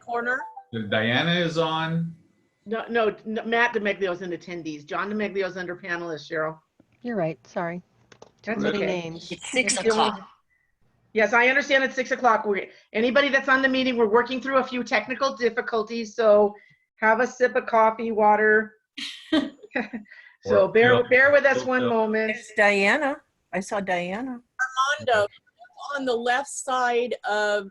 corner. Diana is on. No, Matt DeMeglio's in attendees. John DeMeglio's under panelist, Cheryl. You're right. Sorry. Too That's many okay. names. It's 6 It's the only- o'clock. Yes, I understand it's 6 o'clock. Anybody that's on the meeting, we're working through a few technical difficulties, so have a sip of coffee, water. So bear with us one moment. There's Diana. I saw Diana. Armando, on the left side of,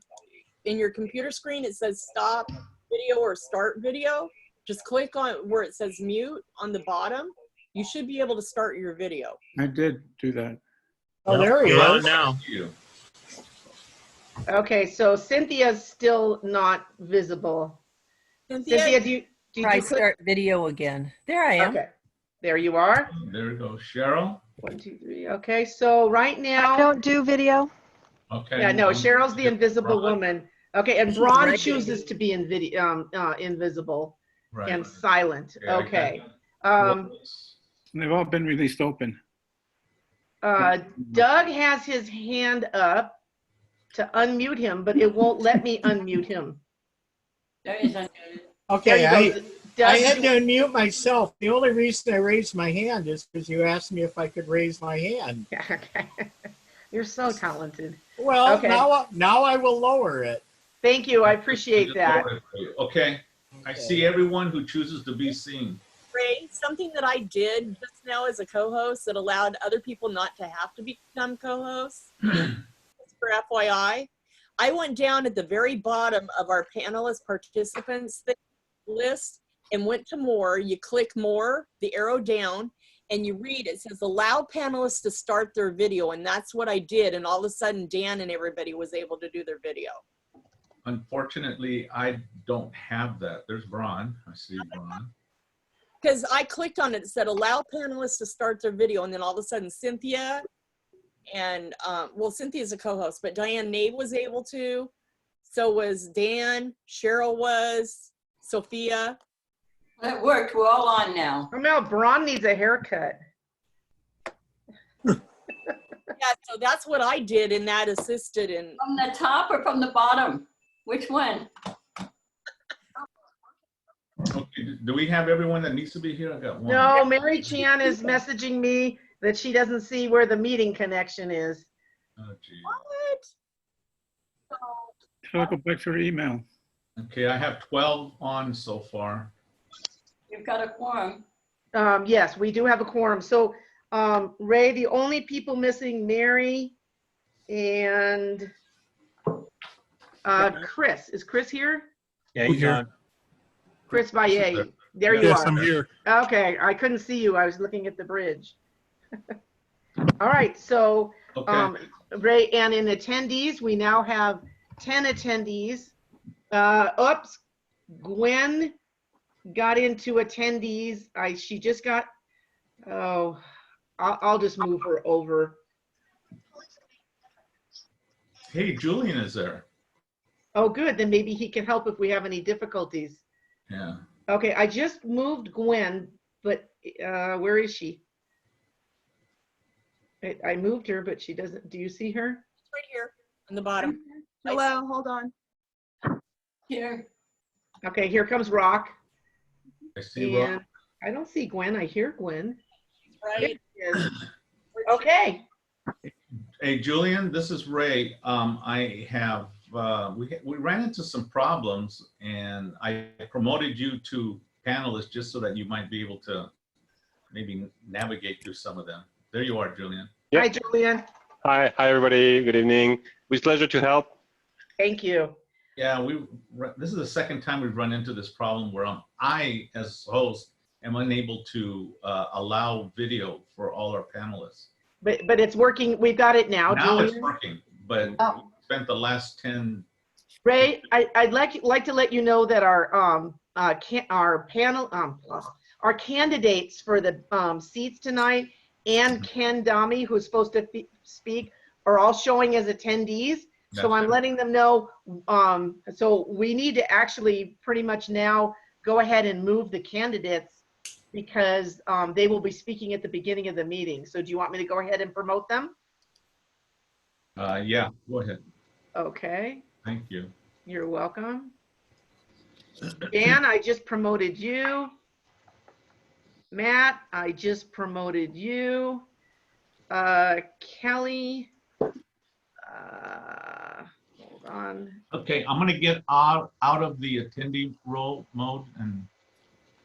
in your computer screen, it says stop video or start video. Just click on where it says mute on the bottom. You should be able to start your video. I did do that. Oh, there he You're on is. now. Okay, so Cynthia's still not visible. Cynthia, do you Try click? start video again. There I am. Okay, there you are. There we go. Cheryl. 1, 2, 3. Okay, so right I now, don't do video. Okay. yeah, no, Cheryl's the invisible Braun. woman. Okay, and She's Braun regular. chooses to be invisible Right. and silent. Yeah, I got Okay. it. They've all been released open. Doug has his hand up to unmute him, but it won't let me unmute him. There is a Okay, There you go. Doug, I had to unmute myself. The only reason I raised my hand is because you asked me if I could raise my hand. Okay. You're so talented. Well, Okay. now I will lower it. Thank you. I appreciate that. Okay. I see everyone who chooses to be seen. Ray, something that I did just now as a co-host that allowed other people not to have to become co-hosts. Just for FYI, I went down at the very bottom of our panelist participants list and went to more. You click more, the arrow down, and you read, it says allow panelists to start their video. And that's what I did. And all of a sudden, Dan and everybody was able to do their video. Unfortunately, I don't have that. There's Braun. I see Braun. Because I clicked on it, it said allow panelists to start their video, and then all of a sudden Cynthia and, well, Cynthia's a co-host, but Diane Nave was able to, so was Dan, Cheryl was, Sophia. It worked. We're all on now. Oh no, Braun needs a haircut. Yeah, so that's what I did, and that assisted in. From the top or from the bottom? Which one? Okay. Do we have everyone that needs to be here? I got one. No, Mary Chan is messaging me that she doesn't see where the meeting connection is. Oh, gee. What? So go back to your email. Okay, I have 12 on so far. You've got a quorum. Yes, we do have a quorum. So, Ray, the only people missing, Mary and Chris. Is Chris here? Yeah, he's Here. on. Chris Valle. There you Yes, are. I'm here. Okay, I couldn't see you. I was looking at the bridge. All right, so Okay. Ray, and in attendees, we now have 10 attendees. Oops, Gwen got into attendees. She just got, oh, I'll just move her over. Hey, Julian is there. Oh, good, then maybe he can help if we have any difficulties. Yeah. Okay, I just moved Gwen, but where is she? I moved her, but she doesn't, do you see her? It's right here on the bottom. Hello, hold on. Here. Okay, here comes Rock. I see Rob. And I don't see Gwen, I hear Gwen. Right? There she is. Okay, Hey, Julian, this is Ray. I have, we ran into some problems and I promoted you to panelist just so that you might be able to maybe navigate through some of them. There you are, Julian. Yep. hi Julian, Hi everybody. Good evening. With pleasure to help. thank you. Yeah, this is the second time we've run into this problem where I, as host, am unable to allow video for all our panelists. But it's working, we've got it now, Now it's Julian. working, but Oh. we spent the last 10. Ray, I'd like to let you know that our candidates for the seats tonight and Ken Dami, who's supposed to speak, are all showing as attendees. So I'm letting them know, so we need to actually pretty much now go ahead and move the candidates because they will be speaking at the beginning of the meeting. So do you want me to go ahead and promote them? Yeah, go ahead. Okay. Thank you. You're welcome. Dan, I just promoted you. Matt, I just promoted you. Kelly, hold on. Okay, I'm gonna get out of the attendee role mode and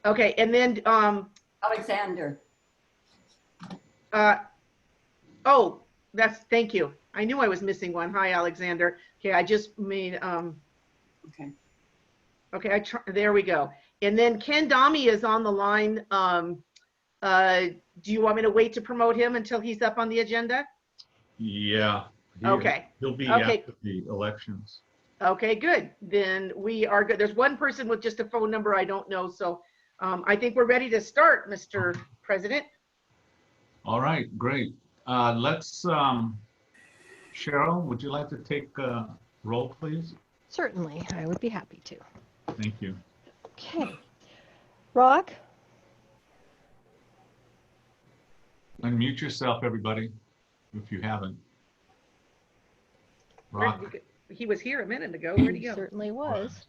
Okay, and then, Alexander. oh, thank you. I knew I was missing one. Hi, Alexander. Okay, I just made, Okay. okay, there we go. And then Ken Dami is on the line. Do you want me to wait to promote him until he's up on the agenda? yeah. Okay. He'll be Okay. after the elections. Okay, good. Then we are good. There's one person with just a phone number I don't know. So I think we're ready to start, Mr. President. All right, great. Let's, Cheryl, would you like to take roll, please? Certainly, I would be happy to. Thank you. Okay. Rock, Unmute yourself, everybody, if you haven't. Rock. He was here a minute ago. Where'd he go? certainly was.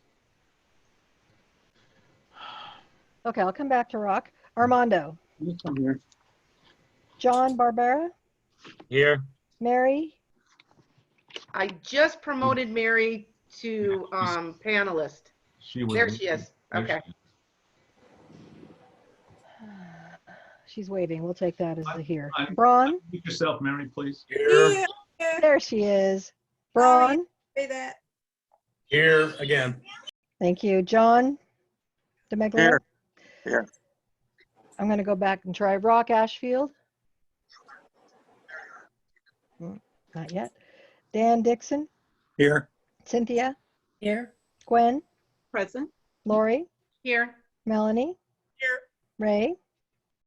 Okay, I'll come back to Rock. Armando, I'm here. John Barbera, Here. Mary, I just promoted Mary to panelist. She was. There she is. there Okay. she is. she's waving. We'll take that as a here. I'm- Braun, Unmute yourself, Mary, please. Here. there she is. Braun, Say that. Here again. thank you. John DeMeglia. Here. Here. I'm going to go back and try Rock Ashfield. Not yet. Dan Dixon, Here. Cynthia, Here. Gwen, Present. Lori, Here. Melanie, Here. Ray,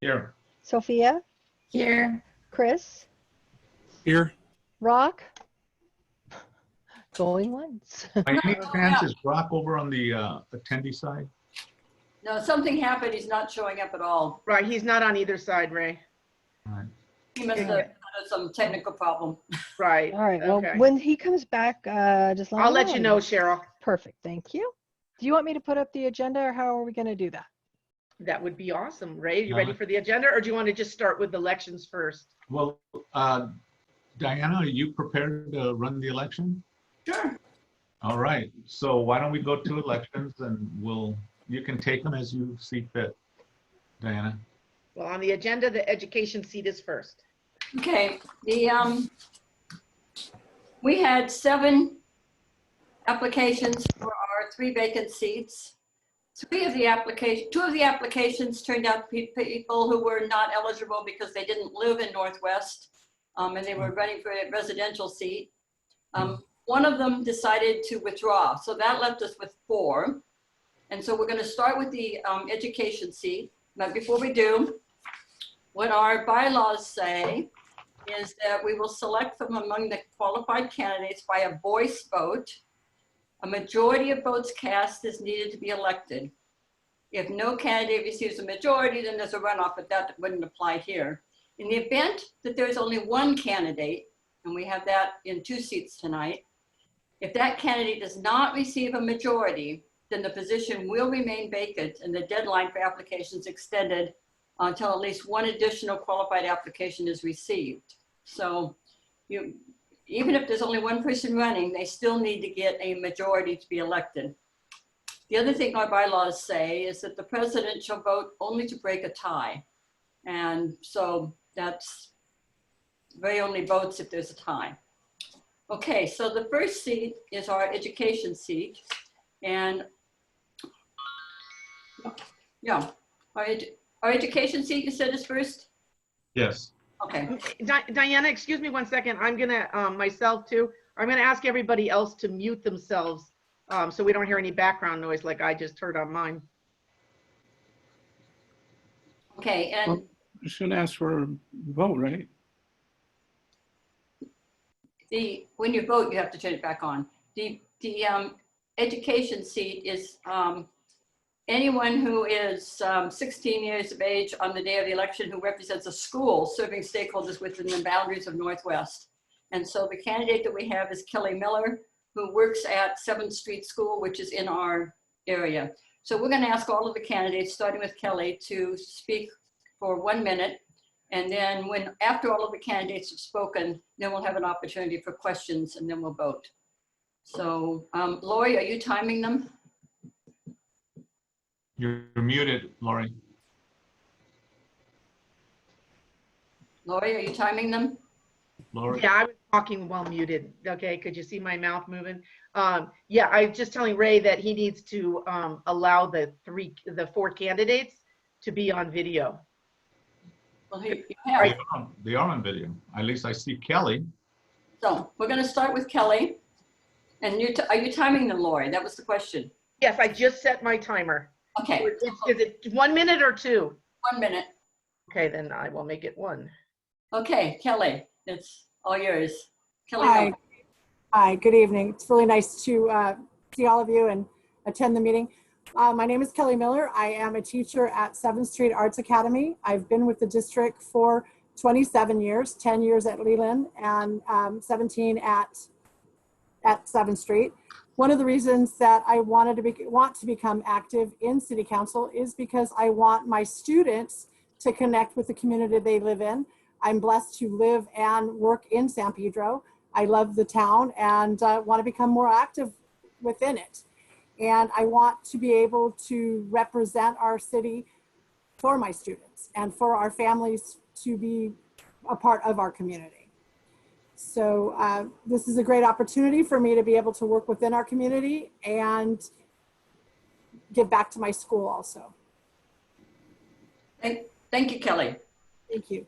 Here. Sophia, Here. Chris, Here. Rock. Going once. By any chance, is Rock over on the attendee side? No, something happened. He's not showing up at all. Right. He's not on either side, Ray. All right. He must have had some technical problem. Right. All right. Well, Okay. when he comes back, just let I'll me let you know, Cheryl. Perfect. Thank you. Do you want me to put up the agenda, or how are we going to do that? That would be awesome. Ray, you ready for the agenda, or do you want to just start with elections first? Well, Diana, are you prepared to run the election? Sure. All right. So why don't we go to elections and you can take them as you see fit, Diana. Well, on the agenda, the education seat is first. Okay, we had 7 applications for our 3 vacant seats. 2 of the applications turned out to be people who were not eligible because they didn't live in Northwest, and they were running for a residential seat. One of them decided to withdraw, so that left us with 4. And so we're going to start with the education seat. But before we do, what our bylaws say is that we will select from among the qualified candidates by a voice vote. A majority of votes cast is needed to be elected. If no candidate receives a majority, then there's a runoff, but that wouldn't apply here. In the event that there's only one candidate, and we have that in 2 seats tonight, if that candidate does not receive a majority, then the position will remain vacant and the deadline for applications extended until at least one additional qualified application is received. So even if there's only one person running, they still need to get a majority to be elected. The other thing our bylaws say is that the president shall vote only to break a tie. And so that's very only votes if there's a tie. Okay, so the first seat is our education seat. And yeah, our education seat, you said, is first? Yes. Okay. Diana, excuse me one second. I'm gonna, myself too, I'm gonna ask everybody else to mute themselves so we don't hear any background noise like I just heard on mine. Okay, and You should ask for a vote, right? when you vote, you have to turn it back on. The education seat is anyone who is 16 years of age on the day of the election who represents a school serving stakeholders within the boundaries of Northwest. And so the candidate that we have is Kelly Miller, who works at 7th Street School, which is in our area. So we're going to ask all of the candidates, starting with Kelly, to speak for 1 minute. And then after all of the candidates have spoken, then we'll have an opportunity for questions and then we'll vote. So Lori, are you timing them? You're muted, Lori. Lori, are you timing them? Lori. Yeah, I was talking while muted. Okay, could you see my mouth moving? Yeah, I was just telling Ray that he needs to allow the 4 candidates to be on video. Well, you have. They are on video. At least I see Kelly. So we're going to start with Kelly. And are you timing them, Lori? That was the question. Yes, I just set my timer. Okay. Is it 1 minute or 2? 1 minute. Okay, then I will make it 1. Okay, Kelly, it's all yours. Kelly. Hi. Hi, good evening. It's really nice to see all of you and attend the meeting. My name is Kelly Miller. I am a teacher at 7th Street Arts Academy. I've been with the district for 27 years, 10 years at Leland and 17 at 7th Street. One of the reasons that I want to become active in City Council is because I want my students to connect with the community they live in. I'm blessed to live and work in San Pedro. I love the town and want to become more active within it. And I want to be able to represent our city for my students and for our families to be a part of our community. So this is a great opportunity for me to be able to work within our community and give back to my school also. Thank you, Kelly. Thank you.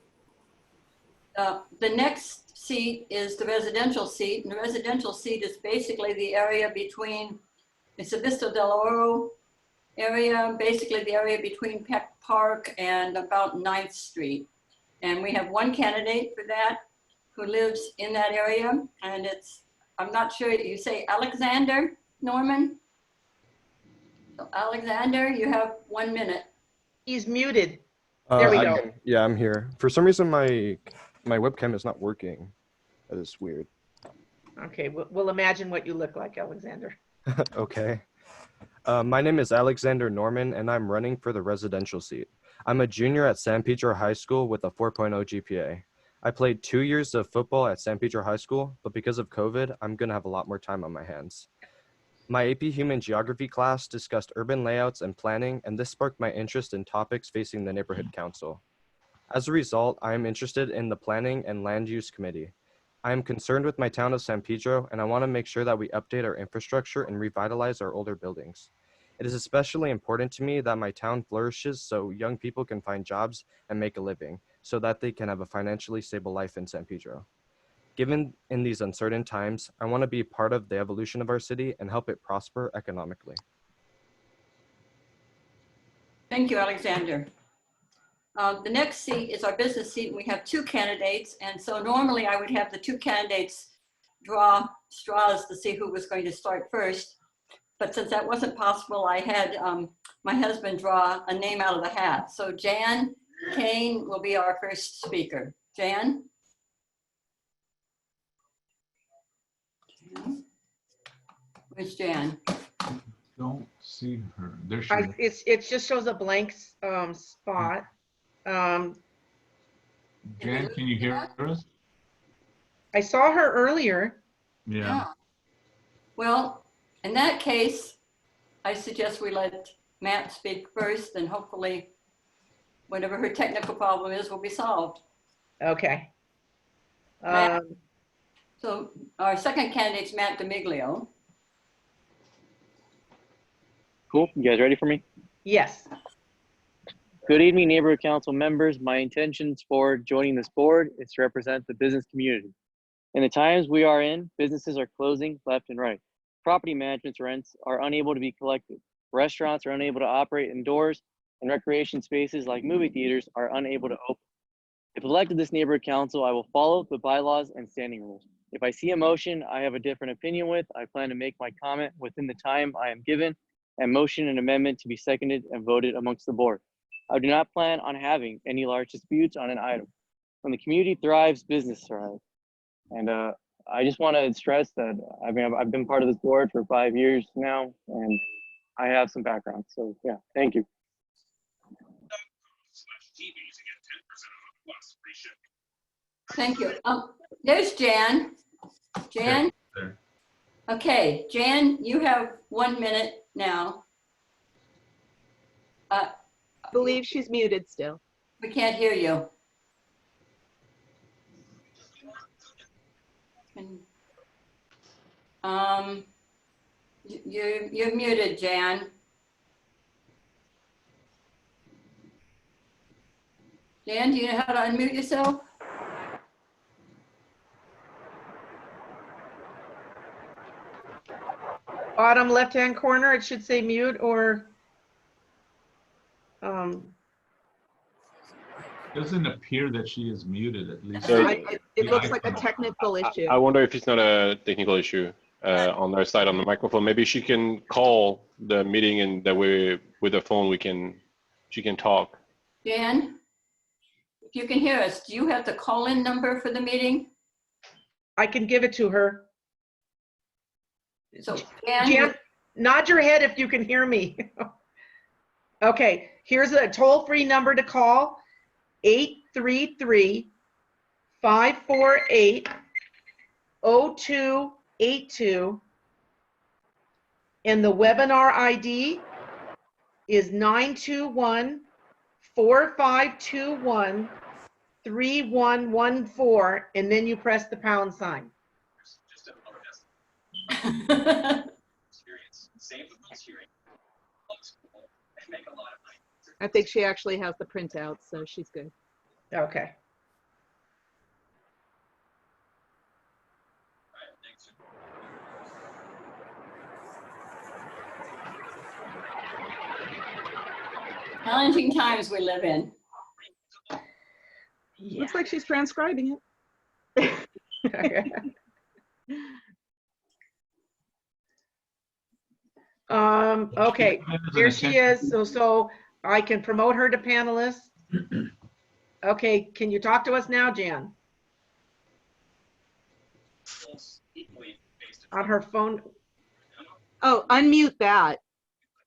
The next seat is the residential seat. And the residential seat is basically the area between, it's a Vista del Oro area, basically the area between Peck Park and about 9th Street. And we have 1 candidate for that who lives in that area. And it's, I'm not sure, you say Alexander Norman? So Alexander, you have 1 minute. He's muted. There we go. Yeah, I'm here. For some reason, my webcam is not working. That is weird. Okay, we'll imagine what you look like, Alexander. Okay. My name is Alexander Norman, and I'm running for the residential seat. I'm a junior at San Pedro High School with a 4.0 GPA. I played 2 years of football at San Pedro High School, but because of COVID, I'm going to have a lot more time on my hands. My AP Human Geography class discussed urban layouts and planning, and this sparked my interest in topics facing the Neighborhood Council. As a result, I am interested in the Planning and Land Use Committee. I am concerned with my town of San Pedro, and I want to make sure that we update our infrastructure and revitalize our older buildings. It is especially important to me that my town flourishes so young people can find jobs and make a living, so that they can have a financially stable life in San Pedro. Given in these uncertain times, I want to be part of the evolution of our city and help it prosper economically. Thank you, Alexander. The next seat is our business seat, and we have 2 candidates. And so normally I would have the 2 candidates draw straws to see who was going to start first. But since that wasn't possible, I had my husband draw a name out of the hat. So Jan Kane will be our first speaker. Jan? Where's Jan? Don't see her. There she is. It just shows a blank spot. Jan, can you hear us? I saw her earlier. Yeah. Well, in that case, I suggest we let Matt speak first, and hopefully whatever her technical problem is will be solved. Okay. So our second candidate is Matt D'Amiglio. Cool. You guys ready for me? Yes. Good evening, neighborhood council members. My intentions for joining this board is to represent the business community. In the times we are in, businesses are closing left and right. Property management rents are unable to be collected. Restaurants are unable to operate indoors, and recreation spaces like movie theaters are unable to open. If elected this neighborhood council, I will follow the bylaws and standing rules. If I see a motion I have a different opinion with, I plan to make my comment within the time I am given and motion an amendment to be seconded and voted amongst the board. I do not plan on having any large disputes on an item. When the community thrives, business thrives. And I just want to stress that I've been part of this board for 5 years now, and I have some background. So yeah, thank you. Thank you. There's Jan. Jan? There. Okay, Jan, you have 1 minute now. I believe she's muted still. We can't hear you. You're muted, Jan. Jan, do you know how to unmute yourself? Bottom left-hand corner, it should say mute or Doesn't appear that she is muted, at least. So it looks like a technical issue. I wonder if it's not a technical issue on their side on the microphone. Maybe she can call the meeting, and that way with the phone she can talk. Jan, if you can hear us, do you have the call-in number for the meeting? I can give it to her. So Jan, nod your head if you can hear me. Okay, here's a toll-free number to call, 833-548-0282. And the webinar ID is 921-4521-3114, and then you press the pound sign. I think she actually has the printout, so she's good. Okay. Challenging times we live in. Yeah. Looks like she's transcribing it. Okay, here she is. So I can promote her to panelist. Okay, can you talk to us now, Jan? On her phone. Oh, unmute that.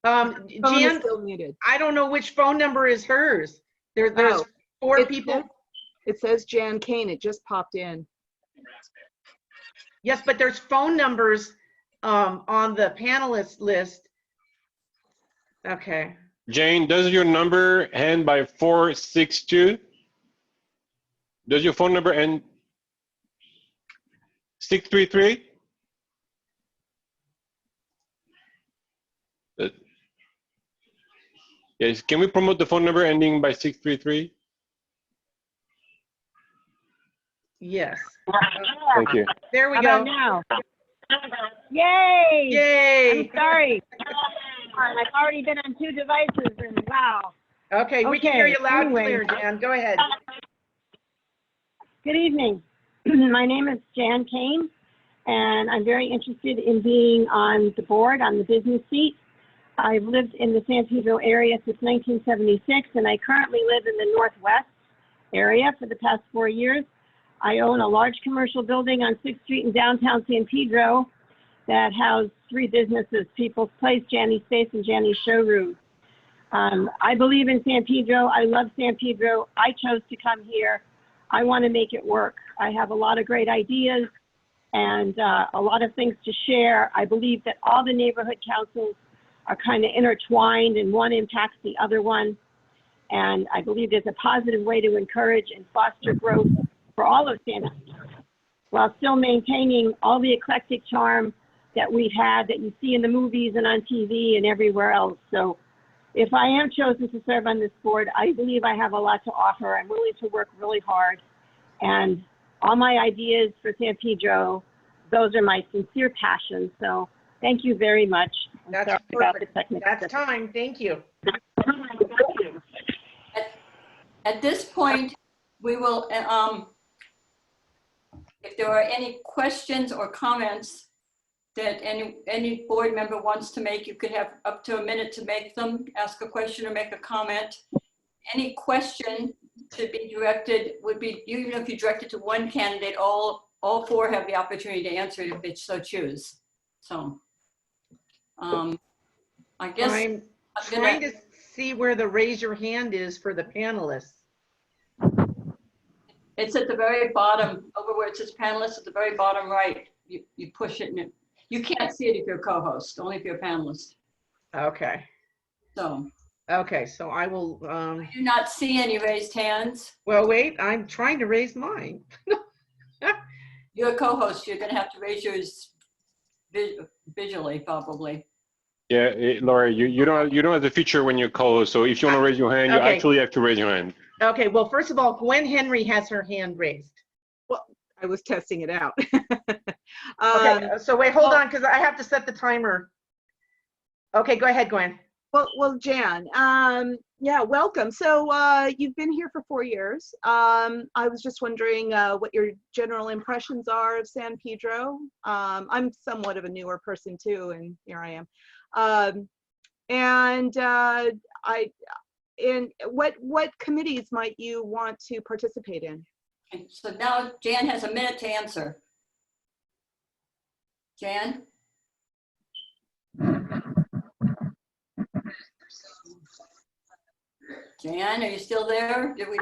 Jan, still muted. I don't know which phone number is hers. There's four people. It says Jan Kane. It just popped in. Yes, but there's phone numbers on the panelist list. Okay. Jane, does your number end by 462? Does your phone number end 633? Yes, can we promote the phone number ending by 633? Yes. Thank you. There we How go. about now? Yay! Yay! I'm sorry. I've already been on 2 devices and wow. Okay, we can hear you loud anyway. and clear, Jan. Go ahead. Good evening. My name is Jan Kane, and I'm very interested in being on the board, on the business seat. I've lived in the San Pedro area since 1976, and I currently live in the Northwest area for the past 4 years. I own a large commercial building on 6th Street in downtown San Pedro that housed 3 businesses, People's Place, Janny's Space, and Janny's Showroom. I believe in San Pedro. I love San Pedro. I chose to come here. I want to make it work. I have a lot of great ideas and a lot of things to share. I believe that all the neighborhood councils are kind of intertwined and one impacts the other one. And I believe there's a positive way to encourage and foster growth for all of San Pedro, while still maintaining all the eclectic charm that we've had that you see in the movies and on TV and everywhere else. So if I am chosen to serve on this board, I believe I have a lot to offer. I'm willing to work really hard. And all my ideas for San Pedro, those are my sincere passions. So thank you very much. That's perfect. That's time. Thank you. At this point, we will, if there are any questions or comments that any board member wants to make, you could have up to a minute to make them, ask a question or make a comment. Any question to be directed would be, even if you direct it to one candidate, all all four have the opportunity to answer it if they so choose. So, I guess I'm I'm trying gonna, to see where the raise your hand is for the panelists. it's at the very bottom, over where it says panelists at the very bottom right. You push it and you can't see it if you're a co-host, only if you're a panelist. Okay. So. Okay, so I will, I do not see any raised hands. well, wait, I'm trying to raise mine. You're a co-host, you're gonna have to raise yours visually, probably. Yeah, Laura, you don't have the feature when you call. So if you want to raise your hand, you Okay. actually have to raise your hand. Okay, well, first of all, Gwen Henry has her hand raised. Well, I was testing it out. Okay, so wait, hold on, because I have to set the timer. Okay, go ahead, Gwen. Well, Jan, yeah, welcome. So you've been here for 4 years. I was just wondering what your general impressions are of San Pedro. I'm somewhat of a newer person too, and here I am. And what committees might you want to participate in? Okay, so now Jan has a minute to answer. Jan? Jan, are you still there? Did we?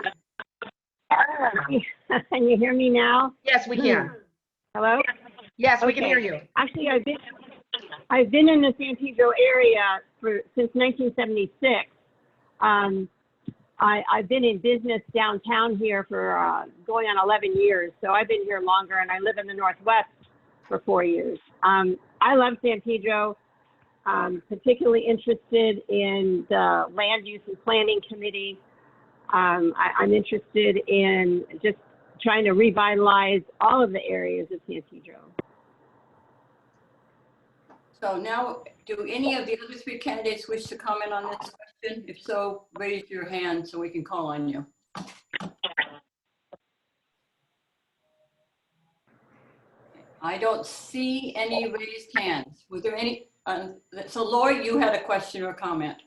Can you hear me now? Yes, we can. Hello? Yes, we can Okay. hear you. Actually, I've been in the San Pedro area since 1976. I've been in business downtown here for going on 11 years. So I've been here longer, and I live in the Northwest for 4 years. I love San Pedro. Particularly interested in the Land Use and Planning Committee. I'm interested in just trying to revitalize all of the areas of San Pedro. So now, do any of the other three candidates wish to comment on this question? If so, raise your hand so we can call on you. I don't see any raised hands. Was there any? So Lori, you had a question or comment.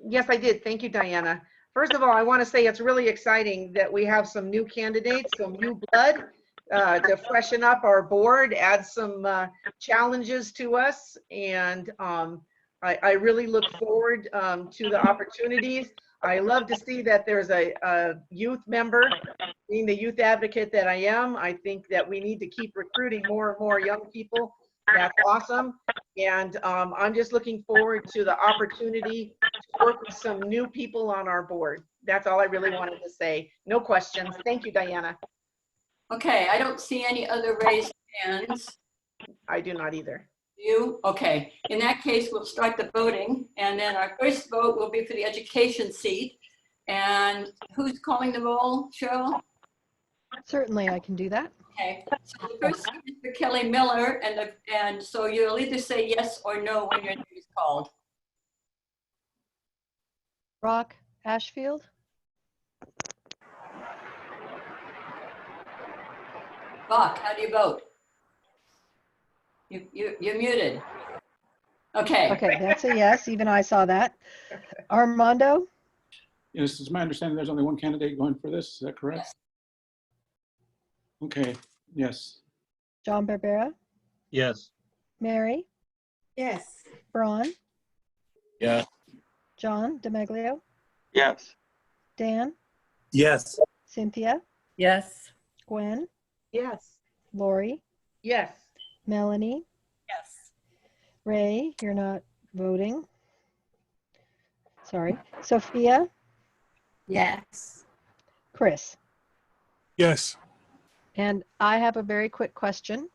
Yes, I did. Thank you, Diana. First of all, I want to say it's really exciting that we have some new candidates, some new blood to freshen up our board, add some challenges to us. And I really look forward to the opportunities. I love to see that there's a youth member. Being the youth advocate that I am, I think that we need to keep recruiting more and more young people. That's awesome. And I'm just looking forward to the opportunity to work with some new people on our board. That's all I really wanted to say. No questions. Thank you, Diana. Okay, I don't see any other raised hands. I do not either. You? Okay. In that case, we'll start the voting. And then our first vote will be for the education seat. And who's calling the roll, Cheryl? Certainly, I can do that. Okay. So the first seat is for Kelly Miller. And so you'll either say yes or no when your name is called. Rock Ashfield? Bach, how do you vote? You're muted. Okay. Okay, that's a yes. Even I saw that. Armando? Yes, it's my understanding there's only one candidate going for this. Is that correct? Yes. Okay, yes. John Barbera? Yes. Mary? Yes. Braun? Yes. John DeMeglio? Yes. Dan? Yes. Cynthia? Yes. Gwen? Yes. Lori? Yes. Melanie? Yes. Ray, you're not voting. Sorry. Sophia? Yes. Chris? Yes. And I have a very quick question,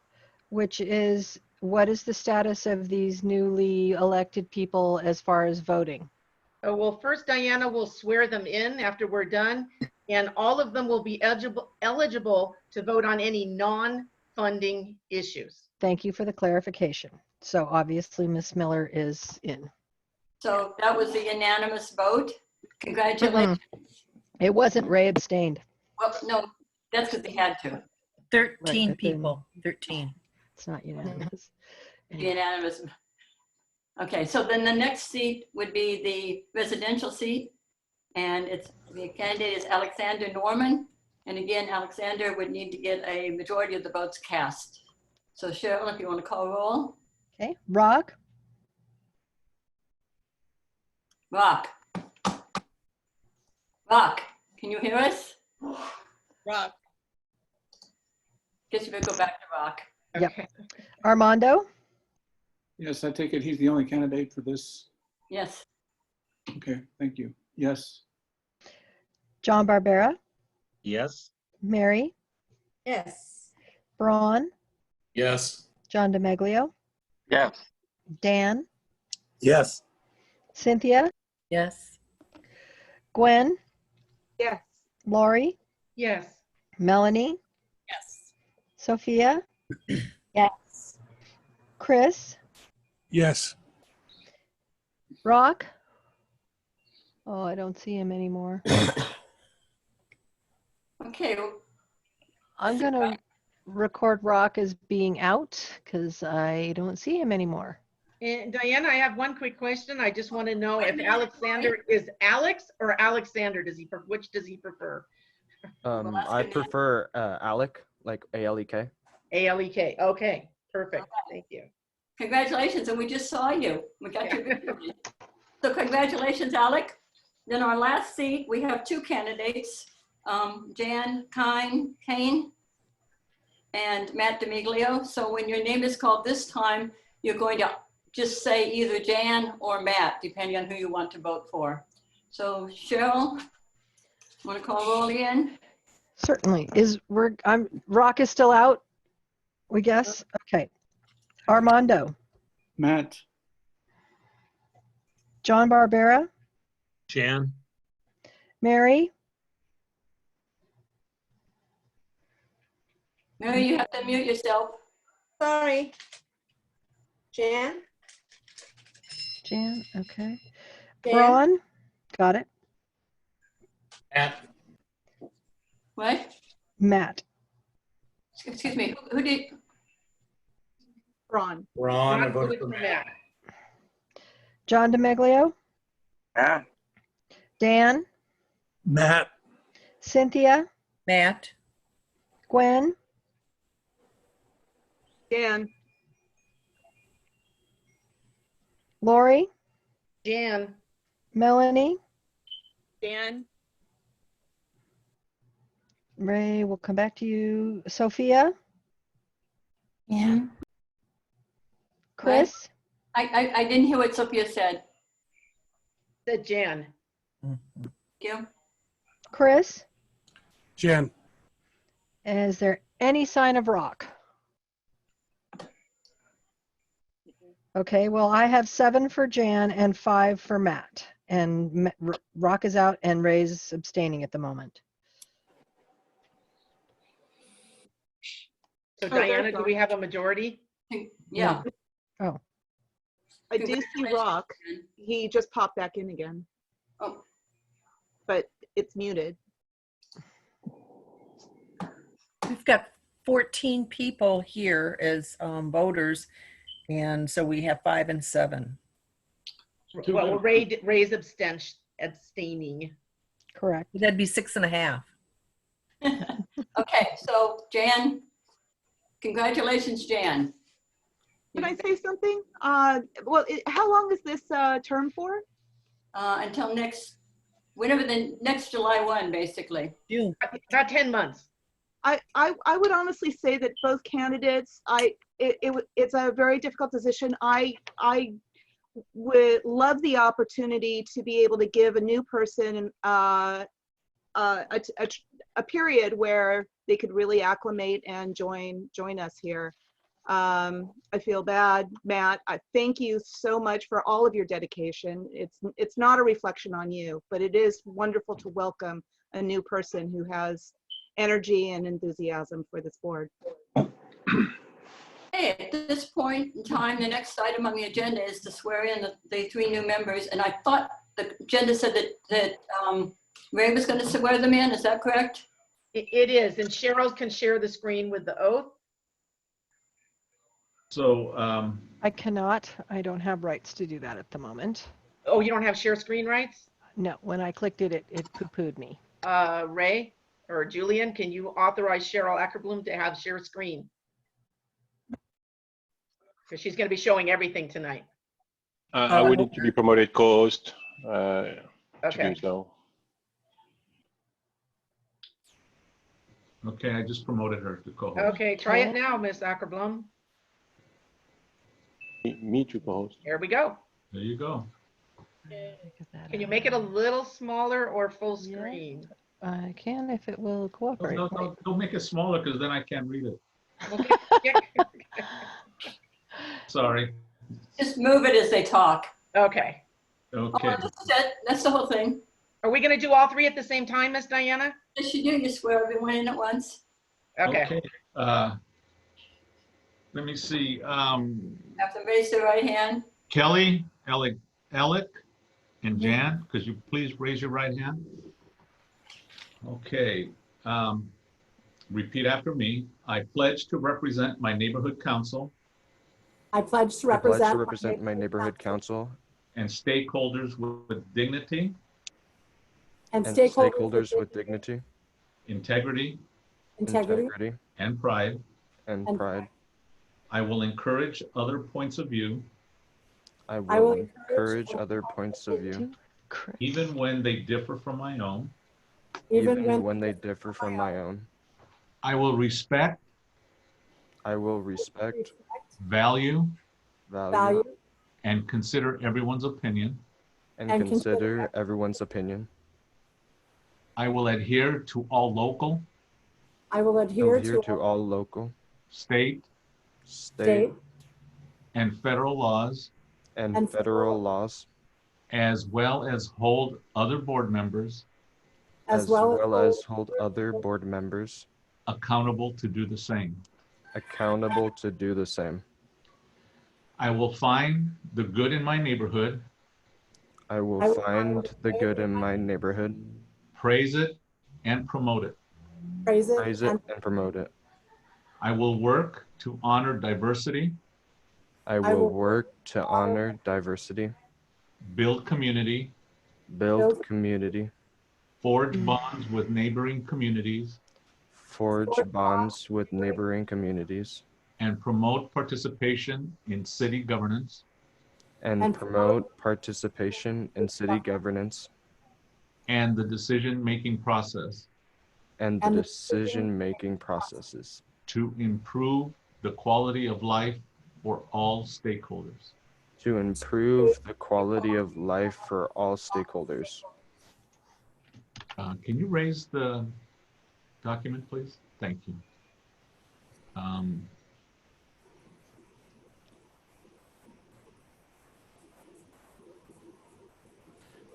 which is, what is the status of these newly elected people as far as voting? Oh, well, first Diana will swear them in after we're done, and all of them will be eligible to vote on any non-funding issues. Thank you for the clarification. So obviously Ms. Miller is in. So that was a unanimous vote. Congratulations. It wasn't. Ray abstained. Well, no, that's because they had to. 13 Right, people. 13. It's not unanimous. Unanimous. Okay, so then the next seat would be the residential seat, and the candidate is Alexander Norman. And again, Alexander would need to get a majority of the votes cast. So Cheryl, if you want to call roll. Okay, Rock, Rock. Rock, can you hear us? Rock. Guess you better go back to Rock. Yep. Armando, Yes, I take it he's the only candidate for this. Yes. Okay, thank you. Yes. John Barbera, Yes. Mary, Yes. Braun, Yes. John DeMeglio, Yes. Dan, Yes. Cynthia, Yes. Gwen, Yes. Lori, Yes. Melanie, Yes. Sophia, Yes. Chris, Yes. Rock. Oh, I don't see him anymore. Okay. I'm going to record Rock as being out because I don't see him anymore. And Diana, I have one quick question. I just want to know if Alexander is Alex or Alexander. Which does he prefer? I prefer Alec, like A-L-E-K. A-L-E-K. Okay, perfect. Thank you. Congratulations, and we just saw you. We got your victory. So congratulations, Alec. Then our last seat, we have two candidates, Jan Kane and Matt DeMiglio. So when your name is called this time, you're going to just say either Jan or Matt, depending on who you want to vote for. So Cheryl, want to call roll again? Certainly. Rock is still out, we guess? Okay. Armando, Matt. John Barbera, Jan. Mary, Mary, you have to mute yourself. Sorry. Jan? Jan, okay. Jan? Braun, got it. Matt. What? Matt, Excuse me, who did? Ron. Ron, I voted for Matt. John DeMeglio, Matt. Dan, Matt. Cynthia, Matt. Gwen, Dan. Lori, Jan. Melanie, Dan. Ray, we'll come back to you. Sophia, Yeah. Chris, I didn't hear what Sophia said. Said Jan. Thank you. Chris, Jan. is there any sign of Rock? Okay, well, I have 7 for Jan and 5 for Matt. And Rock is out and Ray's abstaining at the moment. So Diana, do we have a majority? Yeah. Oh. I do see Rock. He just popped back in again. Oh. But it's muted. We've got 14 people here as voters, and so we have 5 and 7. Well, Ray's abstaining. Correct. That'd be 6.5. Okay, so Jan, congratulations, Jan. Can I say something? Well, how long is this term for? Until whenever the next July 1, basically. June. About 10 months. I would honestly say that both candidates, it's a very difficult decision. I would love the opportunity to be able to give a new person a period where they could really acclimate and join us here. I feel bad, Matt. I thank you so much for all of your dedication. It's not a reflection on you, but it is wonderful to welcome a new person who has energy and enthusiasm for this board. Hey, at this point in time, the next item on the agenda is to swear in the 3 new members. And I thought the agenda said that Ray was going to swear them in. Is that correct? It is. And Cheryl can share the screen with the oath. So I cannot. I don't have rights to do that at the moment. Oh, you don't have share screen rights? No, when I clicked it, it poo-pooed me. Ray or Julian, can you authorize Cheryl Ackerbloom to have share screen? Because she's going to be showing everything tonight. I would need to be promoted co-host to Okay. do so. Okay, I just promoted her to co-host. Okay, try it now, Miss Ackerblom. Me to co-host. Here we go. There you go. Can you make it a little smaller or full screen? I can if it will cooperate. Don't make it smaller because then I can't read it. Okay. Sorry. Just move it as they talk. Okay. Okay. Oh, that's the whole thing. Are we going to do all three at the same time, Miss Diana? Yes, you do. You swear everyone in at once. Okay. Let me see. Have to raise the right hand. Kelly, Alec, and Jan, could you please raise your right hand? Okay. Repeat after me. I pledge to represent my neighborhood council. I pledge to I pledge to represent represent my neighborhood council And stakeholders with dignity, and stakeholders with dignity, integrity, integrity, and pride. and pride. I will encourage other points of view, I will encourage other points of view, even when they differ from my own. even when they differ from my own. I will respect, I will respect, value, value, and consider everyone's opinion. and consider everyone's opinion. I will adhere to all local, I will adhere to all local, state, state, and federal laws, and federal laws, as well as hold other board members as well as hold other board members accountable to do the same. accountable to do the same. I will find the good in my neighborhood, I will find the good in my neighborhood, praise it, and promote it. praise it, and promote it. I will work to honor diversity, I will work to honor diversity, build community, build community, forge bonds with neighboring communities, forge bonds with neighboring communities, and promote participation in city governance, and promote participation in city governance and the decision-making process and the decision-making processes to improve the quality of life for all stakeholders. to improve the quality of life for all stakeholders. Can you raise the document, please? Thank you.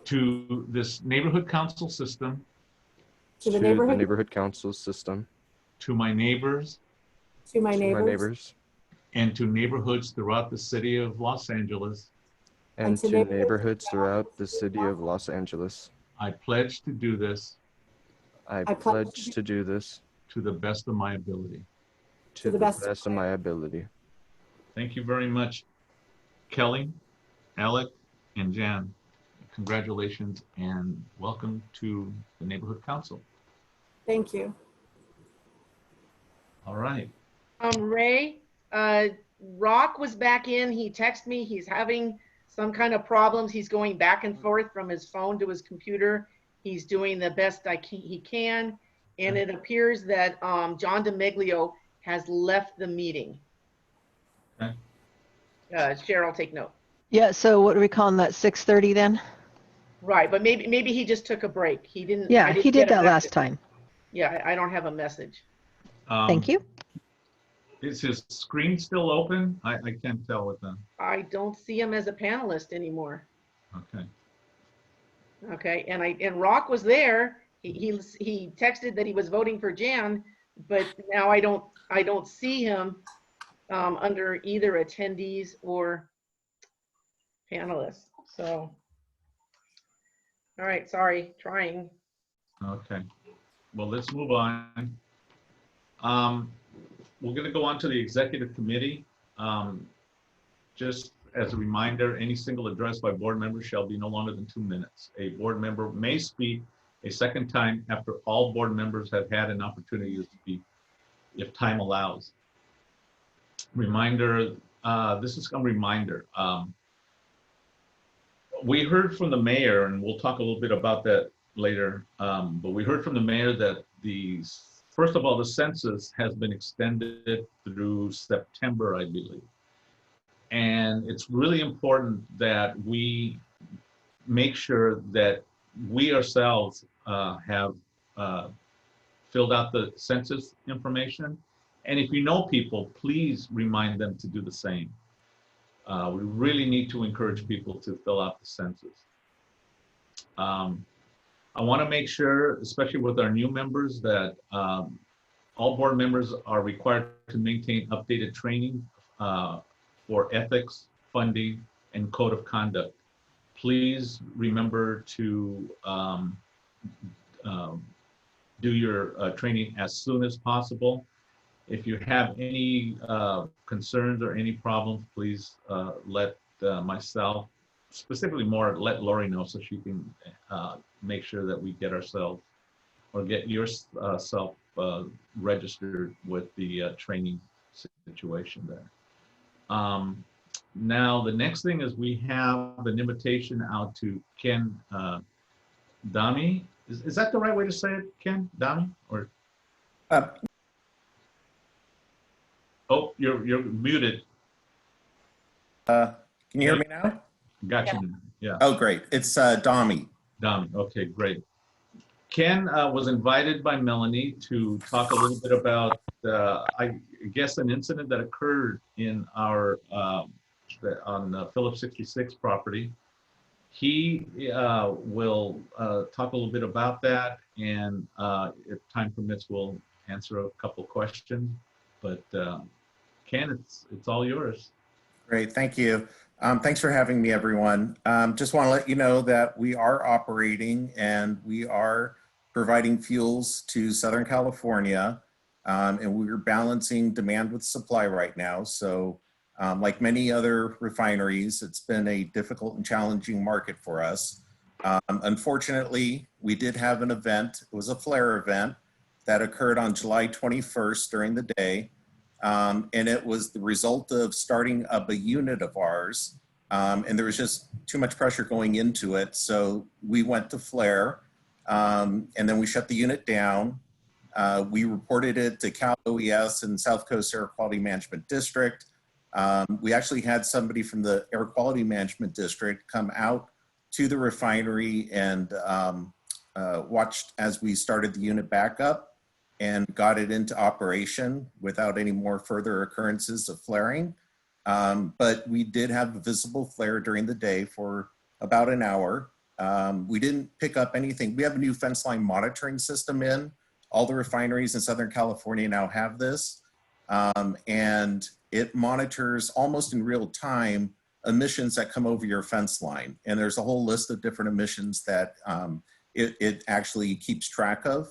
To this neighborhood council system, to the the neighborhood, neighborhood council system, to my neighbors, to my to my neighbors, neighbors, and to neighborhoods throughout the city of Los Angeles, and to neighborhoods throughout the city of Los Angeles. I pledge to do this I pledge to do this to the best of my ability. to the best of my ability. Thank you very much, Kelly, Alec, and Jan. Congratulations and welcome to the Neighborhood Council. thank you. All right. Ray, Rock was back in. He texted me. He's having some kind of problems. He's going back and forth from his phone to his computer. He's doing the best he can. And it appears that John DeMiglio has left the meeting. Okay. Cheryl, take note. Yeah, so what are we calling that, 6:30 then? Right, but maybe he just took a break. He didn't. Yeah, I didn't he get did a that last message. time. Yeah, I don't have a message. Thank you. Is his screen still open? I can't tell with them. I don't see him as a panelist anymore. Okay. Okay, and Rock was there. He texted that he was voting for Jan, but now I don't see him under either attendees or panelists. So, all right, sorry, trying. Okay. Well, let's move on. We're going to go on to the executive committee. Just as a reminder, any single address by board members shall be no longer than 2 minutes. A board member may speak a second time after all board members have had an opportunity to speak, if time allows. Reminder, this is a reminder. We heard from the mayor, and we'll talk a little bit about that later, but we heard from the mayor that first of all, the census has been extended through September, I believe. And it's really important that we make sure that we ourselves have filled out the census information. And if you know people, please remind them to do the same. We really need to encourage people to fill out the census. I want to make sure, especially with our new members, that all board members are required to maintain updated training for ethics, funding, and code of conduct. Please remember to do your training as soon as possible. If you have any concerns or any problems, please let myself, specifically more, let Lori know so she can make sure that we get ourselves or get yourself registered with the training situation there. Now, the next thing is we have an invitation out to Ken Dami. Is that the right way to say it, Ken Dami? Or oh, you're muted. Can you hear me now? Gotcha. Yeah. Oh, great. It's Dami. Dami. Okay, great. Ken was invited by Melanie to talk a little bit about, I guess, an incident that occurred in our on the Phillips 66 property. He will talk a little bit about that, and if time permits, we'll answer a couple questions. But Ken, it's all yours. Great, thank you. Thanks for having me, everyone. Just want to let you know that we are operating and we are providing fuels to Southern California, and we're balancing demand with supply right now. So like many other refineries, it's been a difficult and challenging market for us. Unfortunately, we did have an event. It was a flare event that occurred on July 21st during the day. And it was the result of starting up a unit of ours. And there was just too much pressure going into it. So we went to flare, and then we shut the unit down. We reported it to Cal OES and South Coast Air Quality Management District. We actually had somebody from the Air Quality Management District come out to the refinery and watched as we started the unit back up and got it into operation without any more further occurrences of flaring. But we did have a visible flare during the day for about an hour. We didn't pick up anything. We have a new fence line monitoring system in. All the refineries in Southern California now have this. And it monitors almost in real time emissions that come over your fence line. And there's a whole list of different emissions that it actually keeps track of.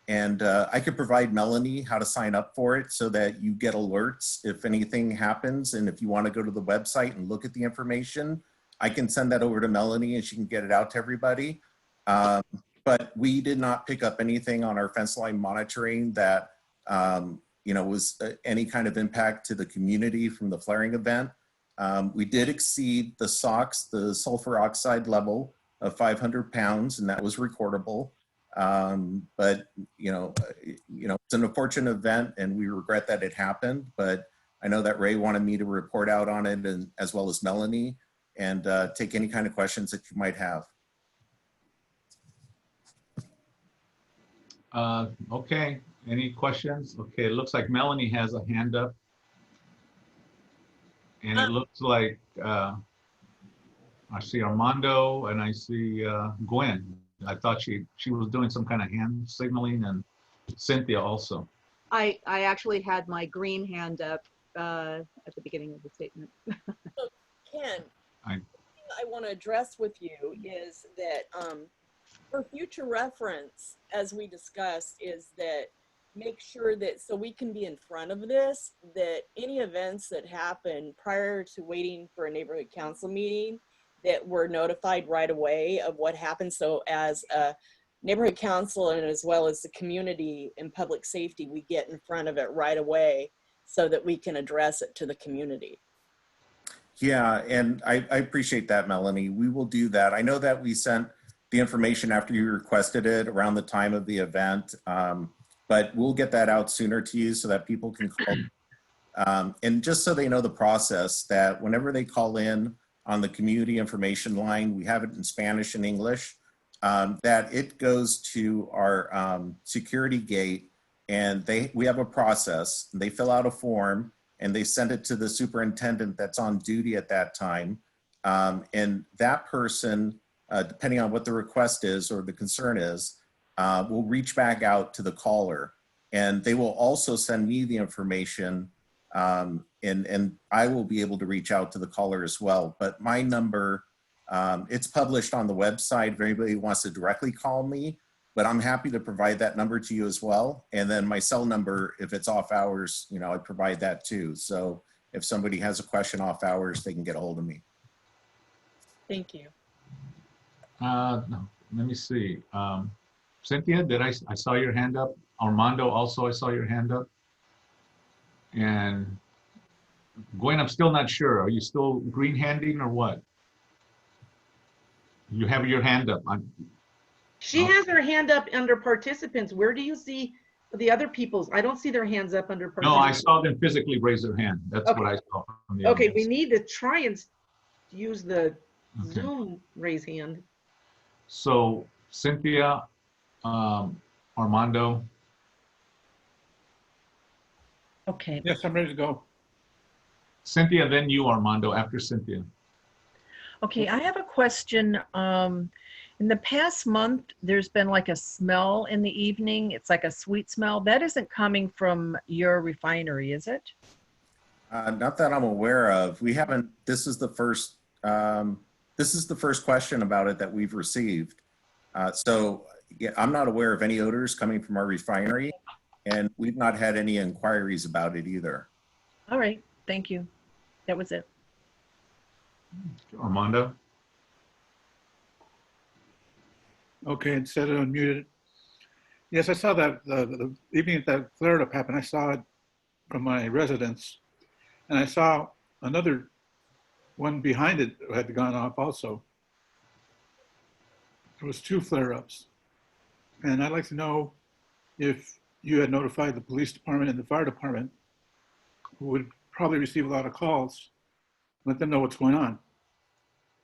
And I could provide Melanie how to sign up for it so that you get alerts if anything happens. And if you want to go to the website and look at the information, I can send that over to Melanie and she can get it out to everybody. But we did not pick up anything on our fence line monitoring that was any kind of impact to the community from the flaring event. We did exceed the SOx, the sulfur oxide level of 500 pounds, and that was recordable. But it's an unfortunate event and we regret that it happened, but I know that Ray wanted me to report out on it, and as well as Melanie, and take any kind of questions that you might have. Okay, any questions? Okay, it looks like Melanie has a hand up. And it looks like I see Armando and I see Gwen. I thought she was doing some kind of hand signaling, and Cynthia also. I actually had my green hand up at the beginning of the statement. So, Ken, I want to address with you is that for future reference, as we discussed, is that make sure that so we can be in front of this, that any events that happen prior to waiting for a neighborhood council meeting, that we're notified right away of what happened. So as neighborhood council and as well as the community and public safety, we get in front of it right away so that we can address it to the community. Yeah, and I appreciate that, Melanie. We will do that. I know that we sent the information after you requested it around the time of the event, but we'll get that out sooner to you so that people can call. And just so they know the process, that whenever they call in on the community information line, we have it in Spanish and English, that it goes to our security gate, and we have a process. They fill out a form and they send it to the superintendent that's on duty at that time. And that person, depending on what the request is or the concern is, will reach back out to the caller. And they will also send me the information, and I will be able to reach out to the caller as well. But my number, it's published on the website if anybody wants to directly call me, but I'm happy to provide that number to you as well. And then my cell number, if it's off hours, you know, I provide that too. So if somebody has a question off hours, they can get a hold of me. Thank you. No, let me see. Cynthia, I saw your hand up. Armando, also I saw your hand up. And Gwen, I'm still not sure. Are you still green handing or what? You have your hand up. She has her hand up under participants. Where do you see the other people's? I don't see their hands up under No, I participants. saw them physically raise their hand. That's Okay. what I saw from the Okay, we audience. need to try and use the Okay. Zoom raise hand. So Cynthia, Armando. Okay. Yes, I'm ready to go. Cynthia, then you, Armando, after Cynthia. Okay, I have a question. In the past month, there's been like a smell in the evening. It's like a sweet smell. That isn't coming from your refinery, is it? Not that I'm aware of. We haven't, this is the first question about it that we've received. So yeah, I'm not aware of any odors coming from our refinery, and we've not had any inquiries about it either. All right, thank you. That was it. Armando? Okay, instead of unmuted. Yes, I saw that the evening that flare up happened. I saw it from my residence, and I saw another one behind it had gone off also. There was 2 flare-ups, and I'd like to know if you had notified the police department and the fire department, who would probably receive a lot of calls, let them know what's going on.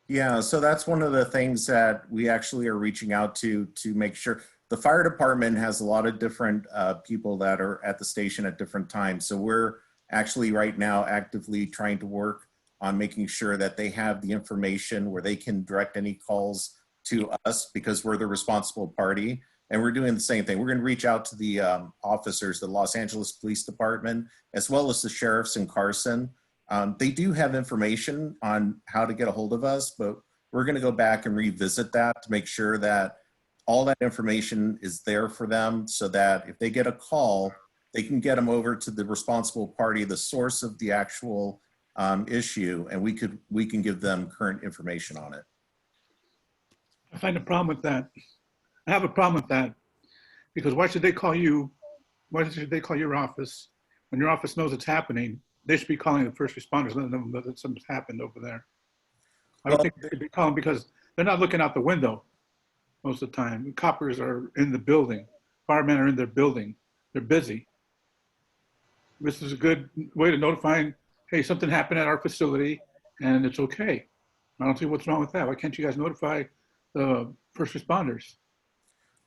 Yeah, so that's one of the things that we actually are reaching out to make sure. The fire department has a lot of different people that are at the station at different times. So we're actually right now actively trying to work on making sure that they have the information where they can direct any calls to us, because we're the responsible party. And we're doing the same thing. We're going to reach out to the officers, the Los Angeles Police Department, as well as the sheriffs in Carson. They do have information on how to get a hold of us, but we're going to go back and revisit that to make sure that all that information is there for them, so that if they get a call, they can get them over to the responsible party, the source of the actual issue, and we can give them current information on it. I find a problem with that. I have a problem with that, because why should they call you? Why should they call your office when your office knows it's happening? They should be calling the first responders, letting them know that something's happened over there. I don't think they should be calling, because they're not looking out the window most of the time. Coppers are in the building. Firemen are in their building. They're busy. This is a good way to notify, hey, something happened at our facility and it's okay. I don't see what's wrong with that. Why can't you guys notify the first responders?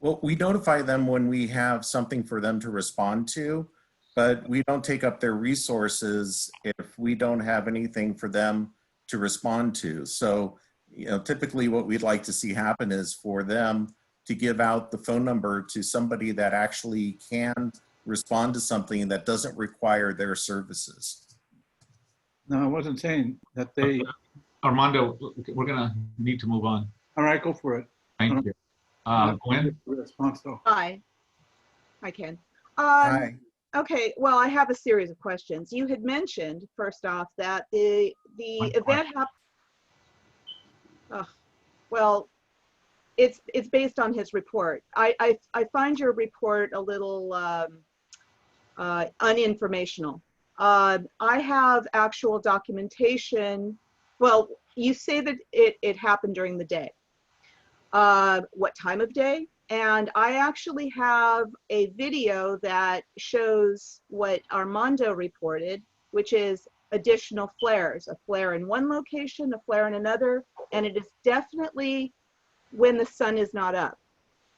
Well, we notify them when we have something for them to respond to, but we don't take up their resources if we don't have anything for them to respond to. So, you know, typically what we'd like to see happen is for them to give out the phone number to somebody that actually can respond to something that doesn't require their services. No, I wasn't saying that they. Armando, we're going to need to move on. All right, go for it. Thank you. Gwen? Response though. Hi. Hi, Ken. Hi. Okay, well, I have a series of questions. You had mentioned, first off, that the event happened. Well, it's based on his report. I find your report a little uninformational. I have actual documentation. Well, you say that it happened during the day. What time of day? And I actually have a video that shows what Armando reported, which is additional flares, a flare in one location, a flare in another, and it is definitely when the sun is not up.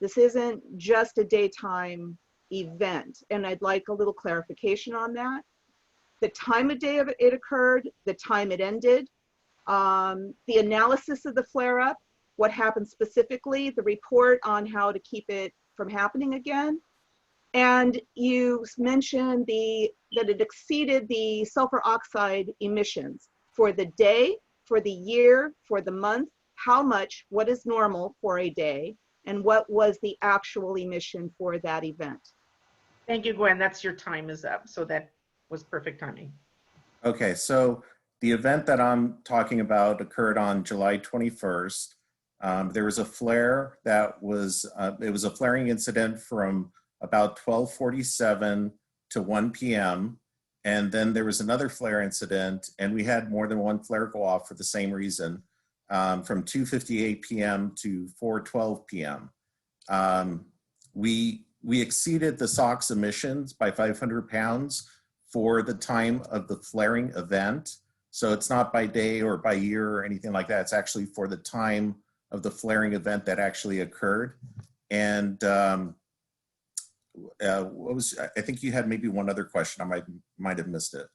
This isn't just a daytime event, and I'd like a little clarification on that. The time of day of it occurred, the time it ended, the analysis of the flare up, what happened specifically, the report on how to keep it from happening again. And you mentioned that it exceeded the sulfur oxide emissions for the day, for the year, for the month, how much, what is normal for a day, and what was the actual emission for that event. Thank you, Gwen. That's your time is up. So that was perfect timing. Okay, so the event that I'm talking about occurred on July 21st. There was a flare that was, it was a flaring incident from about 12:47 to 1 p.m. And then there was another flare incident, and we had more than one flare go off for the same reason, from 2:58 p.m. to 4:12 p.m. We exceeded the SOx emissions by 500 pounds for the time of the flaring event. So it's not by day or by year or anything like that. It's actually for the time of the flaring event that actually occurred. And what was, I think you had maybe one other question. I might have missed it.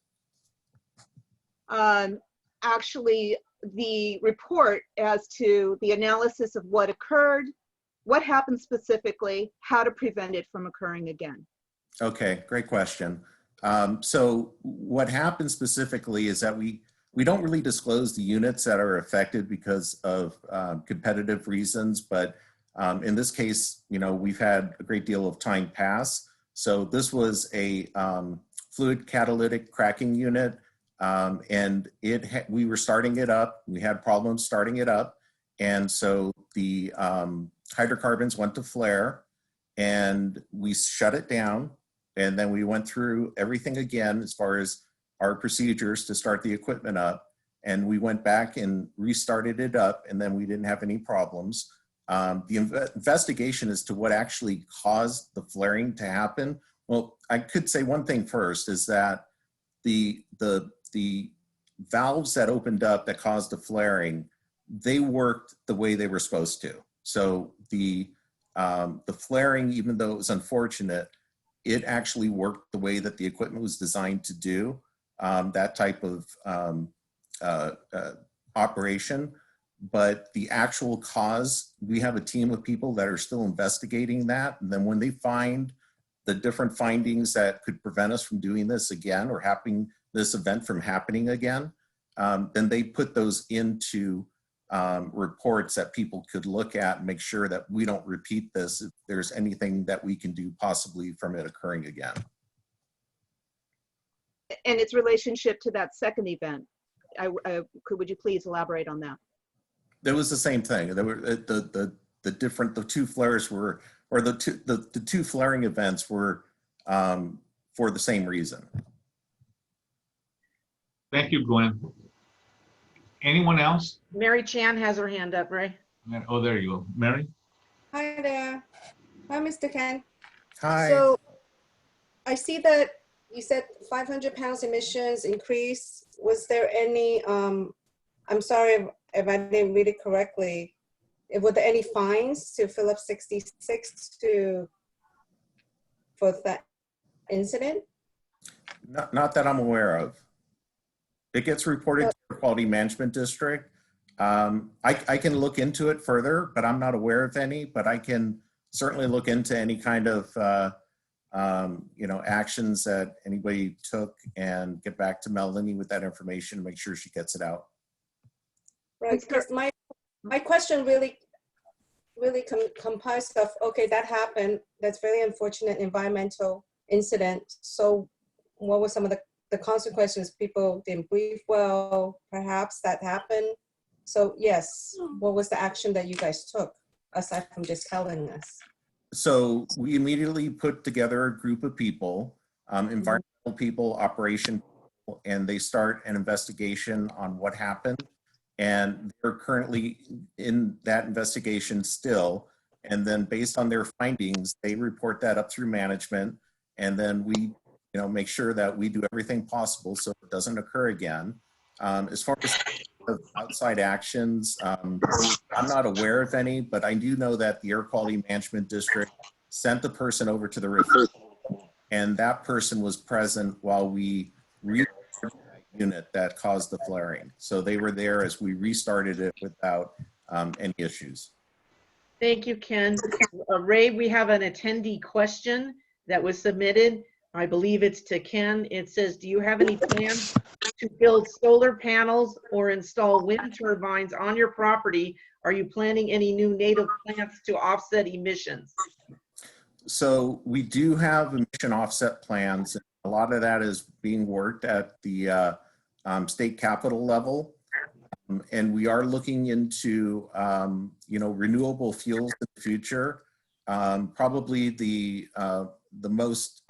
Actually, the report as to the analysis of what occurred, what happened specifically, how to prevent it from occurring again. Okay, great question. So what happened specifically is that we don't really disclose the units that are affected because of competitive reasons, but in this case, you know, we've had a great deal of time pass. So this was a fluid catalytic cracking unit, and we were starting it up. We had problems starting it up, and so the hydrocarbons went to flare, and we shut it down, and then we went through everything again as far as our procedures to start the equipment up, and we went back and restarted it up, and then we didn't have any problems. The investigation as to what actually caused the flaring to happen, well, I could say one thing first is that the valves that opened up that caused the flaring, they worked the way they were supposed to. So the flaring, even though it was unfortunate, it actually worked the way that the equipment was designed to do that type of operation. But the actual cause, we have a team of people that are still investigating that. And then when they find the different findings that could prevent us from doing this again or having this event from happening again, then they put those into reports that people could look at and make sure that we don't repeat this if there's anything that we can do possibly from it occurring again. And its relationship to that second event, would you please elaborate on that? It was the same thing. There were the two flares were, or the two flaring events were for the same reason. Thank you, Gwen. Anyone else? Mary Chan has her hand up, Ray. Oh, there you go. Mary? Hi there. Hi, Mr. Ken. Hi. So I see that you said 500 pounds emissions increase. Was there any, I'm sorry if I didn't read it correctly, were there any fines to Phillips 66 for that incident? Not that I'm aware of. It gets reported to the Quality Management District. I can look into it further, but I'm not aware of any, but I can certainly look into any kind of actions that anybody took and get back to Melanie with that information and make sure she gets it out. Right, because my question really comprised of, okay, that happened. That's very unfortunate environmental incident. So what were some of the consequences? People didn't breathe well, perhaps that happened. So yes, what was the action that you guys took? aside from just telling us? So we immediately put together a group of people, environmental people, operation people, and they start an investigation on what happened. And they're currently in that investigation still. And then based on their findings, they report that up through management. And then we, make sure that we do everything possible so it doesn't occur again. As far as outside actions, I'm not aware of any, but I do know that the Air Quality Management District sent the person over to the refinery, and that person was present while we restarted the unit that caused the flaring. So they were there as we restarted it without any issues. Thank you, Ken. Ray, we have an attendee question that was submitted. I believe it's to Ken. It says, do you have any plans to build solar panels or install wind turbines on your property? Are you planning any new native plants to offset emissions? So we do have emission offset plans. A lot of that is being worked at the state capitol level. And we are looking into, renewable fuels in the future. Probably the most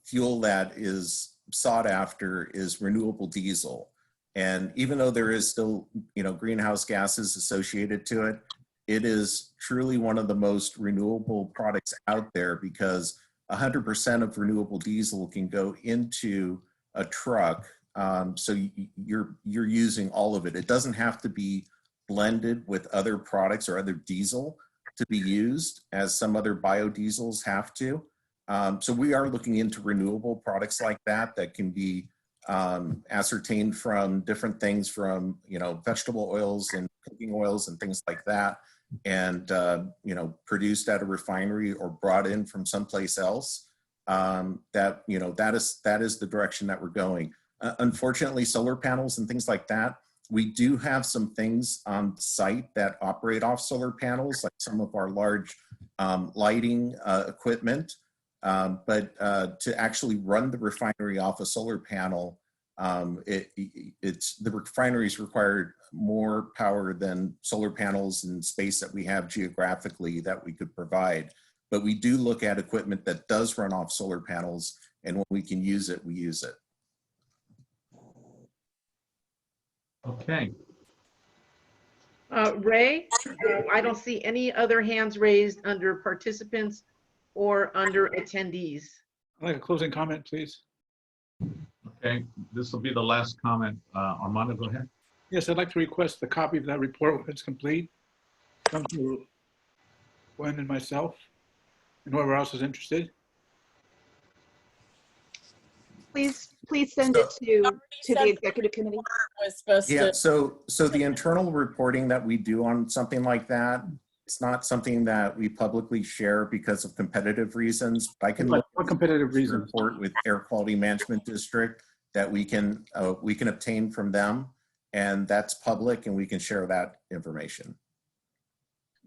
fuel that is sought after is renewable diesel. And even though there is still, greenhouse gases associated to it, it is truly one of the most renewable products out there because 100% of renewable diesel can go into a truck. So you're using all of it. It doesn't have to be blended with other products or other diesel to be used as some other biodiesels have to. So we are looking into renewable products like that can be ascertained from different things from, vegetable oils and cooking oils and things like that. And, produced at a refinery or brought in from someplace else. That is the direction that we're going. Unfortunately, solar panels and things like that, we do have some things on site that operate off solar panels, like some of our large lighting equipment. But to actually run the refinery off a solar panel, the refineries required more power than solar panels and space that we have geographically that we could provide. But we do look at equipment that does run off solar panels, and when we can use it, we use it. Okay. Ray, I don't see any other hands raised under participants or under attendees. I'd like a closing comment, please. Okay, this will be the last comment. Armando, go ahead. Yes, I'd like to request a copy of that report when it's complete. Come to Gwen and myself and whoever else is interested. Please send it to the executive committee. Yeah, so the internal reporting that we do on something like that, it's not something that we publicly share because of competitive reasons. I can look what competitive reasons? Report with Air Quality Management District that we can obtain from them, and that's public, and we can share that information.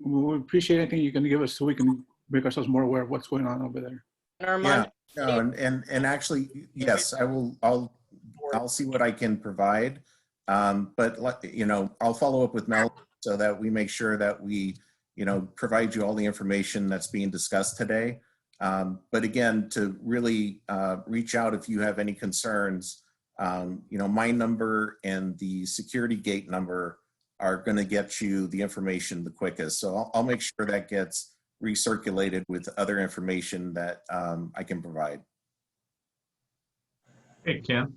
We appreciate anything you can give us so we can make ourselves more aware of what's going on over there. Yeah, no, and actually, yes, I'll see what I can provide. But I'll follow up with Mel so that we make sure that we, provide you all the information that's being discussed today. But again, to really reach out if you have any concerns, my number and the security gate number are going to get you the information the quickest. So I'll make sure that gets recirculated with other information that I can provide. Hey, Ken.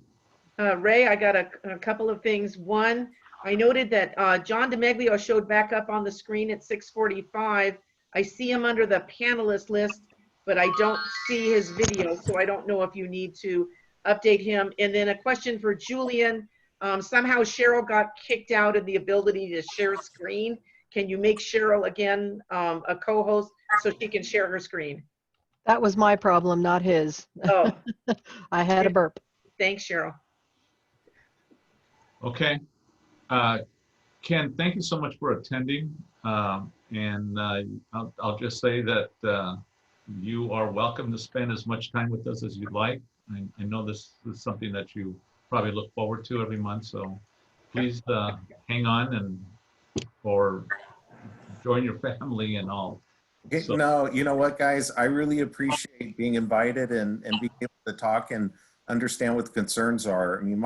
Ray, I got a couple of things. One, I noted that John DeMeglio showed back up on the screen at 6:45. I see him under the panelist list, but I don't see his video, so I don't know if you need to update him. And then a question for Julian. Somehow Cheryl got kicked out of the ability to share screen. Can you make Cheryl again a co-host so she can share her screen? That was my problem, not his. Oh. I had a burp. Thanks, Cheryl. Okay. Ken, thank you so much for attending. And I'll just say that you are welcome to spend as much time with us as you'd like. I know this is something that you probably look forward to every month, so please hang on and or join your family and all. So, No, you know what, guys? I really appreciate being invited and being able to talk and understand what the concerns are. I mean,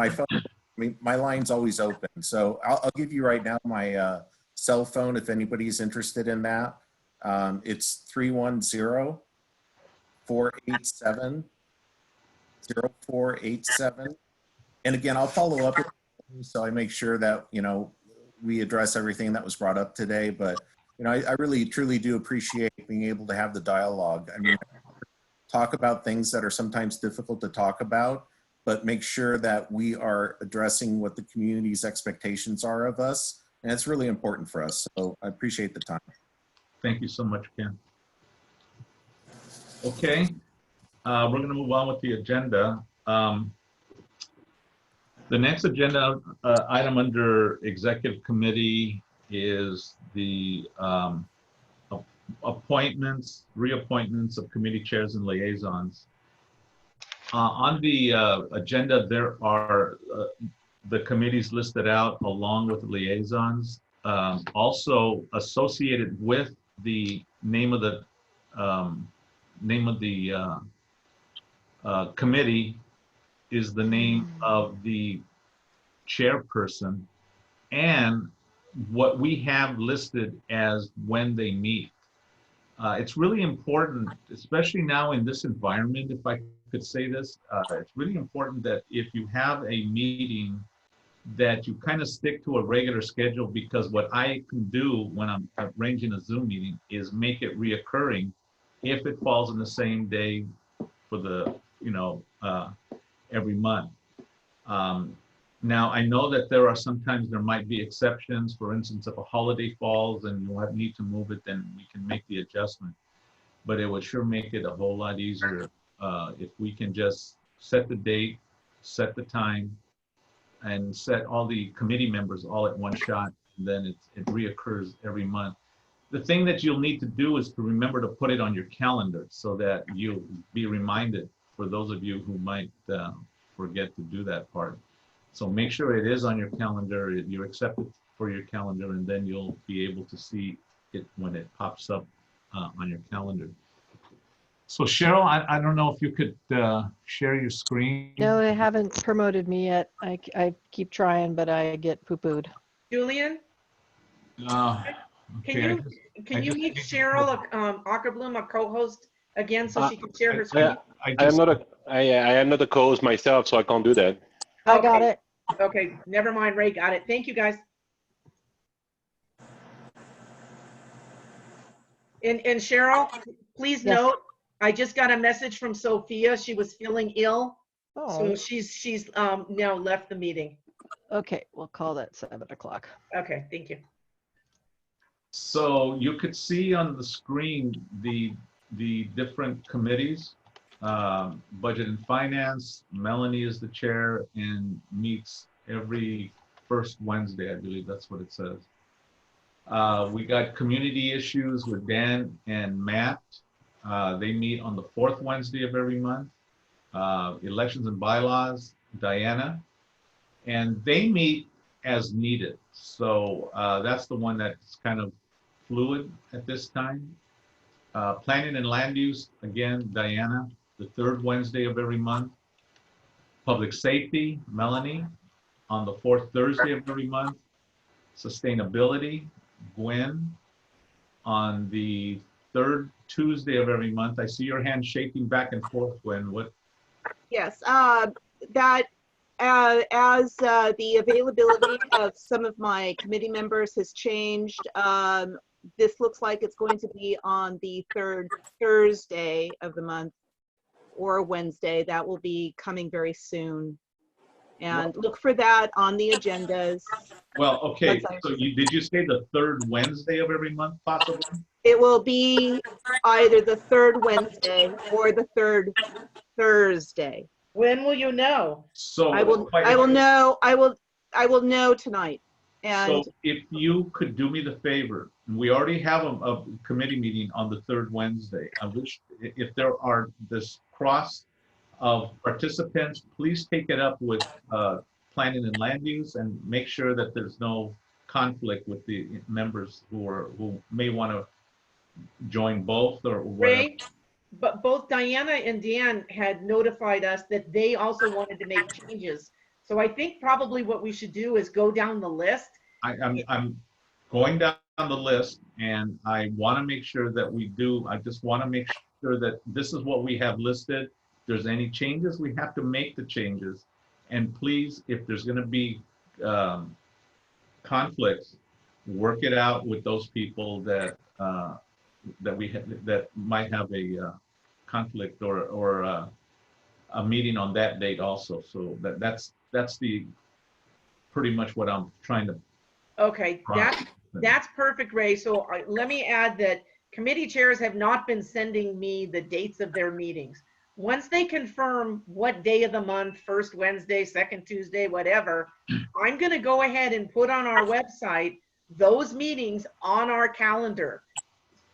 my line's always open. So I'll give you right now my cell phone if anybody's interested in that. It's 310-487-0487. And again, I'll follow up with you, so I make sure that, we address everything that was brought up today. But, I really, truly do appreciate being able to have the dialogue. I mean, talk about things that are sometimes difficult to talk about, but make sure that we are addressing what the community's expectations are of us. And it's really important for us. So I appreciate the time. thank you so much, Ken. Okay, we're going to move on with the agenda. The next agenda item under executive committee is the appointments, reappointments of committee chairs and liaisons. On the agenda, there are the committees listed out along with the liaisons. Also associated with the name of the committee is the name of the chairperson and what we have listed as when they meet. It's really important, especially now in this environment, if I could say this, it's really important that if you have a meeting that you kind of stick to a regular schedule, because what I can do when I'm arranging a Zoom meeting is make it reoccurring if it falls on the same day for the, every month. Now, I know that sometimes there might be exceptions. For instance, if a holiday falls and you'll need to move it, then we can make the adjustment. But it would sure make it a whole lot easier if we can just set the date, set the time, and set all the committee members all at one shot. And then it reoccurs every month. The thing that you'll need to do is to remember to put it on your calendar so that you'll be reminded, for those of you who might forget to do that part. So make sure it is on your calendar, you're accepted for your calendar, and then you'll be able to see it when it pops up on your calendar. So Cheryl, I don't know if you could share your screen. No, they haven't promoted me yet. I keep trying, but I get poo-pooed. Julian, Okay, can you make Cheryl Ackerbloom a co-host again so she can share her screen? I am not a co-host myself, so I can't do that. I got it. Okay, never mind, Ray got it. Thank you, guys. And Cheryl, please note, I just got a message from Sophia. She was feeling ill, so she's now left the meeting. Okay, we'll call that 7 o'clock. Okay, thank you. So you could see on the screen the different committees. Budget and Finance, Melanie is the chair and meets every first Wednesday, I believe that's what it says. We got Community Issues with Dan and Matt. They meet on the fourth Wednesday of every month. Elections and Bylaws, Diana. And they meet as needed. So that's the one that's kind of fluid at this time. Planning and Land Use, again, Diana, the third Wednesday of every month. Public Safety, Melanie, on the fourth Thursday of every month. Sustainability, Gwen, on the third Tuesday of every month. I see your hand shaking back and forth, Gwen. What? Yes, that as the availability of some of my committee members has changed, this looks like it's going to be on the third Thursday of the month or Wednesday. That will be coming very soon. And look for that on the agendas. Well, okay, so did you say the third Wednesday of every month possibly? It will be either the third Wednesday or the third Thursday. When will you know? So I will know tonight. And so if you could do me the favor, we already have a committee meeting on the third Wednesday. I wish if there are this cross of participants, please take it up with Planning and Land Use and make sure that there's no conflict with the members who may want to join both or whatever. Ray, but both Diana and Dan had notified us that they also wanted to make changes. So I think probably what we should do is go down the list. I'm going down the list, and I want to make sure that we do. I just want to make sure that this is what we have listed. If there's any changes, we have to make the changes. And please, if there's going to be conflicts, work it out with those people that that might have a conflict or a meeting on that date also. So that's the pretty much what I'm trying to. Okay, that's perfect, Ray. So let me add that committee chairs have not been sending me the dates of their meetings. Once they confirm what day of the month, first Wednesday, second Tuesday, whatever, I'm going to go ahead and put on our website those meetings on our calendar.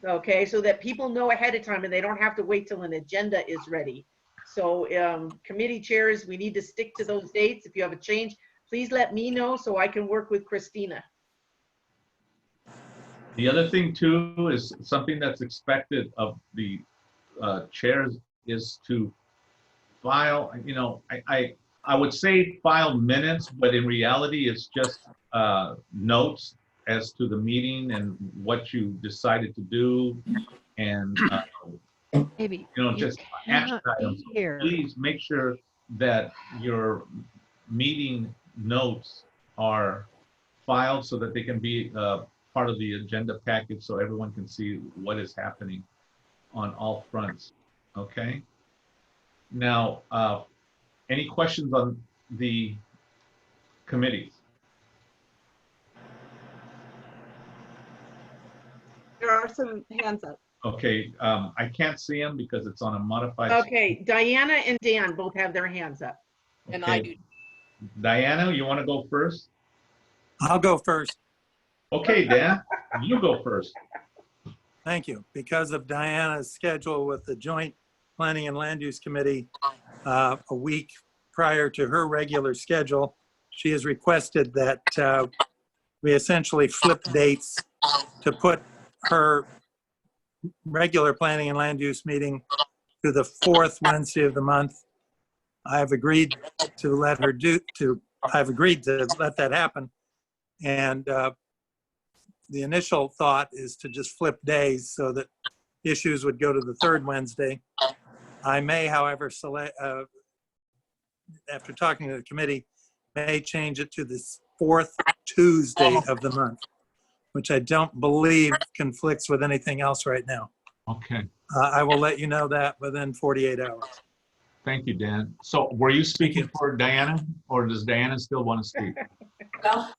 Okay, so that people know ahead of time and they don't have to wait till an agenda is ready. So committee chairs, we need to stick to those dates. If you have a change, please let me know so I can work with Christina. The other thing too is something that's expected of the chairs is to file, you know, I would say file minutes, but in reality it's just notes as to the meeting and what you decided to do, and Maybe you know, just action items. Please make sure that your meeting notes are filed so that they can be part of the agenda package so everyone can see what is happening on all fronts. Okay. Now, any questions on the committees? There are some hands up. Okay, I can't see them because it's on a modified. Okay, Diana and Dan both have their hands up. And I do. Diana, you want to go first? I'll go first. Okay, Dan, you go first. Thank you. Because of Diana's schedule with the Joint Planning and Land Use Committee a week prior to her regular schedule, she has requested that we essentially flip dates to put her regular Planning and Land Use meeting to the fourth Wednesday of the month. I've agreed to let her I've agreed to let that happen. And the initial thought is to just flip days so that issues would go to the third Wednesday. I may, however, select, after talking to the committee, may change it to the fourth Tuesday of the month, which I don't believe conflicts with anything else right now. Okay. I will let you know that within 48 hours. Thank you, Dan. So were you speaking for Diana, or does Diana still want to speak? Well,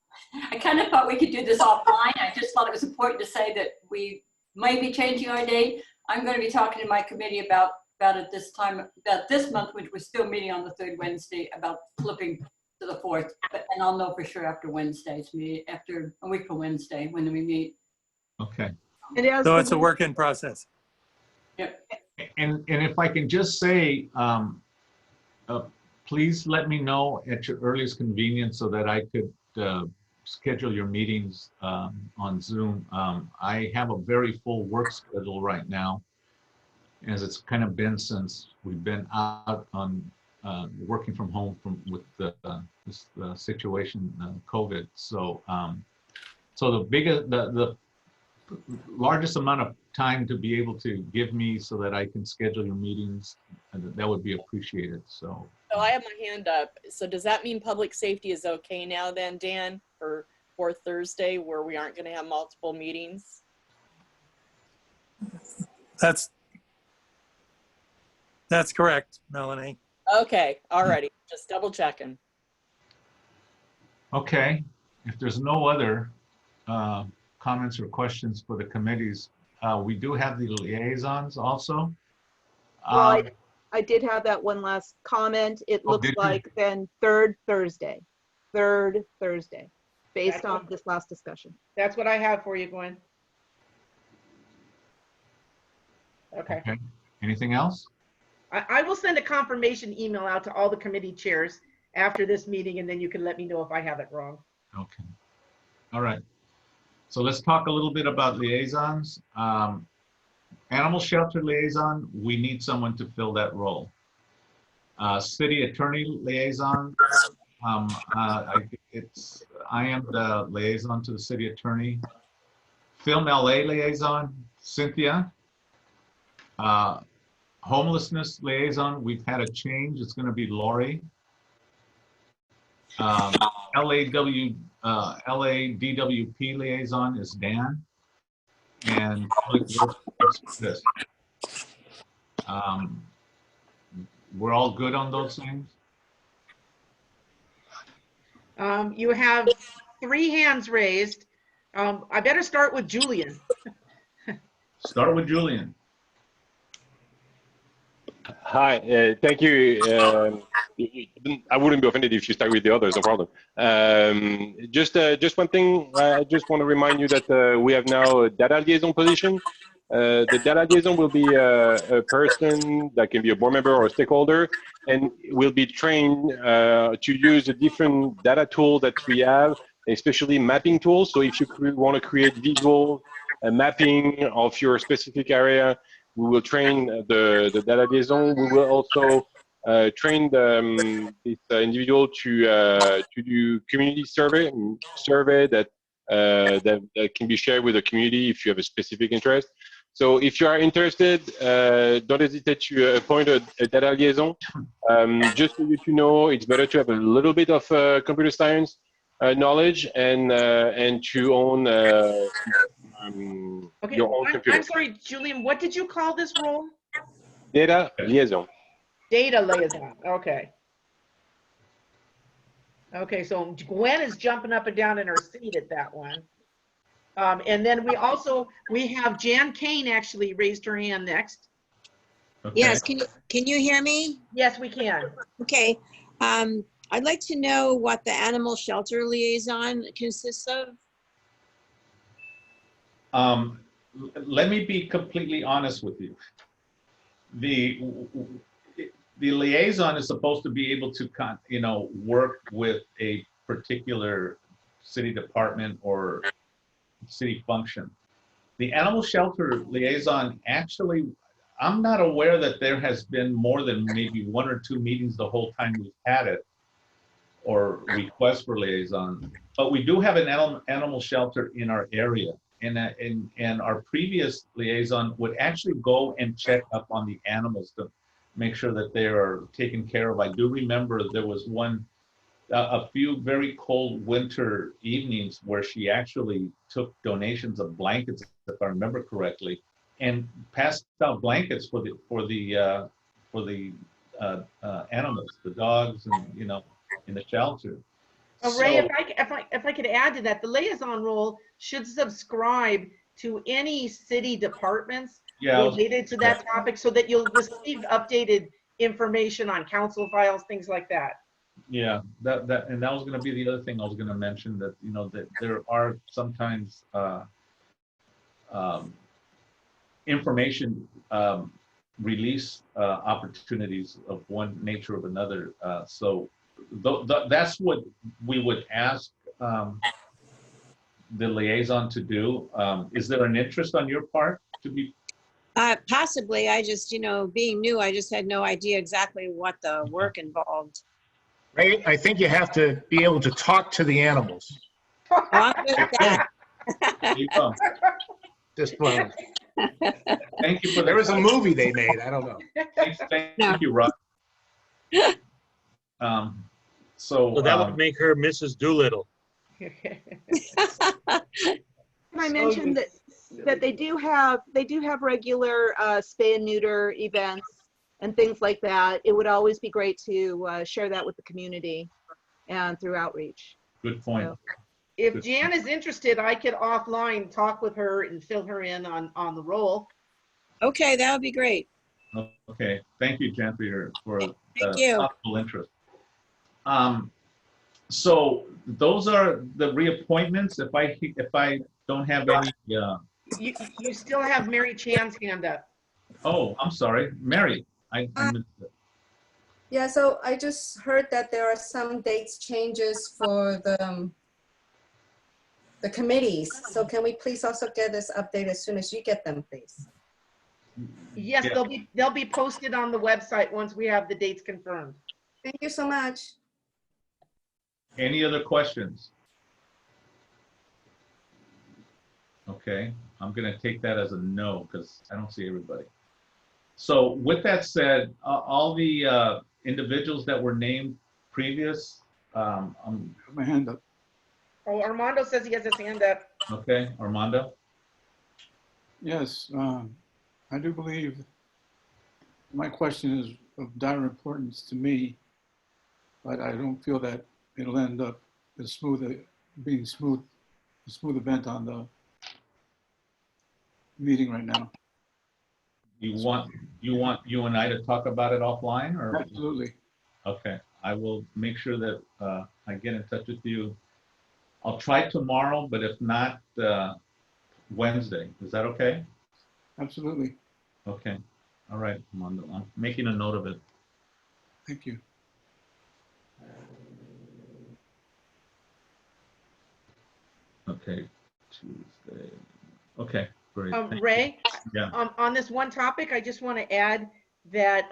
I kind of thought we could do this offline. I just thought it was important to say that we may be changing our date. I'm going to be talking to my committee about it this time, about this month, which we're still meeting on the third Wednesday, about flipping to the fourth. And I'll know for sure after Wednesday's meeting, after a week from Wednesday when we meet. Okay. So it's a work in process. Yep. And if I can just say, please let me know at your earliest convenience so that I could schedule your meetings on Zoom. I have a very full work schedule right now, as it's kind of been since we've been out on working from home with this situation, COVID. So, so the largest amount of time to be able to give me so that I can schedule your meetings, that would be appreciated. So I have my hand up. So does that mean public safety is okay now then, Dan, for fourth Thursday where we aren't going to have multiple meetings? That's correct, Melanie. Okay, alrighty, just double checking. okay, if there's no other comments or questions for the committees, we do have the liaisons also. Well, I did have that one last comment. It looks like then third Thursday, based on this last discussion. That's what I have for you, Gwen. Okay. Anything else? I will send a confirmation email out to all the committee chairs after this meeting, and then you can let me know if I have it wrong. Okay. All right. So let's talk a little bit about liaisons. Animal shelter liaison, we need someone to fill that role. City attorney liaison, I am the liaison to the city attorney. Film LA liaison, Cynthia. Homelessness liaison, we've had a change. It's going to be Lori. LADWP liaison is Dan. And public works is Chris. We're all good on those things? You have 3 hands raised. I better start with Julian. Start with Julian. Hi, thank you. I wouldn't be offended if you start with the others, no problem. Just one thing, I just want to remind you that we have now a data liaison position. The data liaison will be a person that can be a board member or a stakeholder, and will be trained to use the different data tools that we have, especially mapping tools. So if you want to create visual mapping of your specific area, we will train the data liaison. We will also train this individual to do community survey that that can be shared with the community if you have a specific interest. So if you are interested, don't hesitate to appoint a data liaison. Just for you to know, it's better to have a little bit of computer science knowledge and to own Okay, your own computer. I'm sorry, Julian, what did you call this role? Data liaison. Data liaison, okay. Okay, so Gwen is jumping up and down in her seat at that one. And then we have Jan Kane actually raised her hand next. Okay. Yes, can you hear me? Yes, we can. Okay. I'd like to know what the animal shelter liaison consists of. Let me be completely honest with you. The liaison is supposed to be able to, work with a particular city department or city function. The animal shelter liaison, actually, I'm not aware that there has been more than maybe 1 or 2 meetings the whole time we've had it, or request for liaison. But we do have an animal shelter in our area. And our previous liaison would actually go and check up on the animals to make sure that they are taken care of. I do remember there was a few very cold winter evenings where she actually took donations of blankets, if I remember correctly, and passed out blankets for the animals, the dogs, and in the shelter. Ray, if I could add to that, the liaison role should subscribe to any city departments related to that topic, so that you'll receive updated information on council files, things like that. Yeah, that was going to be the other thing I was going to mention, that that there are sometimes information release opportunities of one nature or another. So that's what we would ask the liaison to do. Is there an interest on your part to be? Possibly. I just, being new, I just had no idea exactly what the work involved. Right? I think you have to be able to talk to the animals. Oh, I'm good at that. There you go. Just one. Thank you for that. There was a movie they made. I don't know. Thank you, Rob. So that would make her Mrs. Doolittle. I mentioned that they do have regular spay and neuter events and things like that. It would always be great to share that with the community and through outreach. Good point. So, if Jan is interested, I could offline talk with her and fill her in on the role. Okay, that would be great. Okay, thank you, Jan, for you. possible interest. So those are the reappointments. If I don't have any. You still have Mary Chan's hand up. Oh, I'm sorry, Mary. I missed it. Yeah, so I just heard that there are some dates changes for the the committees. So can we please also get this update as soon as you get them, please? Yes, Yeah. they'll be posted on the website once we have the dates confirmed. Thank you so much. Any other questions? Okay, I'm gonna take that as a no because I don't see everybody. So with that said, all the individuals that were named previous, My hand up. Oh, Armando says he has his hand up. okay, Armando? Yes, I do believe my question is of dire importance to me, but I don't feel that it'll end up as being a smooth event on the meeting right now. You want you and I to talk about it offline, or? Absolutely. Okay, I will make sure that I get in touch with you. I'll try tomorrow, but if not, Wednesday. Is that okay? Absolutely. Okay. All right, Armando. I'm making a note of it. Thank you. Okay, Tuesday. Okay, great. Thank Ray, you. Yeah. on this one topic, I just want to add that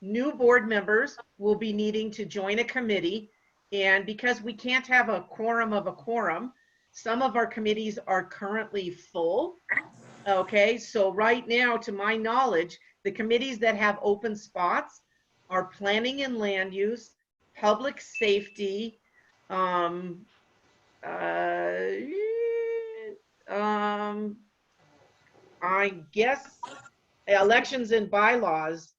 new board members will be needing to join a committee. And because we can't have a quorum of a quorum, some of our committees are currently full. Okay, so right now, to my knowledge, the committees that have open spots are planning and land use, public safety, I guess elections and bylaws,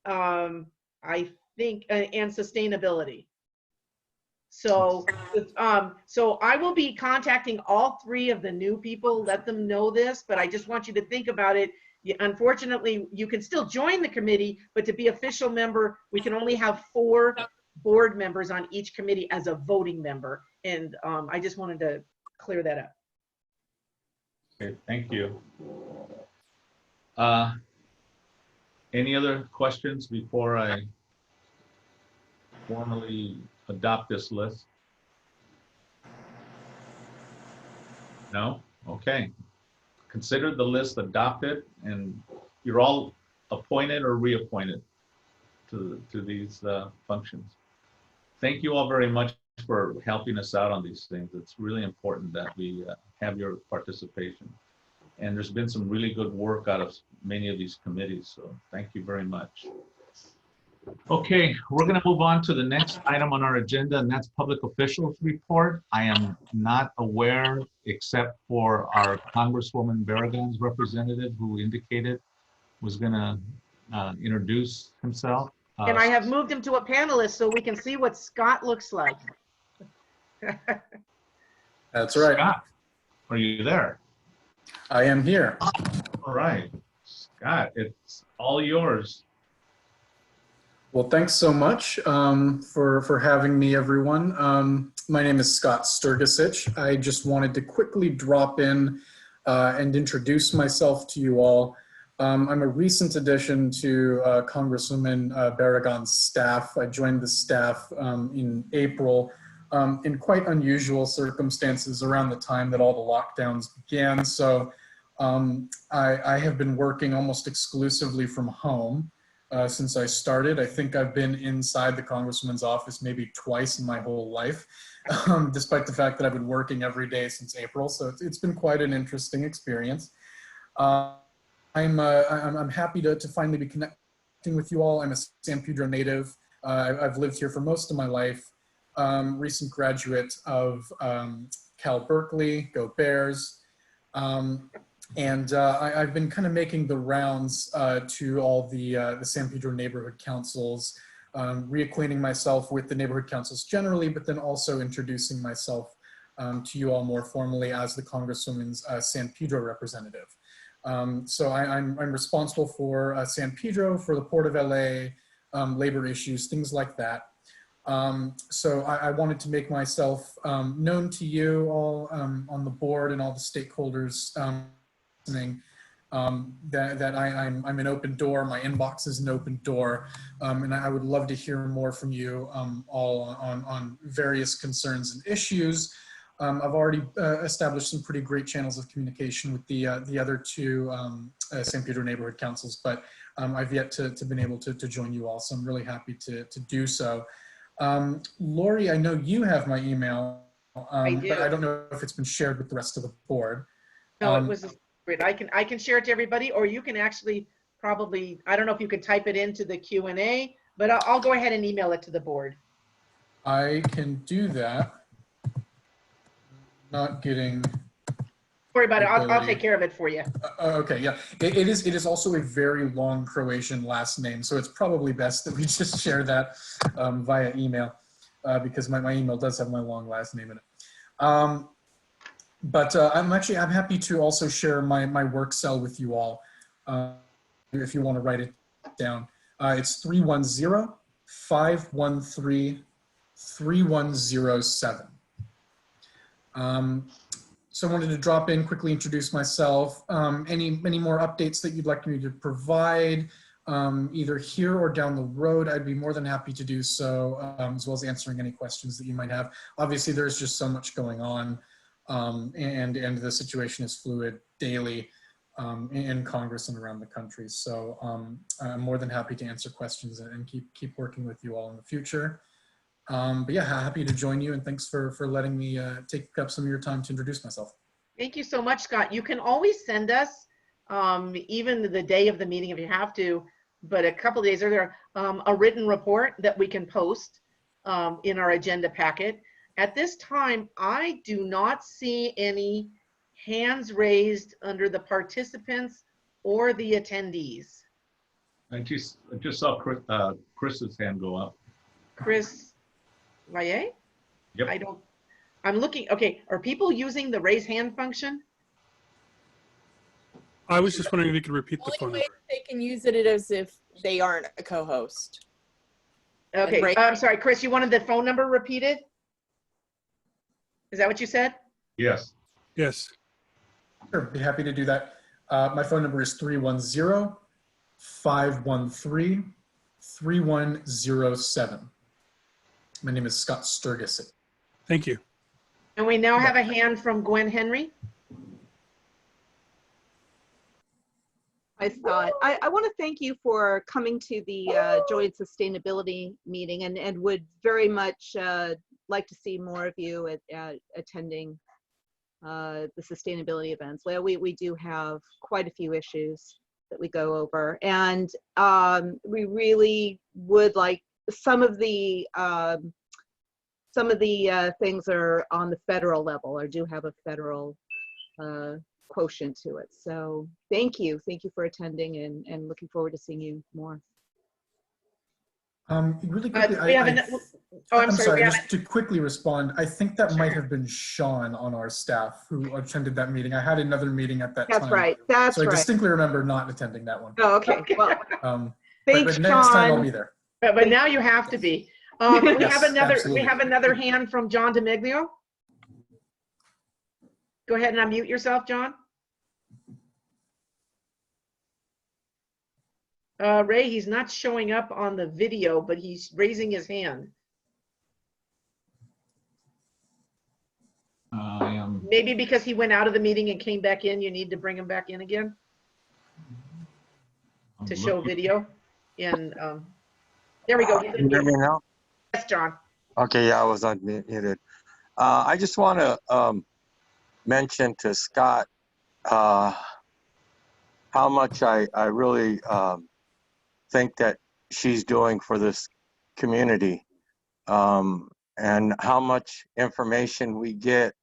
I think, and sustainability. So, so I will be contacting all three of the new people, let them know this, but I just want you to think about it. Unfortunately, you can still join the committee, but to be official member, we can only have 4 board members on each committee as a voting member. And I just wanted to clear that up. Okay, thank you. Any other questions before I formally adopt this list? No? Okay. Consider the list adopted, and you're all appointed or reappointed to these functions. Thank you all very much for helping us out on these things. It's really important that we have your participation. And there's been some really good work out of many of these committees, so thank you very much. Okay, we're going to move on to the next item on our agenda, and that's public officials report. I am not aware, except for our Congresswoman Barragan's representative, who indicated was going to introduce himself. And I have moved him to a panelist so we can see what Scott looks like. That's right. Scott, are you there? I am here. All right, Scott, it's all yours. Well, thanks so much for having me, everyone. My name is Scott Sturgisich. I just wanted to quickly drop in and introduce myself to you all. I'm a recent addition to Congresswoman Barragan's staff. I joined the staff in April in quite unusual circumstances around the time that all the lockdowns began. So I have been working almost exclusively from home since I started. I think I've been inside the Congresswoman's office maybe twice in my whole life, despite the fact that I've been working every day since April. So it's been quite an interesting experience. I'm happy to finally be connecting with you all. I'm a San Pedro native. I've lived here for most of my life. Recent graduate of Cal Berkeley, go Bears. And I've been kind of making the rounds to all the San Pedro neighborhood councils, reacquainting myself with the neighborhood councils generally, but then also introducing myself to you all more formally as the Congresswoman's San Pedro representative. So I'm responsible for San Pedro, for the Port of LA, labor issues, things like that. So I wanted to make myself known to you all on the board and all the stakeholders listening, that I'm an open door, my inbox is an open door, and I would love to hear more from you all on various concerns and issues. I've already established some pretty great channels of communication with the other two San Pedro neighborhood councils, but I've yet to been able to join you all, so I'm really happy to do so. Lori, I know you have my email, I do. but I don't know if it's been shared with the rest of the board. No, it was a secret. I can share it to everybody, or you can actually probably, I don't know if you can type it into the Q&A, but I'll go ahead and email it to the board. I can do that. Not getting. Don't worry about it. I'll take care of it for you. Okay, yeah. It is also a very long Croatian last name, so it's probably best that we just share that via email because my email does have my long last name in it. But I'm happy to also share my work cell with you all if you want to write it down. It's 310-513-3107. So I wanted to drop in, quickly introduce myself. Any more updates that you'd like me to provide, either here or down the road, I'd be more than happy to do so, as well as answering any questions that you might have. Obviously, there's just so much going on, and the situation is fluid daily in Congress and around the country. So I'm more than happy to answer questions and keep working with you all in the future. But yeah, happy to join you, and thanks for letting me take up some of your time to introduce myself. Thank you so much, Scott. You can always send us, even the day of the meeting if you have to, but a couple of days earlier, a written report that we can post in our agenda packet. At this time, I do not see any hands raised under the participants or the attendees. I just saw Chris's hand go up. Chris Valle? Yep. I'm looking, okay, are people using the raise hand function? I was just wondering if you could repeat the phone Only way number. they can use it is if they aren't a co-host. Okay, I'm sorry, Chris, you wanted the phone number repeated? Is that what you said? Yes. Yes. Sure, be happy to do that. My phone number is 310-513-3107. My name is Scott Sturgis. Thank you. And we now have a hand from Gwen Henry. Hi, Scott. I want to thank you for coming to the joint sustainability meeting and would very much like to see more of you attending the sustainability events. Well, we do have quite a few issues that we go over, and we really would like some of the things are on the federal level or do have a federal quotient to it. So thank you for attending and looking forward to seeing you more. Really quickly, I'm sorry, just to quickly respond, I think that might have been Sean on our staff who attended that meeting. I had another meeting at that time. That's right. That's so right. I distinctly remember not attending that one. Oh, okay. Well, thanks, but next time I'll be there. But now you have to be. We have another hand from John DeMiglio. Go ahead and unmute yourself, John. Ray, he's not showing up on the video, but he's raising his hand. Maybe because he went out of the meeting and came back in, you need to bring him back in again to show video. And there we go. Can you hear me now? Yes, John. Okay, yeah, I was unmuted. I just want to mention to Scott how much I really think that she's doing for this community, and how much information we get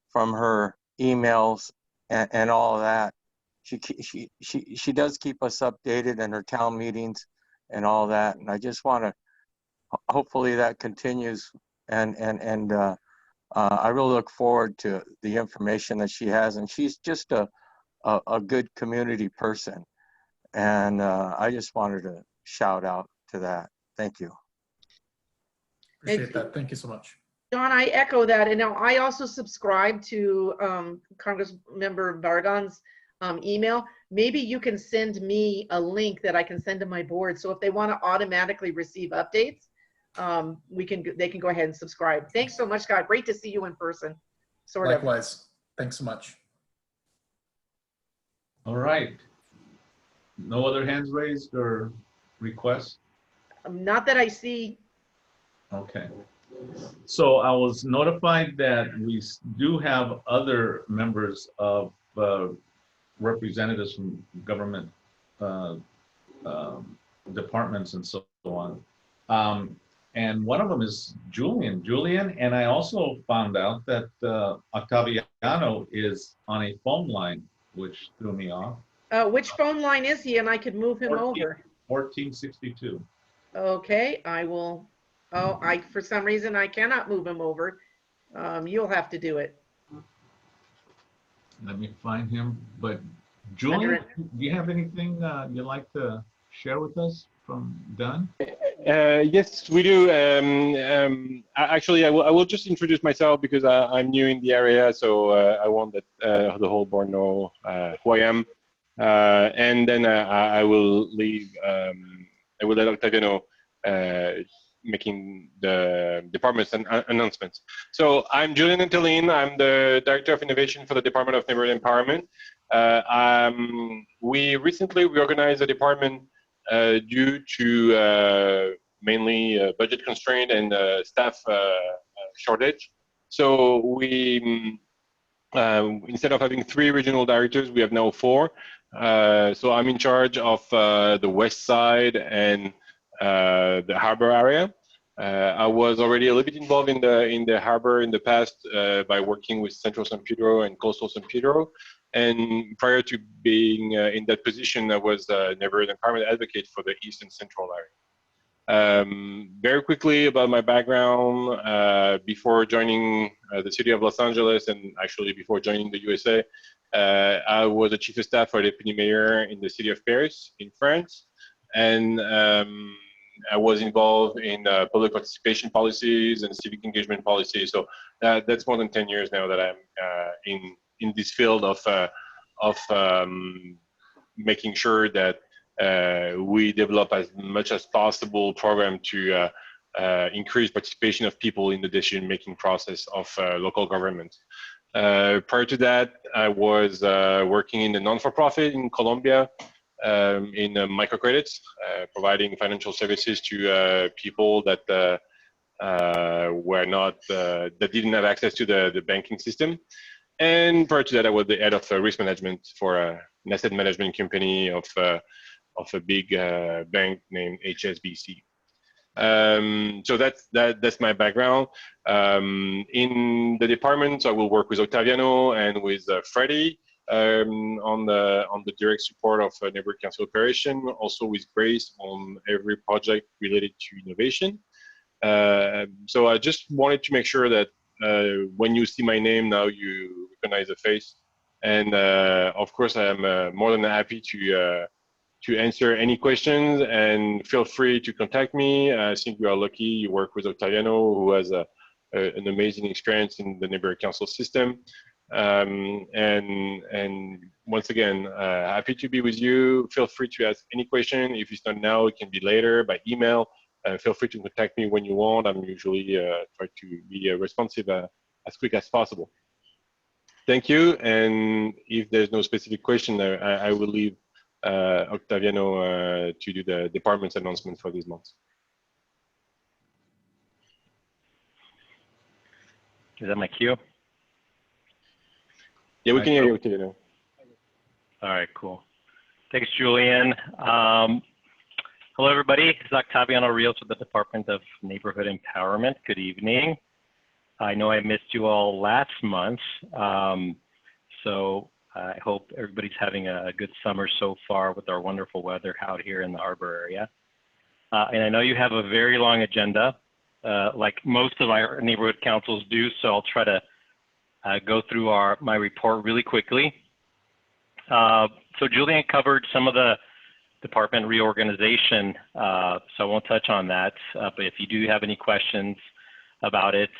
from her emails and all of that. She does keep us updated in her town meetings and all that, and I just want to hopefully that continues, and I really look forward to the information that she has, and she's just a good community person. And I just wanted to shout out to that. Thank you. Appreciate that. Thank you so much. John, I echo that. And now I also subscribe to Congressmember Bargon's email. Maybe you can send me a link that I can send to my board. So if they want to automatically receive updates, they can go ahead and subscribe. Thanks so much, Scott. Great to see you in person. sort of. Likewise. Thanks so much. All right. No other hands raised or requests? Not that I see. Okay. So I was notified that we do have other members of representatives from government departments and so on. And one of them is Julian, and I also found out that Octaviano is on a phone line, which threw me off. Which phone line is he? And I could move him over. 1462. Okay, I will. Oh, for some reason I cannot move him over. You'll have to do it. Let me find him. But Julian, do you have anything you'd like to share with us from Dunn? Yes, we do. Actually, I will just introduce myself because I'm new in the area, so I want that the whole board know who I am. And then I will leave. I will let Octaviano making the department's announcements. So I'm Julian Antolin. I'm the Director of Innovation for the Department of Neighborhood Empowerment. We recently reorganized the department due to mainly budget constraint and staff shortage. So we, instead of having 3 regional directors, we have now 4. So I'm in charge of the west side and the harbor area. I was already a little bit involved in the harbor in the past by working with Central San Pedro and Coastal San Pedro. And prior to being in that position, I was never an empowerment advocate for the East and Central area. Very quickly about my background, before joining the city of Los Angeles and actually before joining the USA, I was a chief of staff for the deputy mayor in the city of Paris in France. And I was involved in public participation policies and civic engagement policies. So that's more than 10 years now that I'm in this field of making sure that we develop as much as possible program to increase participation of people in the decision-making process of local government. Prior to that, I was working in the non-for-profit in Colombia in microcredits, providing financial services to people that were not, that didn't have access to the banking system. And prior to that, I was the head of risk management for an asset management company of a big bank named HSBC. So that's my background. In the department, I will work with Octaviano and with Freddie on the direct support of neighborhood council operation, also with Grace on every project related to innovation. So I just wanted to make sure that when you see my name now, you recognize the face. And of course, I am more than happy to answer any questions, and feel free to contact me. I think you are lucky you work with Octaviano, who has an amazing experience in the neighborhood council system. And once again, happy to be with you. Feel free to ask any question. If it's not now, it can be later by email. Feel free to contact me when you want. I'm usually try to be responsive as quick as possible. Thank you. And if there's no specific question, I will leave Octaviano to do the department's announcement for this month. Is that my cue? Yeah, we can hear you, Octaviano. All right, cool. Thanks, Julian. Hello, everybody. This is Octaviano Rios with the Department of Neighborhood Empowerment. Good evening. I know I missed you all last month, so I hope everybody's having a good summer so far with our wonderful weather out here in the harbor area. And I know you have a very long agenda, like most of our neighborhood councils do, so I'll try to go through my report really quickly. So Julian covered some of the department reorganization, so I won't touch on that. But if you do have any questions about it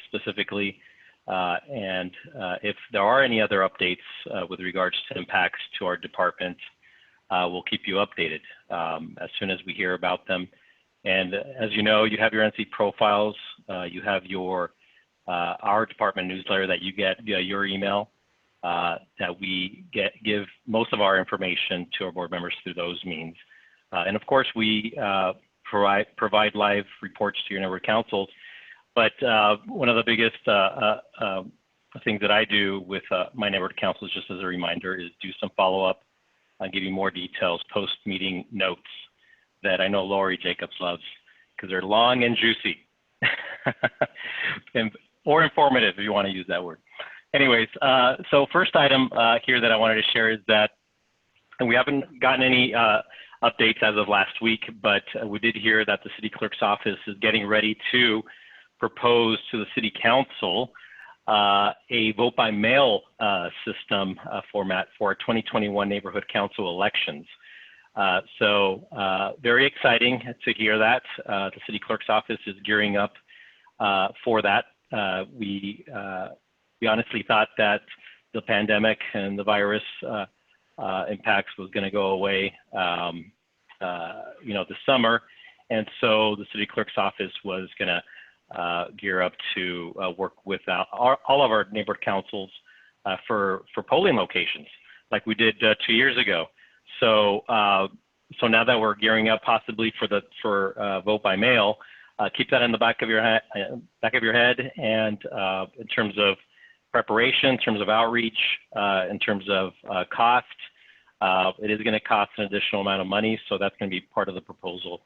specifically, and if there are any other updates with regards to impacts to our department, we'll keep you updated as soon as we hear about them. And as you know, you have your NC profiles, you have your our department newsletter that you get via your email, that we give most of our information to our board members through those means. And of course, we provide live reports to your network councils. But one of the biggest things that I do with my network councils, just as a reminder, is do some follow-up and give you more details, post-meeting notes that I know Lori Jacobs loves because they're long and juicy, or informative if you want to use that word. Anyways, so first item here that I wanted to share is that, and we haven't gotten any updates as of last week, but we did hear that the city clerk's office is getting ready to propose to the city council a vote by mail system format for 2021 neighborhood council elections. So very exciting to hear that. The city clerk's office is gearing up for that. We honestly thought that the pandemic and the virus impacts was going to go away, this summer. And so the city clerk's office was going to gear up to work with all of our neighborhood councils for polling locations, like we did 2 years ago. So so now that we're gearing up possibly for vote by mail, keep that in the back of your head. And in terms of preparation, in terms of outreach, in terms of cost, it is going to cost an additional amount of money. So that's going to be part of the proposal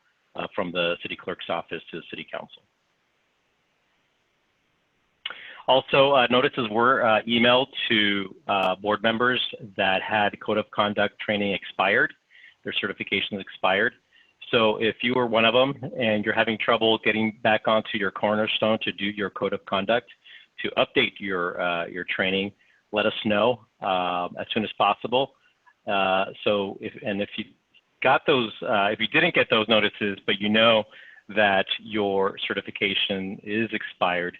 from the city clerk's office to the city council. Also, notices were emailed to board members that had code of conduct training expired, their certifications expired. So if you were one of them and you're having trouble getting back onto your cornerstone to do your code of conduct, to update your training, let us know as soon as possible. So if you got those, if you didn't get those notices, but you know that your certification is expired,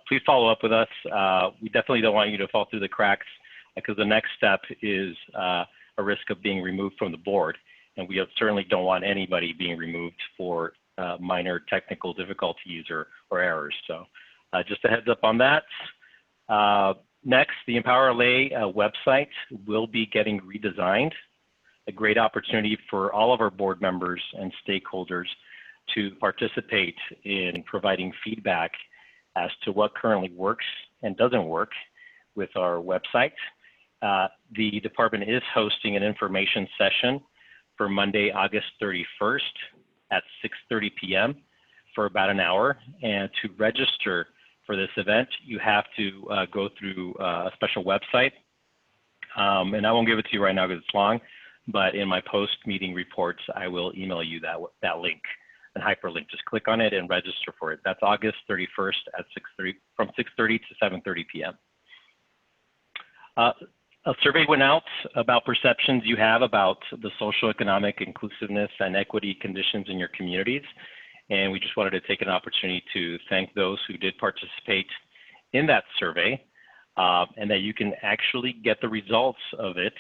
please follow up with us. We definitely don't want you to fall through the cracks because the next step is a risk of being removed from the board. And we certainly don't want anybody being removed for minor technical difficulties or errors. So just a heads up on that. Next, the Empower LA website will be getting redesigned. A great opportunity for all of our board members and stakeholders to participate in providing feedback as to what currently works and doesn't work with our website. The department is hosting an information session for Monday, August 31st at 6:30 p.m. for about an hour. And to register for this event, you have to go through a special website. And I won't give it to you right now because it's long, but in my post-meeting reports, I will email you that link and hyperlink. Just click on it and register for it. That's August 31st at 6:30, from 6:30 to 7:30 p.m. A survey went out about perceptions you have about the social, economic inclusiveness and equity conditions in your communities. And we just wanted to take an opportunity to thank those who did participate in that survey, and that you can actually get the results of it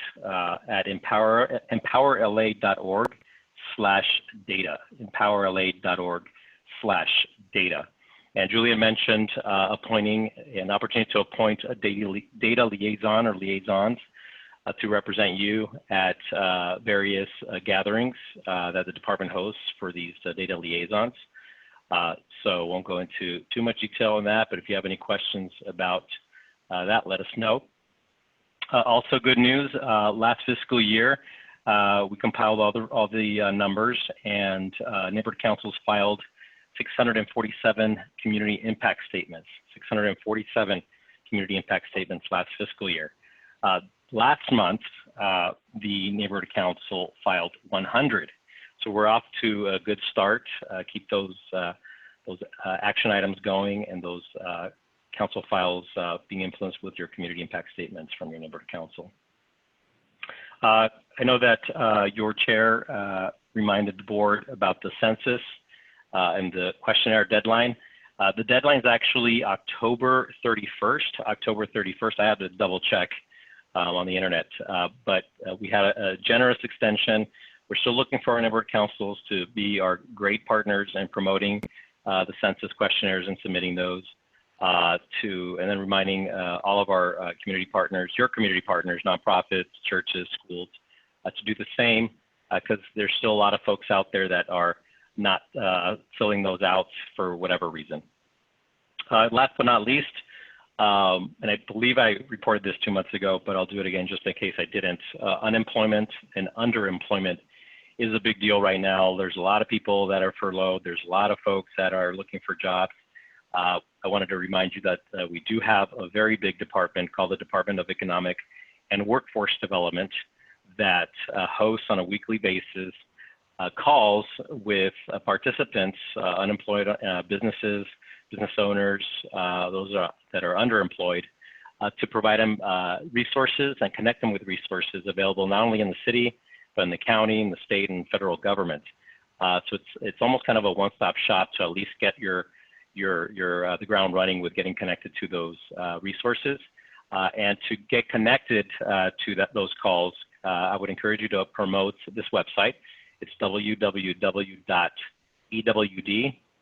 at empowerla.org/data, empowerla.org/data. And Julia mentioned appointing an opportunity to appoint a data liaison or liaisons to represent you at various gatherings that the department hosts for these data liaisons. So won't go into too much detail on that, but if you have any questions about that, let us know. Also good news, last fiscal year, we compiled all the numbers, and neighborhood councils filed 647 community impact statements, 647 community impact statements last fiscal year. Last month, the neighborhood council filed 100. So we're off to a good start. Keep those action items going and those council files being influenced with your community impact statements from your neighborhood council. I know that your chair reminded the board about the census and the questionnaire deadline. The deadline is actually October 31st. October 31st. I had to double check on the internet, but we had a generous extension. We're still looking for our neighborhood councils to be our great partners in promoting the census questionnaires and submitting those. and then reminding all of our community partners, your community partners, nonprofits, churches, schools, to do the same, because there's still a lot of folks out there that are not filling those out for whatever reason. Last but not least, and I believe I reported this 2 months ago, but I'll do it again just in case I didn't. Unemployment and underemployment is a big deal right now. There's a lot of people that are furloughed. There's a lot of folks that are looking for jobs. I wanted to remind you that we do have a very big department called the Department of Economic and Workforce Development that hosts on a weekly basis calls with participants, unemployed businesses, business owners, those that are underemployed, to provide them resources and connect them with resources available not only in the city, but in the county, in the state, and federal government. So it's almost kind of a one-stop shop to at least get the ground running with getting connected to those resources. And to get connected to those calls, I would encourage you to promote this website. It's www.ewd,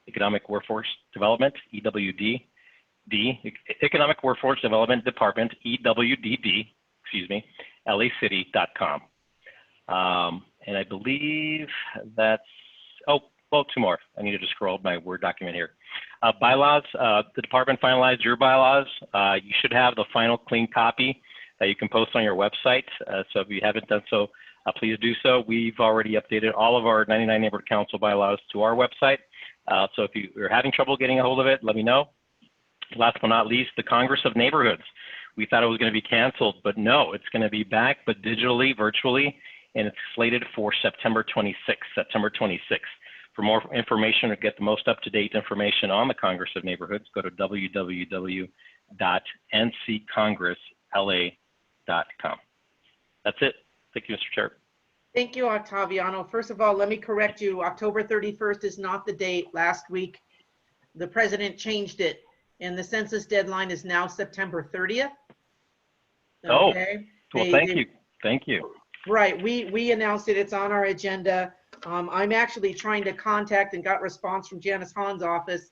Economic Workforce Development, EWD, Economic Workforce Development Department, EWDD, excuse me, lacity.com. And I believe that's, oh, well, two more. I need to just scroll my Word document here. Bylaws, the department finalized your bylaws. You should have the final clean copy that you can post on your website. So if you haven't done so, please do so. We've already updated all of our 99 Neighborhood Council bylaws to our website. So if you're having trouble getting a hold of it, let me know. Last but not least, the Congress of Neighborhoods. We thought it was going to be canceled, but no, it's going to be back, but digitally, virtually, and it's slated for September 26th. For more information or get the most up-to-date information on the Congress of Neighborhoods, go to www.nccongressla.com. That's it. Thank you, Mr. Chair. Thank you, Octaviano. First of all, let me correct you. October 31st is not the date. Last week, the president changed it, and the census deadline is now September 30th. Okay? Well, thank you. Thank you. Right. We announced it. It's on our agenda. I'm actually trying to contact and got response from Janice Hahn's office,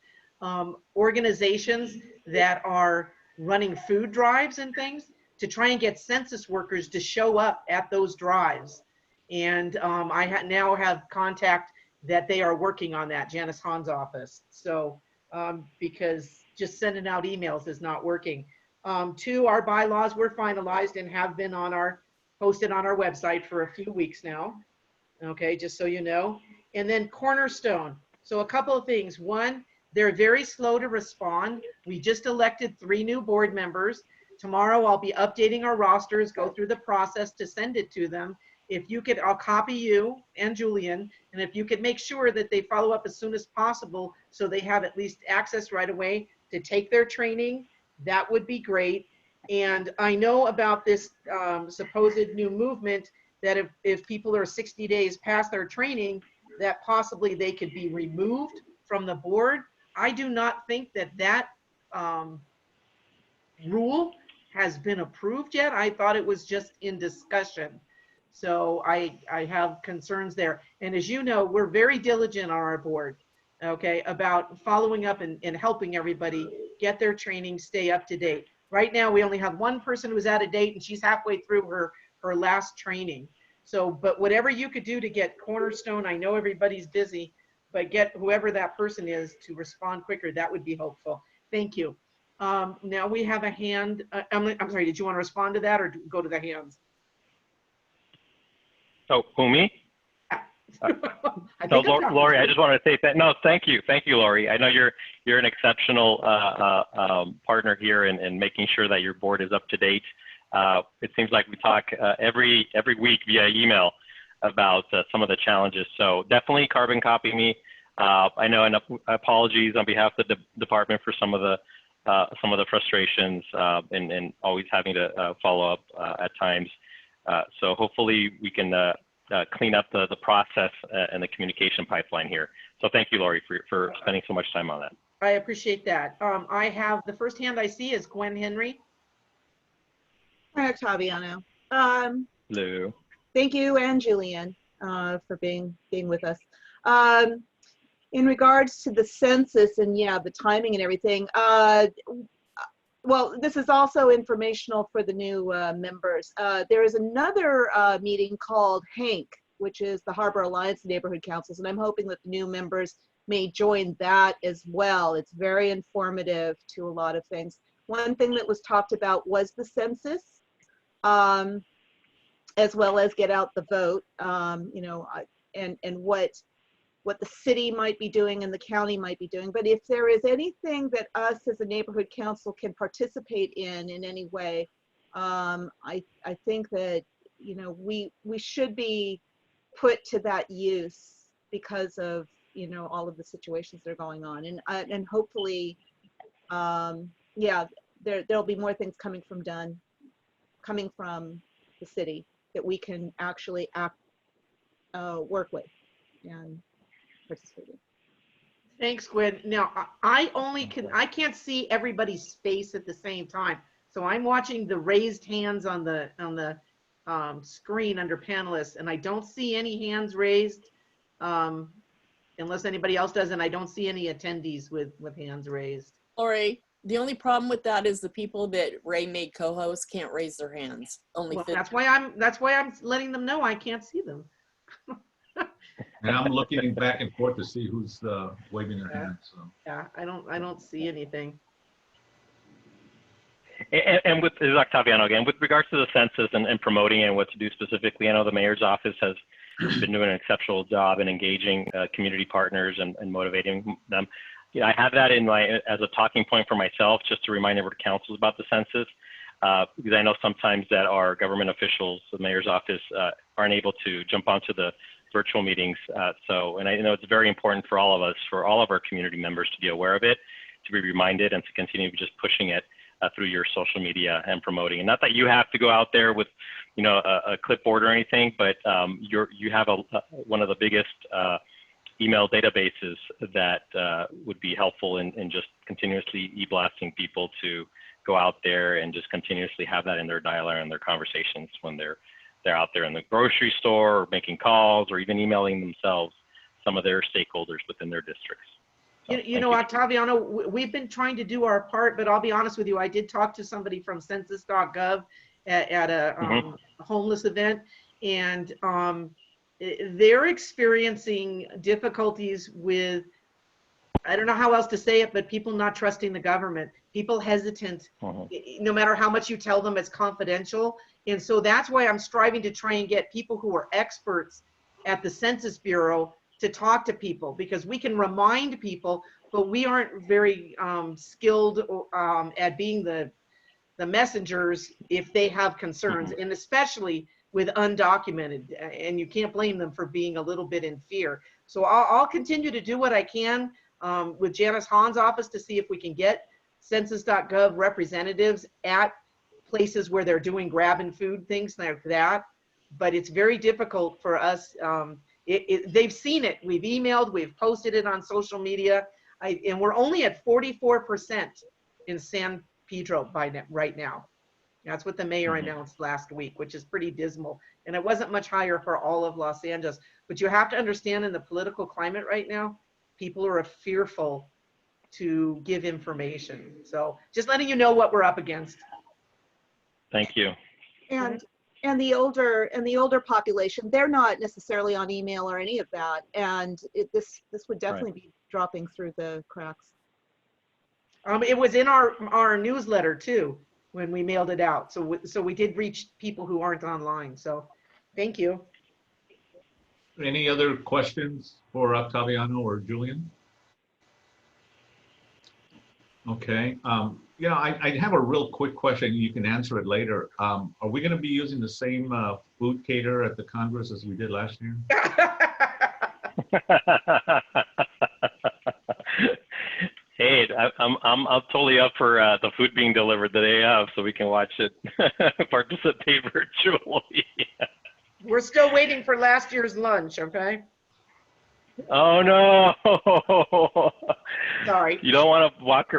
organizations that are running food drives and things to try and get census workers to show up at those drives. And I now have contact that they are working on that, Janice Hahn's office. So because just sending out emails is not working. Two, our bylaws were finalized and have been posted on our website for a few weeks now. Okay, just so you know. And then Cornerstone. So a couple of things. One, they're very slow to respond. We just elected 3 new board members. Tomorrow I'll be updating our rosters, go through the process to send it to them. If you could, I'll copy you and Julian, and if you could make sure that they follow up as soon as possible so they have at least access right away to take their training, that would be great. And I know about this supposed new movement that if people are 60 days past their training, that possibly they could be removed from the board. I do not think that rule has been approved yet. I thought it was just in discussion. So I have concerns there. And as you know, we're very diligent on our board, okay, about following up and helping everybody get their training, stay up to date. Right now, we only have one person who's out of date, and she's halfway through her last training. So, but whatever you could do to get Cornerstone, I know everybody's busy, but get whoever that person is to respond quicker, that would be helpful. Thank you. Now we have a hand. I'm sorry, did you want to respond to that or go to the hands? Oh, who, me? So, Lori, I just want to say that. No, thank you, Lori. I know you're an exceptional partner here in making sure that your board is up to date. It seems like we talk every week via email about some of the challenges. So definitely carbon copy me. I know, and apologies on behalf of the department for some of the frustrations and always having to follow up at times. So hopefully we can clean up the process and the communication pipeline here. So thank you, Lori, for spending so much time on that. I appreciate that. I have the first hand I see is Gwen Henry. Hi, Octaviano. Hello. Thank you and Julian for being with us. in regards to the census and yeah, the timing and everything, well, this is also informational for the new members. There is another meeting called HANK, which is the Harbor Alliance Neighborhood Councils, and I'm hoping that the new members may join that as well. It's very informative to a lot of things. One thing that was talked about was the census, as well as get out the vote, you know, and what the city might be doing and the county might be doing. But if there is anything that us as a neighborhood council can participate in any way, I think that, you know, we should be put to that use because of, you know, all of the situations that are going on. And hopefully, yeah, there'll be more things coming from the city that we can actually work with and participate in. Thanks, Gwen. Now, I can't see everybody's face at the same time. So I'm watching the raised hands on the screen under panelists, and I don't see any hands raised unless anybody else does, and I don't see any attendees with hands raised. Lori, the only problem with that is the people that Ray made co-hosts can't raise their hands. Only Well, 50. that's why I'm letting them know I can't see them. And I'm looking back and forth to see who's waving their hands. So. Yeah, I don't see anything. And with, this is Octaviano again, with regards to the census and promoting and what to do specifically, I know the mayor's office has been doing an exceptional job in engaging community partners and motivating them. You know, I have that in as a talking point for myself, just to remind everyone councils about the census, because I know sometimes that our government officials, the mayor's office, aren't able to jump onto the virtual meetings. And I know it's very important for all of us, for all of our community members to be aware of it, to be reminded, and to continue just pushing it through your social media and promoting. And not that you have to go out there with, you know, a clipboard or anything, but you have one of the biggest email databases that would be helpful in just continuously e-blasting people to go out there and just continuously have that in their dialogue and their conversations when they're out there in the grocery store or making calls or even emailing themselves some of their stakeholders within their districts. So, you know, Octaviano, we've been trying to do our part, but I'll be honest with you, I did talk to somebody from census.gov at a homeless event, and they're experiencing difficulties with, I don't know how else to say it, but people not trusting the government, people hesitant, no matter how much you tell them it's confidential. And so that's why I'm striving to try and get people who are experts at the Census Bureau to talk to people, because we can remind people, but we aren't very skilled at being the messengers if they have concerns, and especially with undocumented, and you can't blame them for being a little bit in fear. So I'll continue to do what I can with Janice Hahn's office to see if we can get census.gov representatives at places where they're doing grab and food, things like that. But it's very difficult for us. They've seen it. We've emailed, we've posted it on social media, and we're only at 44% in San Pedro right now. That's what the mayor announced last week, which is pretty dismal. And it wasn't much higher for all of Los Angeles. But you have to understand, in the political climate right now, people are fearful to give information. So just letting you know what we're up against. Thank you. And the older population, they're not necessarily on email or any of that, and this would definitely be dropping through the cracks. It was in our newsletter too when we mailed it out, so we did reach people who aren't online. So thank you. Any other questions for Octaviano or Julian? Okay. Yeah, I have a real quick question. You can answer it later. Are we going to be using the same food caterer at the Congress as we did last year? Hey, I'm totally up for the food being delivered the day of, so we can watch it, participate virtually. We're still waiting for last year's lunch, okay? Oh no! Sorry. You don't want to walk.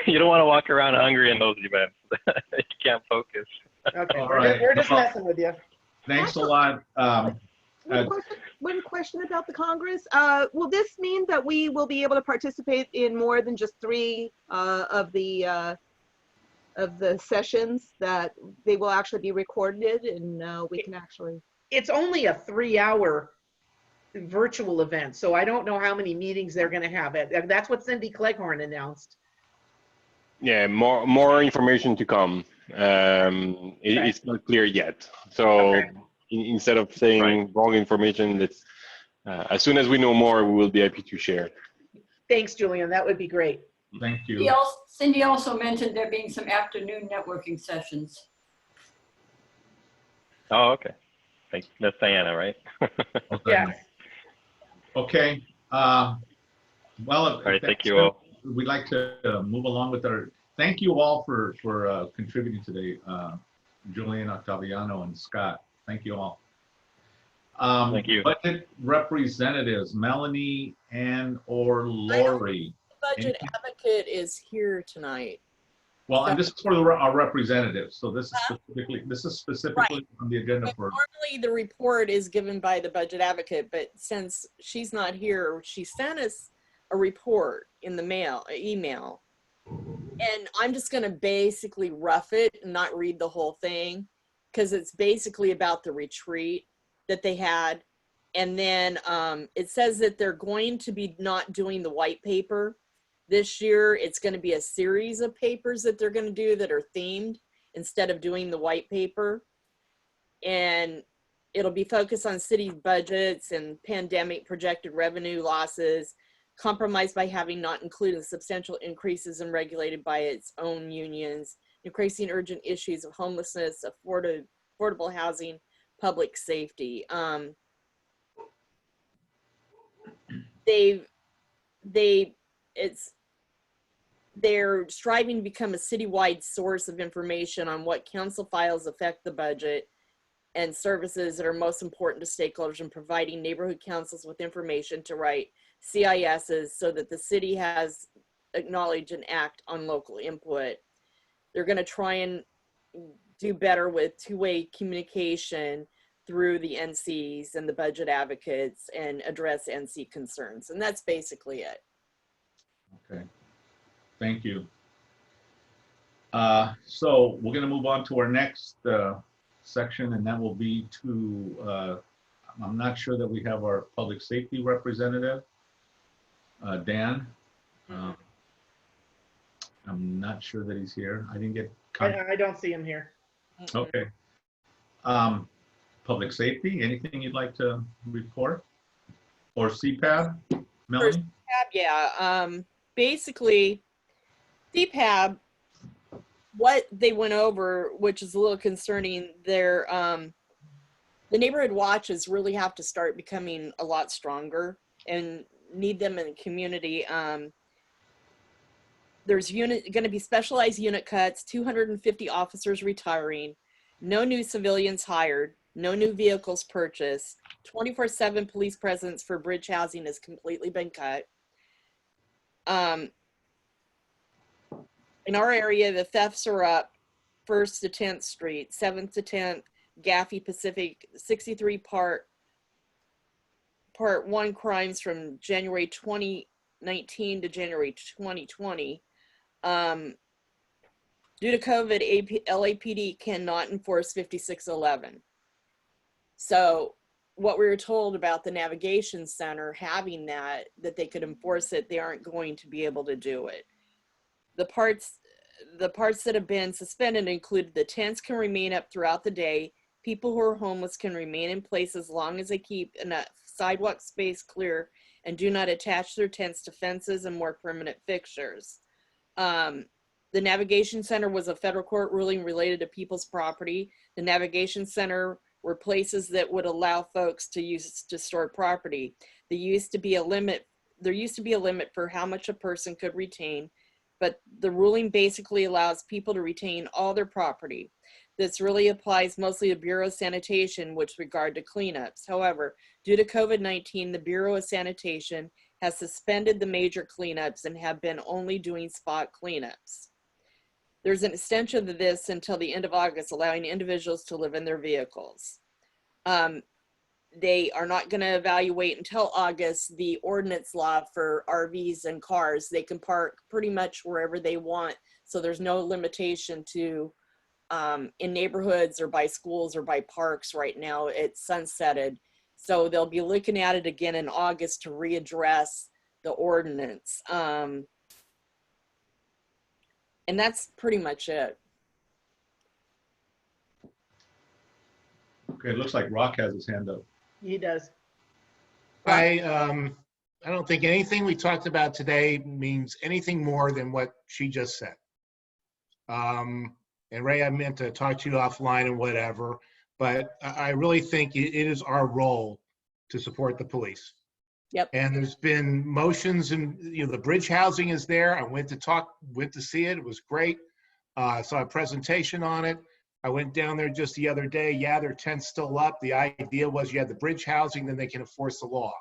You don't want to walk around hungry in those events. You can't focus. Okay, All right. we're just messing with you. Thanks a lot. one question about the Congress. Will this mean that we will be able to participate in more than just 3 of the sessions, that they will actually be recorded and we can actually? It's only a 3-hour virtual event, so I don't know how many meetings they're going to have. That's what Cindy Cleghorn announced. Yeah, more information to come. It's not clear yet. So instead of saying wrong information, let's as soon as we know more, we will be happy to share. Thanks, Julian. That would be great. Thank you. Cindy also mentioned there being some afternoon networking sessions. Oh, okay. That's Diana, right? Yeah. Okay. Well, All right, thank you all. We'd like to move along with our. Thank you all for contributing today, Julian, Octaviano, and Scott. Thank you all. Thank you. Budget representatives, Melanie and/or Lori. Budget advocate is here tonight. Well, and this is for our representatives. So this is specifically on the agenda for. Normally, the report is given by the budget advocate, but since she's not here, she sent us a report in the email. And I'm just going to basically rough it and not read the whole thing, because it's basically about the retreat that they had. And then it says that they're going to be not doing the white paper this year. It's going to be a series of papers that they're going to do that are themed instead of doing the white paper. And it'll be focused on city budgets and pandemic projected revenue losses, compromised by having not included substantial increases and regulated by its own unions, increasing urgent issues of homelessness, affordable housing, public safety. They're striving to become a citywide source of information on what council files affect the budget and services that are most important to stakeholders, and providing neighborhood councils with information to write CISs so that the city has acknowledge and act on local input. They're going to try and do better with two-way communication through the NCs and the budget advocates and address NC concerns. And that's basically it. Okay. Thank you. So we're going to move on to our next section, and that will be to, I'm not sure that we have our public safety representative, Dan. I'm not sure that he's here. I didn't get. I don't see him here. Okay. Public safety, anything you'd like to report? Or CPAB, Melanie? CPAB, yeah. Basically, CPAB, what they went over, which is a little concerning, the neighborhood watches really have to start becoming a lot stronger and need them in the community. There's going to be specialized unit cuts, 250 officers retiring, no new civilians hired, no new vehicles purchased, 24/7 police presence for bridge housing has completely been cut. In our area, the thefts are up 1st to 10th Street, 7th to 10th, Gaffey Pacific, 63 part 1 crimes from January 2019 to January 2020. Due to COVID, LAPD cannot enforce 5611. So what we were told about the navigation center having that they could enforce it, they aren't going to be able to do it. The parts that have been suspended include the tents can remain up throughout the day. People who are homeless can remain in place as long as they keep enough sidewalk space clear and do not attach their tents to fences and more permanent fixtures. The Navigation Center was a federal court ruling related to people's property. The Navigation Center were places that would allow folks to use to store property. There used to be a limit for how much a person could retain, but the ruling basically allows people to retain all their property. This really applies mostly to Bureau of Sanitation with regard to cleanups. However, due to COVID-19, the Bureau of Sanitation has suspended the major cleanups and have been only doing spot cleanups. There's an extension of this until the end of August, allowing individuals to live in their vehicles. they are not going to evaluate until August the ordinance law for RVs and cars. They can park pretty much wherever they want. So there's no limitation to in neighborhoods or by schools or by parks right now. It's sunsetted. So they'll be looking at it again in August to readdress the ordinance. And that's pretty much it. Okay, it looks like Rock has his hand up. He does. I don't think anything we talked about today means anything more than what she just said. And Ray, I meant to talk to you offline and whatever, but I really think it is our role to support the police. Yep. And there's been motions, and the bridge housing is there. I went to see it. It was great. Saw a presentation on it. I went down there just the other day. Yeah, their tent's still up. The idea was you had the bridge housing, then they can enforce the law.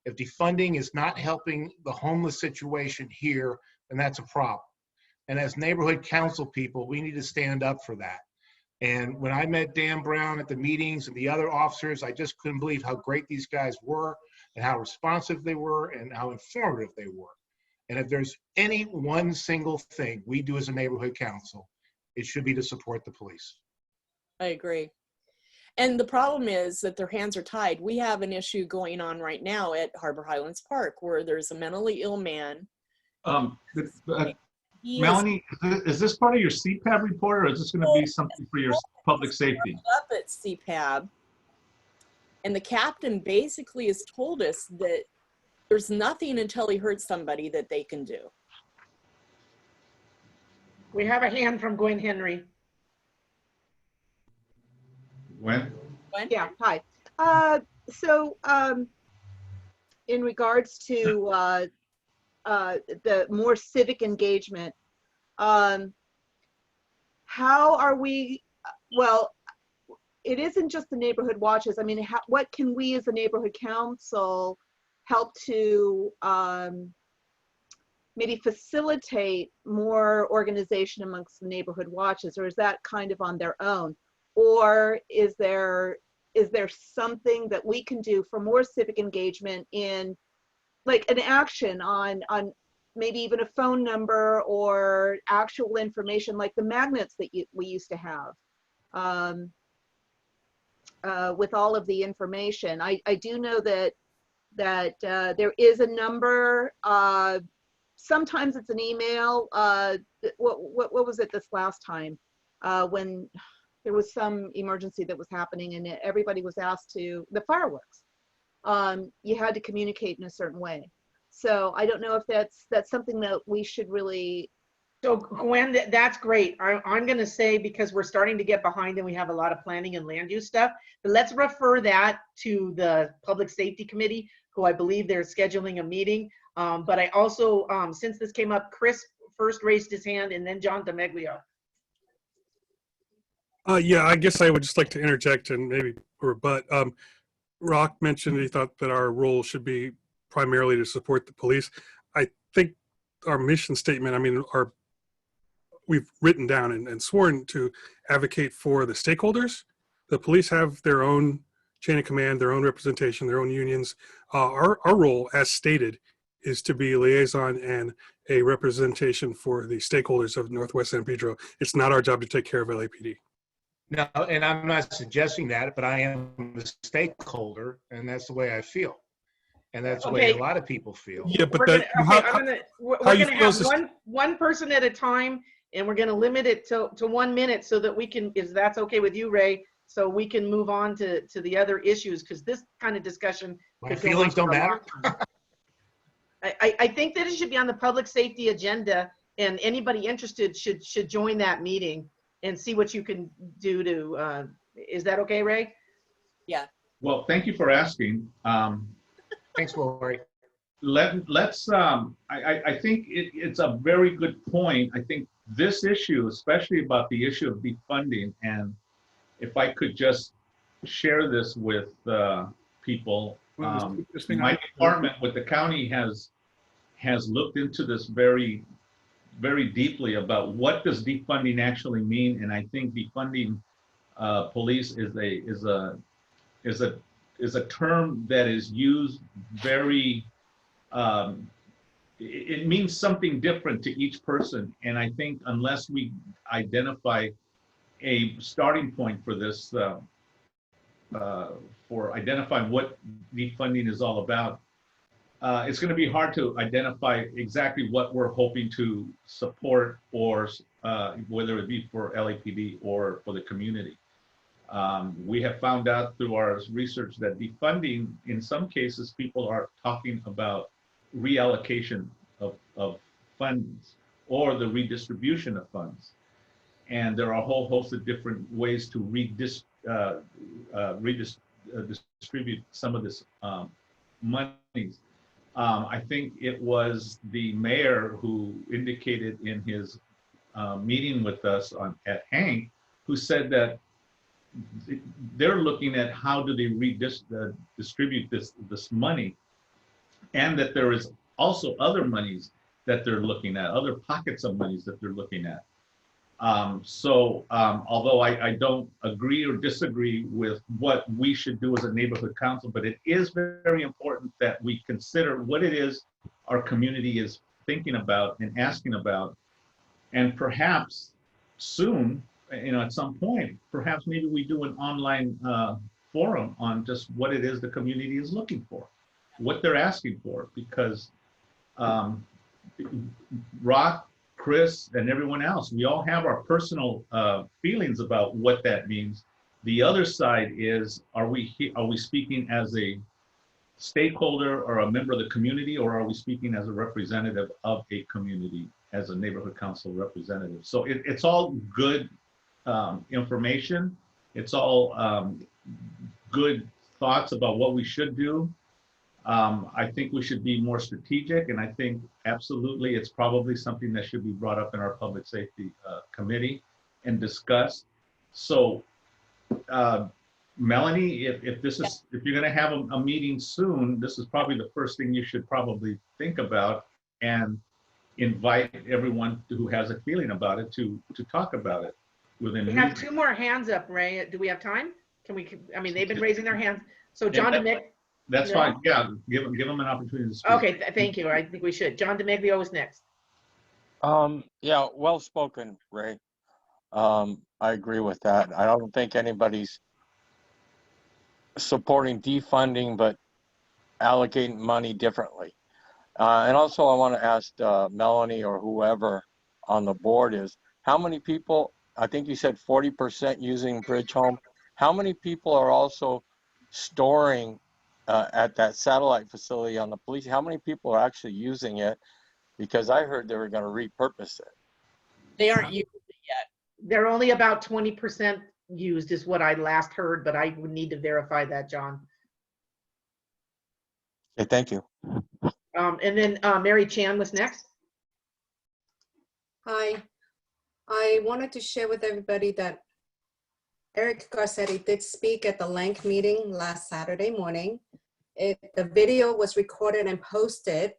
If defunding is not helping the homeless situation here, then that's a problem. And as neighborhood council people, we need to stand up for that. And when I met Dan Brown at the meetings and the other officers, I just couldn't believe how great these guys were and how responsive they were and how informative they were. And if there's any one single thing we do as a neighborhood council, it should be to support the police. I agree. And the problem is that their hands are tied. We have an issue going on right now at Harbor Highlands Park where there's a mentally ill man. Melanie, is this part of your CPAB report, or is this going to be something for your public safety? Up at CPAB, and the captain basically has told us that there's nothing until he hurts somebody that they can do. We have a hand from Gwen Henry. When? Yeah, hi. In regards to the more civic engagement, how are we, well, it isn't just the neighborhood watches. I mean, what can we as a neighborhood council help to maybe facilitate more organization amongst the neighborhood watches, or is that kind of on their own? Or is there something that we can do for more civic engagement in like an action on maybe even a phone number or actual information like the magnets that we used to have with all of the information? I do know that there is a number. Sometimes it's an email. What was it this last time when there was some emergency that was happening and everybody was asked to, the fireworks, you had to communicate in a certain way. So I don't know if that's something that we should really. So Gwen, that's great. I'm going to say, because we're starting to get behind and we have a lot of planning and land use stuff, but let's refer that to the Public Safety Committee, who I believe they're scheduling a meeting. But I also, since this came up, Chris first raised his hand and then John D'Ameglio. Yeah, I guess I would just like to interject and maybe rebut. Rock mentioned he thought that our role should be primarily to support the police. I think our mission statement, I mean, we've written down and sworn to advocate for the stakeholders. The police have their own chain of command, their own representation, their own unions. Our role, as stated, is to be a liaison and a representation for the stakeholders of Northwest San Pedro. It's not our job to take care of LAPD. No, and I'm not suggesting that, but I am a stakeholder, and that's the way I feel. And that's the way a lot of people feel. Yeah, but we're gonna have one person at a time, and we're gonna limit it to 1 minute so that we can, if that's okay with you, Ray, so we can move on to the other issues, because this kind of discussion. My feelings don't matter. I think that it should be on the public safety agenda, and anybody interested should join that meeting and see what you can do to, is that okay, Ray? Yeah. Well, thank you for asking. Thanks, Lori. Let's, I think it's a very good point. I think this issue, especially about the issue of defunding, and if I could just share this with people, my department with the county has looked into this very, very deeply about what does defunding actually mean, and I think defunding police is a is a term that is used very, it means something different to each person. And I think unless we identify a starting point for this, for identifying what defunding is all about, it's going to be hard to identify exactly what we're hoping to support, or whether it be for LAPD or for the community. We have found out through our research that defunding, in some cases, people are talking about reallocation of funds or the redistribution of funds. And there are a whole host of different ways to distribute some of this monies. I think it was the mayor who indicated in his meeting with us at Hank, who said that they're looking at how do they distribute this money, and that there is also other monies that they're looking at, other pockets of monies that they're looking at. Although I don't agree or disagree with what we should do as a neighborhood council, but it is very important that we consider what it is our community is thinking about and asking about. And perhaps soon, at some point, perhaps maybe we do an online forum on just what it is the community is looking for, what they're asking for, because Rock, Chris, and everyone else, we all have our personal feelings about what that means. The other side is, are we speaking as a stakeholder or a member of the community, or are we speaking as a representative of a community, as a neighborhood council representative? So it's all good information. It's all good thoughts about what we should do. I think we should be more strategic, and I think absolutely it's probably something that should be brought up in our public safety committee and discussed. So Melanie, if you're going to have a meeting soon, this is probably the first thing you should probably think about, and invite everyone who has a feeling about it to talk about it within. We have 2 more hands up, Ray. Do we have time? I mean, they've been raising their hands. So John DeMick. That's fine. Yeah, give them an opportunity to speak. Okay, thank you. I think we should. John DeMiglio is next. Yeah, well spoken, Ray. I agree with that. I don't think anybody's supporting defunding, but allocating money differently. And also I want to ask Melanie or whoever on the board is, how many people, I think you said 40% using Bridge Home. How many people are also storing at that satellite facility on the police? How many people are actually using it? Because I heard they were going to repurpose it. They aren't using it yet. They're only about 20% used is what I last heard, but I would need to verify that, John. Okay, thank you. And then Mary Chan was next. Hi, I wanted to share with everybody that Eric Garcetti did speak at the Lank meeting last Saturday morning. The video was recorded and posted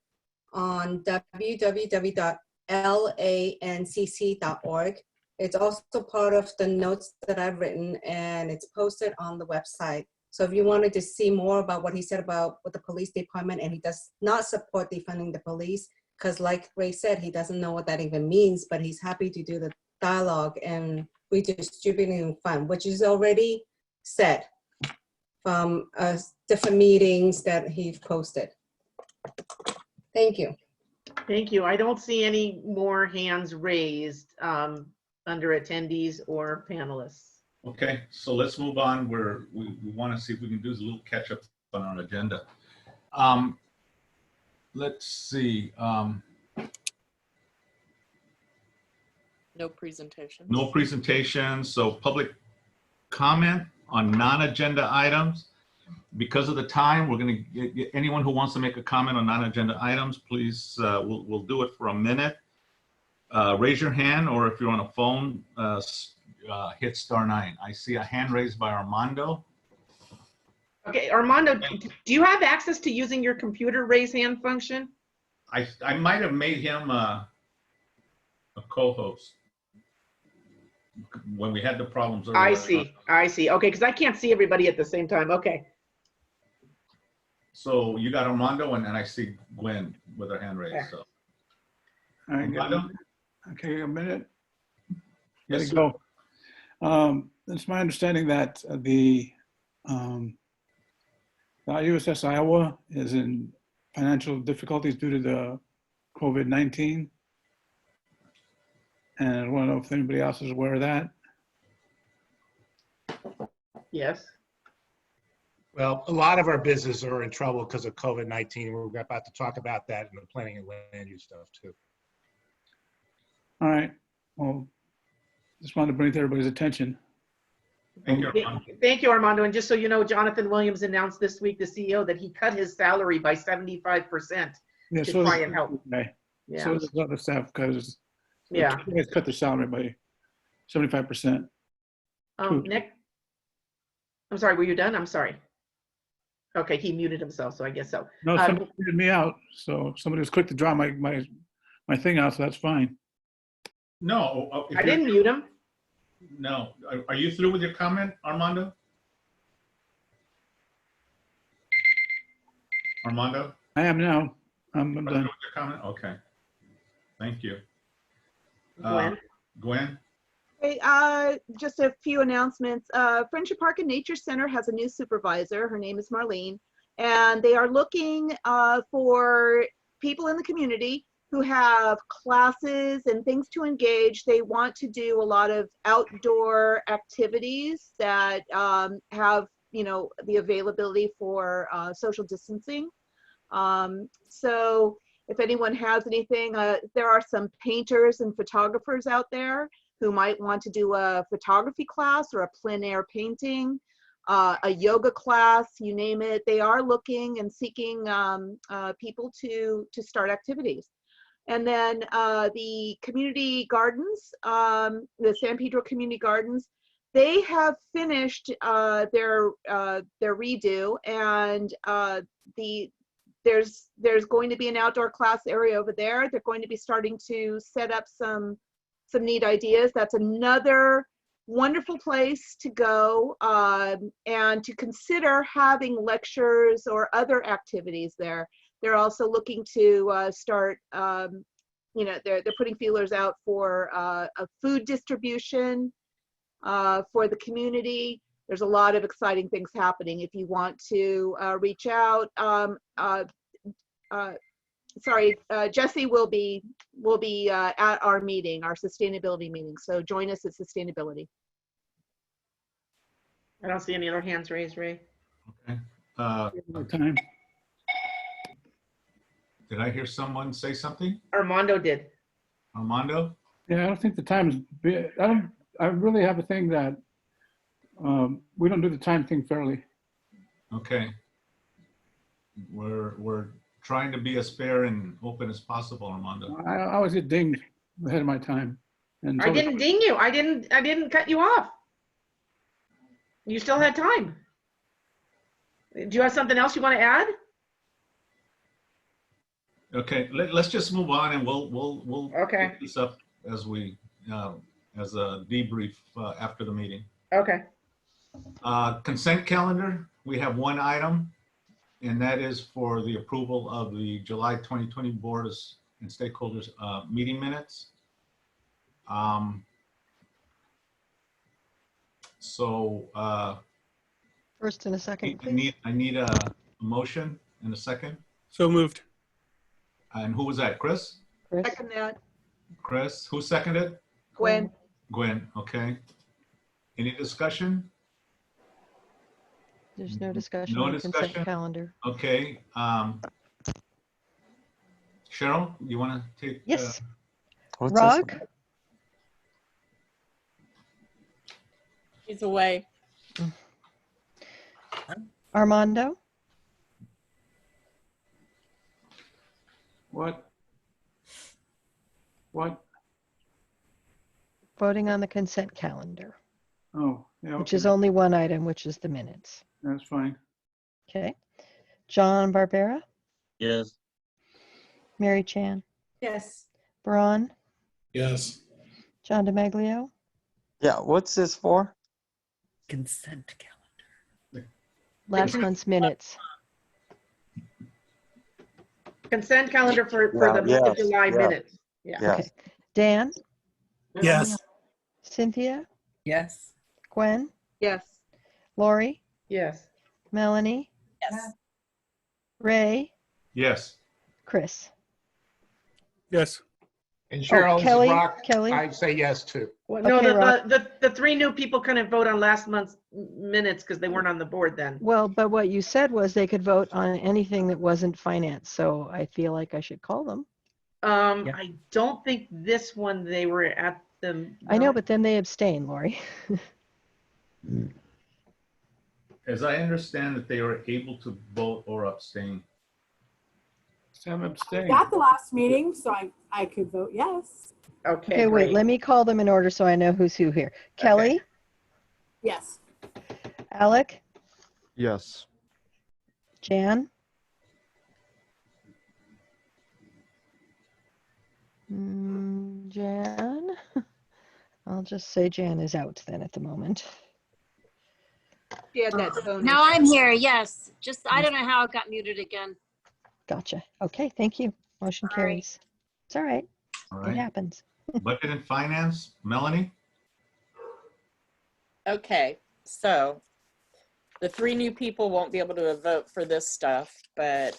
on www.lancc.org. It's also part of the notes that I've written, and it's posted on the website. So if you wanted to see more about what he said about with the police department, and he does not support defunding the police, because like Ray said, he doesn't know what that even means, but he's happy to do the dialogue and redistributing fund, which is already said from different meetings that he's posted. Thank you. Thank you. I don't see any more hands raised under attendees or panelists. Okay, so let's move on. We want to see if we can do a little catch up on our agenda. Let's see. No presentation. No presentation. So public comment on non-agenda items. Because of the time, we're going to get anyone who wants to make a comment on non-agenda items, please, we'll do it for a minute. Raise your hand, or if you're on a phone, hit *9. I see a hand raised by Armando. Okay, Armando, do you have access to using your computer raise hand function? I might have made him a co-host when we had the problems earlier. I see. Okay, because I can't see everybody at the same time. Okay. So you got Armando, and I see Gwen with her hand raised, so. All right, Armando? okay, a minute. Yes, There sir. you go. It's my understanding that the USS Iowa is in financial difficulties due to the COVID-19. And I want to know if anybody else is aware of that. Yes. Well, a lot of our businesses are in trouble because of COVID-19. We're about to talk about that in the planning and land use stuff too. All right, well, just wanted to bring it to everybody's attention. Thank you, Armando. Thank you, Armando. And just so you know, Jonathan Williams announced this week, the CEO, that he cut his salary by 75% Yeah, to so try and help. okay. Yeah. So does other staff, because Yeah. you guys cut their salary by 75%. Nick? I'm sorry, were you done? I'm sorry. Okay, he muted himself, so I guess so. No, somebody muted me out, so somebody was quick to draw my thing out, so that's fine. No. I didn't mute him. No. Are you through with your comment, Armando? Armando? I am now. I'm Through done. with your comment? Okay. Thank you. Gwen? Gwen? Hey, just a few announcements. Friendship Park and Nature Center has a new supervisor. Her name is Marlene, and they are looking for people in the community who have classes and things to engage. They want to do a lot of outdoor activities that have, you know, the availability for social distancing. So if anyone has anything, there are some painters and photographers out there who might want to do a photography class or a plein air painting, a yoga class, you name it. They are looking and seeking people to start activities. And then the community gardens, the San Pedro Community Gardens, they have finished their redo, and there's going to be an outdoor class area over there. They're going to be starting to set up some neat ideas. That's another wonderful place to go and to consider having lectures or other activities there. They're also looking to start, you know, they're putting feelers out for a food distribution for the community. There's a lot of exciting things happening. If you want to reach out, Jesse will be at our meeting, our sustainability meeting. So join us at sustainability. I don't see any other hands raised, Ray. Okay. Time. Did I hear someone say something? Armando did. Armando? Yeah, I don't think the time is, I really have a thing that we don't do the time thing fairly. Okay. We're trying to be as fair and open as possible, Armando. I always get dinged ahead of my time. And I didn't ding you. I didn't cut you off. You still had time. Do you have something else you want to add? Okay, let's just move on, and we'll Okay. pick this up as we as a debrief after the meeting. Okay. Consent calendar. We have one item, and that is for the approval of the July 2020 Board and Stakeholders meeting minutes. First and a second, please. I need a motion and a second. So moved. And who was that? Chris? Second that. Chris. Who seconded? Gwen. Gwen. Okay. Any discussion? There's no discussion No on the consent discussion? calendar. Okay. Cheryl, you want to take? Yes. What's Rog? He's away. Armando? What? Voting on the consent calendar, Oh, yeah. which Okay. is only one item, which is the minutes. That's fine. Okay. John Barbera? Yes. Mary Chan? Yes. Braun? Yes. John DeMaglio? Yeah, what's this for? Consent calendar. Last month's minutes. Consent calendar for the month of Yes, July yes, minutes. Yeah. yes. Okay. Dan, Yes. Cynthia, Yes. Gwen, Yes. Lori, Yes. Melanie, Yes. Ray, Yes. Chris. Yes. And Cheryl, this is Kelly, Rock. Kelly. I say yes too. Well, no, Okay, Rob. the three new people couldn't vote on last month's minutes because they weren't on the board then. Well, but what you said was they could vote on anything that wasn't finance, so I feel like I should call them. I don't think this one they were at the. I know, but then they abstain, Lori. As I understand it, they were able to vote or abstain. Sam abstained. At the last meeting, so I could vote yes. Okay, Wait, great. let me call them in order so I know who's who here. Kelly, Yes. Alec, Yes. Jan, Jan. I'll just say Jan is out then at the moment. She had that bonus. Now I'm here, yes. Just, I don't know how it got muted again. Gotcha. Okay, thank you. Motion Sorry. carries. It's all right. All It right. happens. Budget and finance, Melanie? Okay, so the three new people won't be able to vote for this stuff, but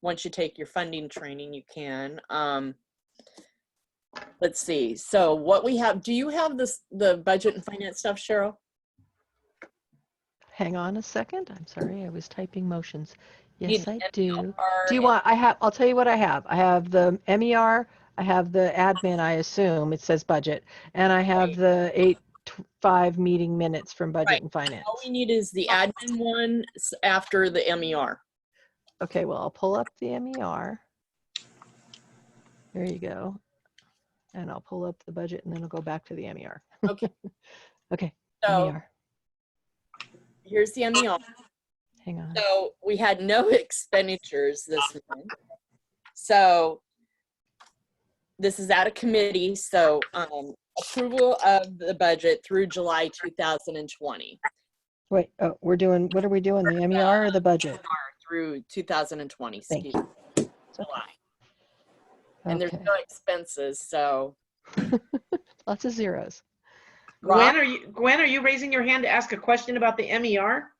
once you take your funding training, you can. Let's see. So what we have, do you have the budget and finance stuff, Cheryl? Hang on a second. I'm sorry, I was typing motions. Need Yes, I an do. MER Do you and- want, I'll tell you what I have. I have the MER, I have the admin, I assume, it says budget, and I have the 8-5 meeting minutes from budget Right. and finance. All we need is the admin one after the MER. Okay, well, I'll pull up the MER. There you go. And I'll pull up the budget and then I'll go back to the MER. Okay. Okay, So MER. here's the MER. Hang on. So we had no expenditures this month. So this is out of committee. So approval of the budget through July 2020. Wait, oh, we're doing, what are we doing? The MER or the budget? Through 2020. Thank excuse me, July. And there's Okay. no expenses, so. Lots of zeros. Gwen, are you raising your hand to ask a question about the MER?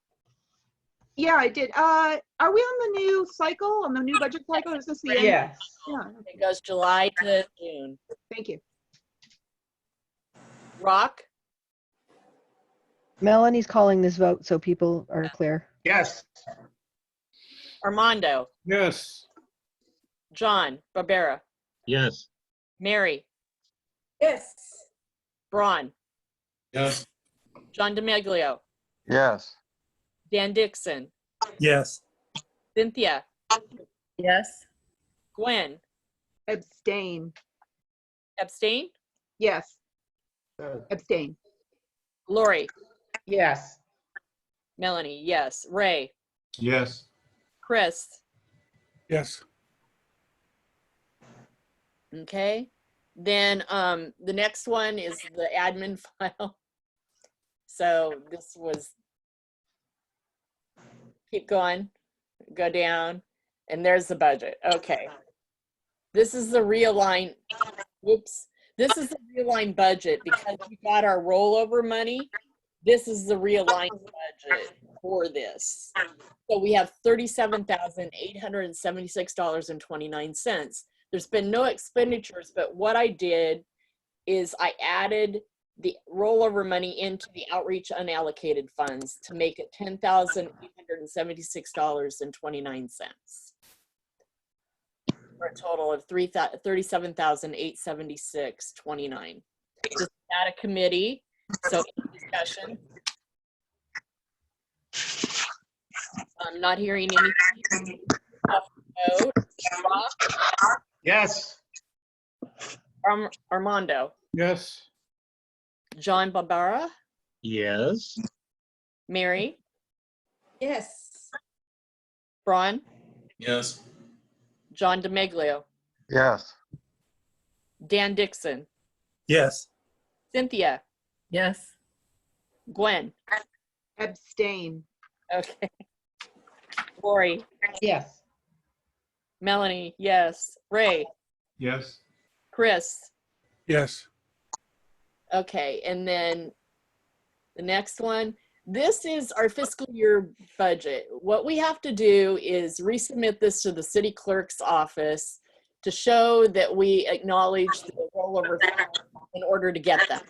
Yeah, I did. Are we on the new cycle, on the new budget cycle? Is this the end? Yes. Yeah. It goes July to June. Thank you. Rock? Melanie's calling this vote so people are clear. Yes. Armando? Yes. John Barbera? Yes. Mary? Yes. Braun? Yes. John DeMeglio? Yes. Dan Dixon? Yes. Cynthia? Yes. Gwen? Abstain. Abstain? Yes. Abstain. Lori? Yes. Melanie? Yes. Ray? Yes. Chris? Yes. Okay. Then the next one is the admin file. So this was, keep going, go down, and there's the budget. Okay. This is the realigned, whoops. This is the realigned budget because we got our rollover money. This is the realigned budget for this. So we have $37,876.29. There's been no expenditures, but what I did is I added the rollover money into the outreach unallocated funds to make it $10,876.29 for a total of $37,876.29. This is out of committee, so any discussion. I'm not hearing anything. Vote. Rock? Yes. Armando? Yes. John Barbara? Yes. Mary? Yes. Braun? Yes. John DeMeglio? Yes. Dan Dixon? Yes. Cynthia? Yes. Gwen? Abstain. Okay. Lori? Yes. Melanie, yes. Ray, Yes. Chris. Yes. Okay, and then the next one. This is our fiscal year budget. What we have to do is resubmit this to the city clerk's office to show that we acknowledge the rollover funds in order to get them.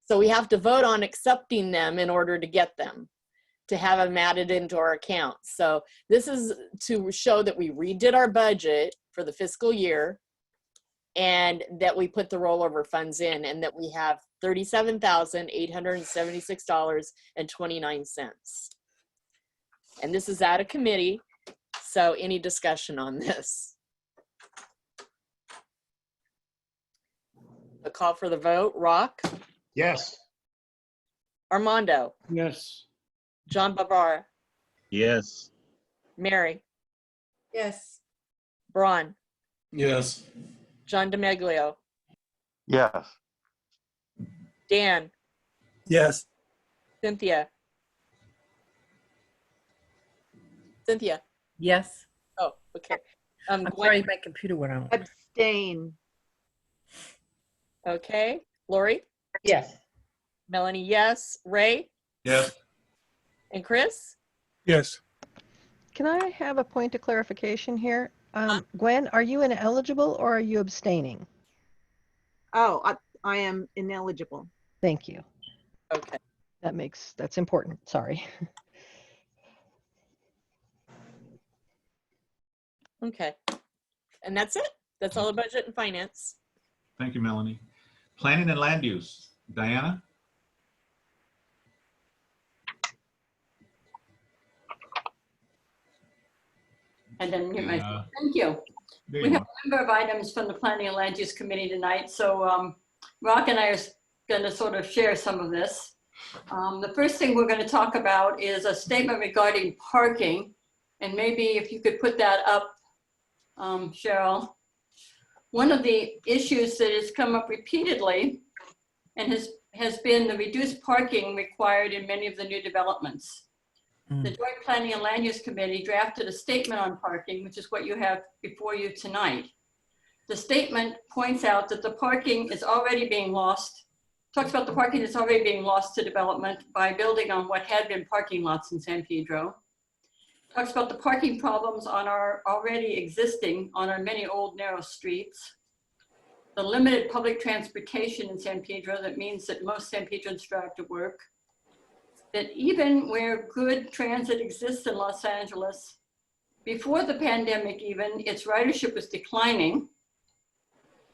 So we have to vote on accepting them in order to get them, to have them added into our account. So this is to show that we redid our budget for the fiscal year and that we put the rollover funds in and that we have $37,876.29. And this is out of committee. So any discussion on this? A call for the vote. Rock? Yes. Armando? Yes. John Barbara? Yes. Mary? Yes. Braun? Yes. John DeMeglio? Yes. Dan? Yes. Cynthia? Cynthia? Yes. Oh, okay. I'm Gwen? sorry, my computer went out. Abstain. Okay. Lori? Yes. Melanie, yes. Ray? Yes. And Chris? Yes. Can I have a point of clarification here? Gwen, are you ineligible or are you abstaining? Oh, I am ineligible. Thank you. Okay. That's important. Sorry. Okay. And that's it. That's all the budget and finance. Thank you, Melanie. Planning and land use. Diana? And then get my, Yeah. thank you. There We you have are. a number of items from the Planning and Land Use Committee tonight. So Rock and I are going to sort of share some of this. The first thing we're going to talk about is a statement regarding parking. And maybe if you could put that up, Cheryl. One of the issues that has come up repeatedly and has been the reduced parking required in many of the new developments. The Joint Planning and Land Use Committee drafted a statement on parking, which is what you have before you tonight. The statement points out that the parking is already being lost, talks about the parking that's already being lost to development by building on what had been parking lots in San Pedro. Talks about the parking problems on our already existing, on our many old narrow streets. The limited public transportation in San Pedro, that means that most San Pedrons drive to work. That even where good transit exists in Los Angeles, before the pandemic even, its ridership was declining.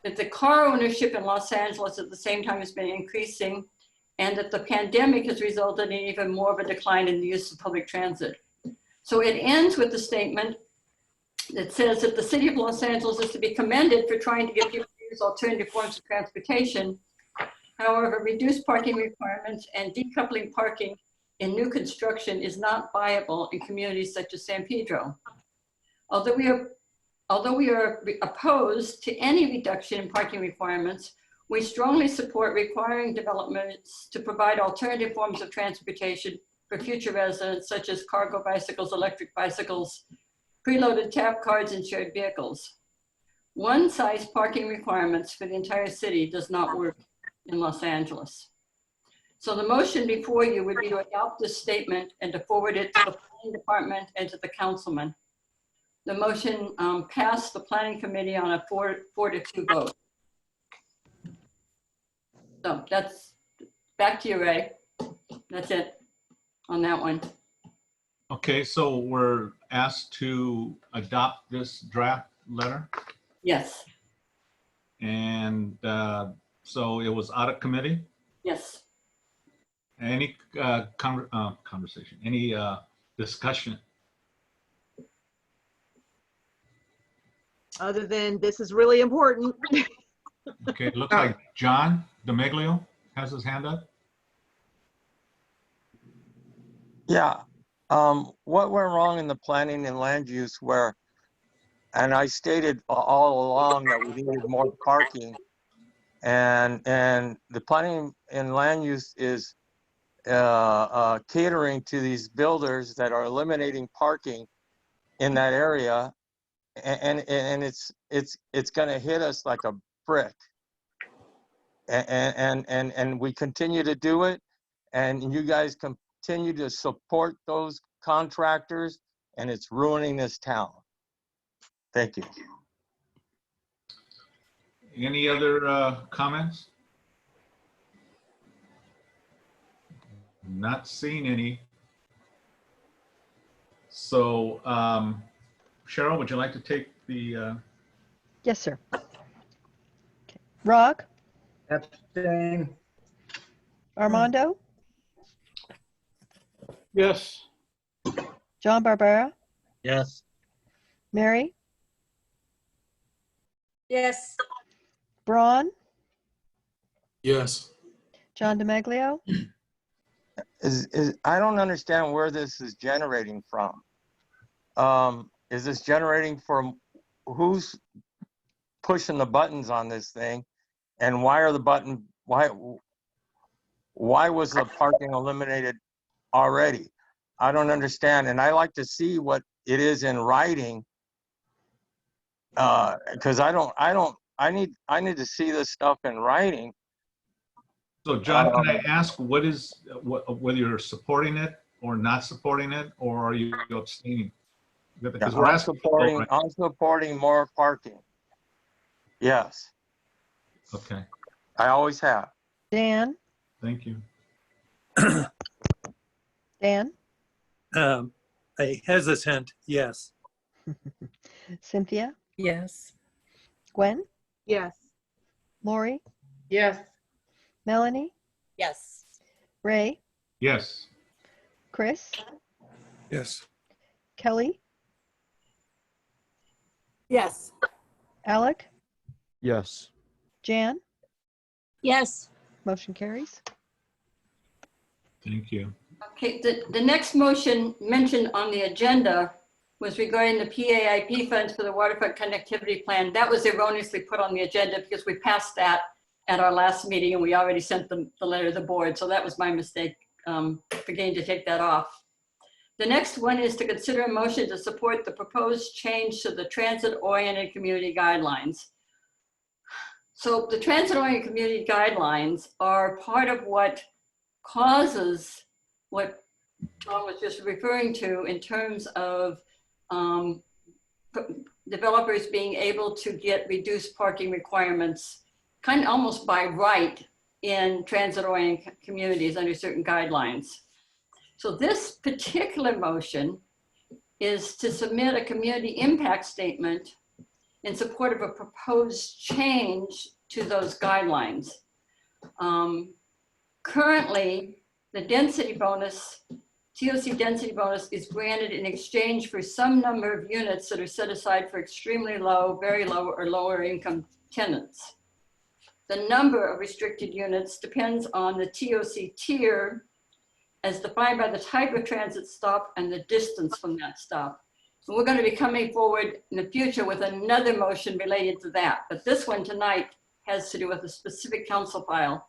That the car ownership in Los Angeles at the same time has been increasing, and that the pandemic has resulted in even more of a decline in the use of public transit. So it ends with the statement that says that the city of Los Angeles is to be commended for trying to get people to use alternative forms of transportation. However, reduced parking requirements and decoupling parking in new construction is not viable in communities such as San Pedro. Although we are opposed to any reduction in parking requirements, we strongly support requiring developments to provide alternative forms of transportation for future residents, such as cargo bicycles, electric bicycles, preloaded tap cards, and shared vehicles. One-size parking requirements for the entire city does not work in Los Angeles. So the motion before you would be to adopt this statement and to forward it to the planning department and to the councilman. The motion passed the planning committee on a 4-2 vote. So that's back to you, Ray. That's it on that one. Okay, so we're asked to adopt this draft letter. Yes. And so it was out of committee. Yes. Any conversation, any discussion? Other than this is really important. Okay, it looks like John DeMeglio has his hand up. Yeah. What went wrong in the planning and land use where, and I stated all along that we needed more parking, and the planning and land use is catering to these builders that are eliminating parking in that area and it's going to hit us like a brick. And we continue to do it, and you guys continue to support those contractors, and it's ruining this town. Thank you. Any other comments? Not seeing any. So, Cheryl, would you like to take the? Yes, sir. Okay. Rock, Abstain. Armando, Yes. John Barbera, Yes. Mary, Yes. Braun, Yes. John DeMaglio, I don't understand where this is generating from. Is this generating from who's pushing the buttons on this thing, and why are the button why was the parking eliminated already? I don't understand, and I like to see what it is in writing, because I need to see this stuff in writing. So, John, can I ask whether you're supporting it or not supporting it, or are you abstaining? Because we're asking. I'm supporting more parking. Yes. Okay. I always have. Dan, Thank you. Dan, A hesitant yes. Cynthia, Yes. Gwen, Yes. Lori, Yes. Melanie, Yes. Ray, Yes. Chris, Yes. Kelly, Yes. Alec, Yes. Jan, Yes. motion carries. Thank you. Okay, the next motion mentioned on the agenda was regarding the PAIP funds for the waterfront connectivity plan. That was erroneously put on the agenda because we passed that at our last meeting and we already sent the letter to the board. So that was my mistake, forgetting to take that off. The next one is to consider a motion to support the proposed change to the transit-oriented community guidelines. So the transit-oriented community guidelines are part of what causes what Tom was just referring to in terms of developers being able to get reduced parking requirements kind of almost by right in transit-oriented communities under certain guidelines. So this particular motion is to submit a community impact statement in support of a proposed change to those guidelines. Currently, the density bonus, TOC density bonus, is granted in exchange for some number of units that are set aside for extremely low, very low, or lower income tenants. The number of restricted units depends on the TOC tier as defined by the type of transit stop and the distance from that stop. So we're going to be coming forward in the future with another motion related to that. But this one tonight has to do with a specific council file.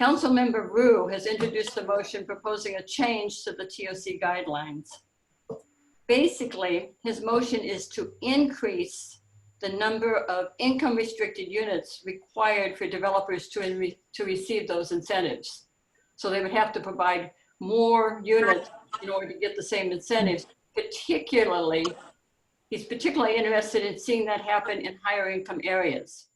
Councilmember Rue has introduced a motion proposing a change to the TOC guidelines. Basically, his motion is to increase the number of income restricted units required for developers to receive those incentives. So they would have to provide more units in order to get the same incentives. Particularly, he's particularly interested in seeing that happen in higher income areas.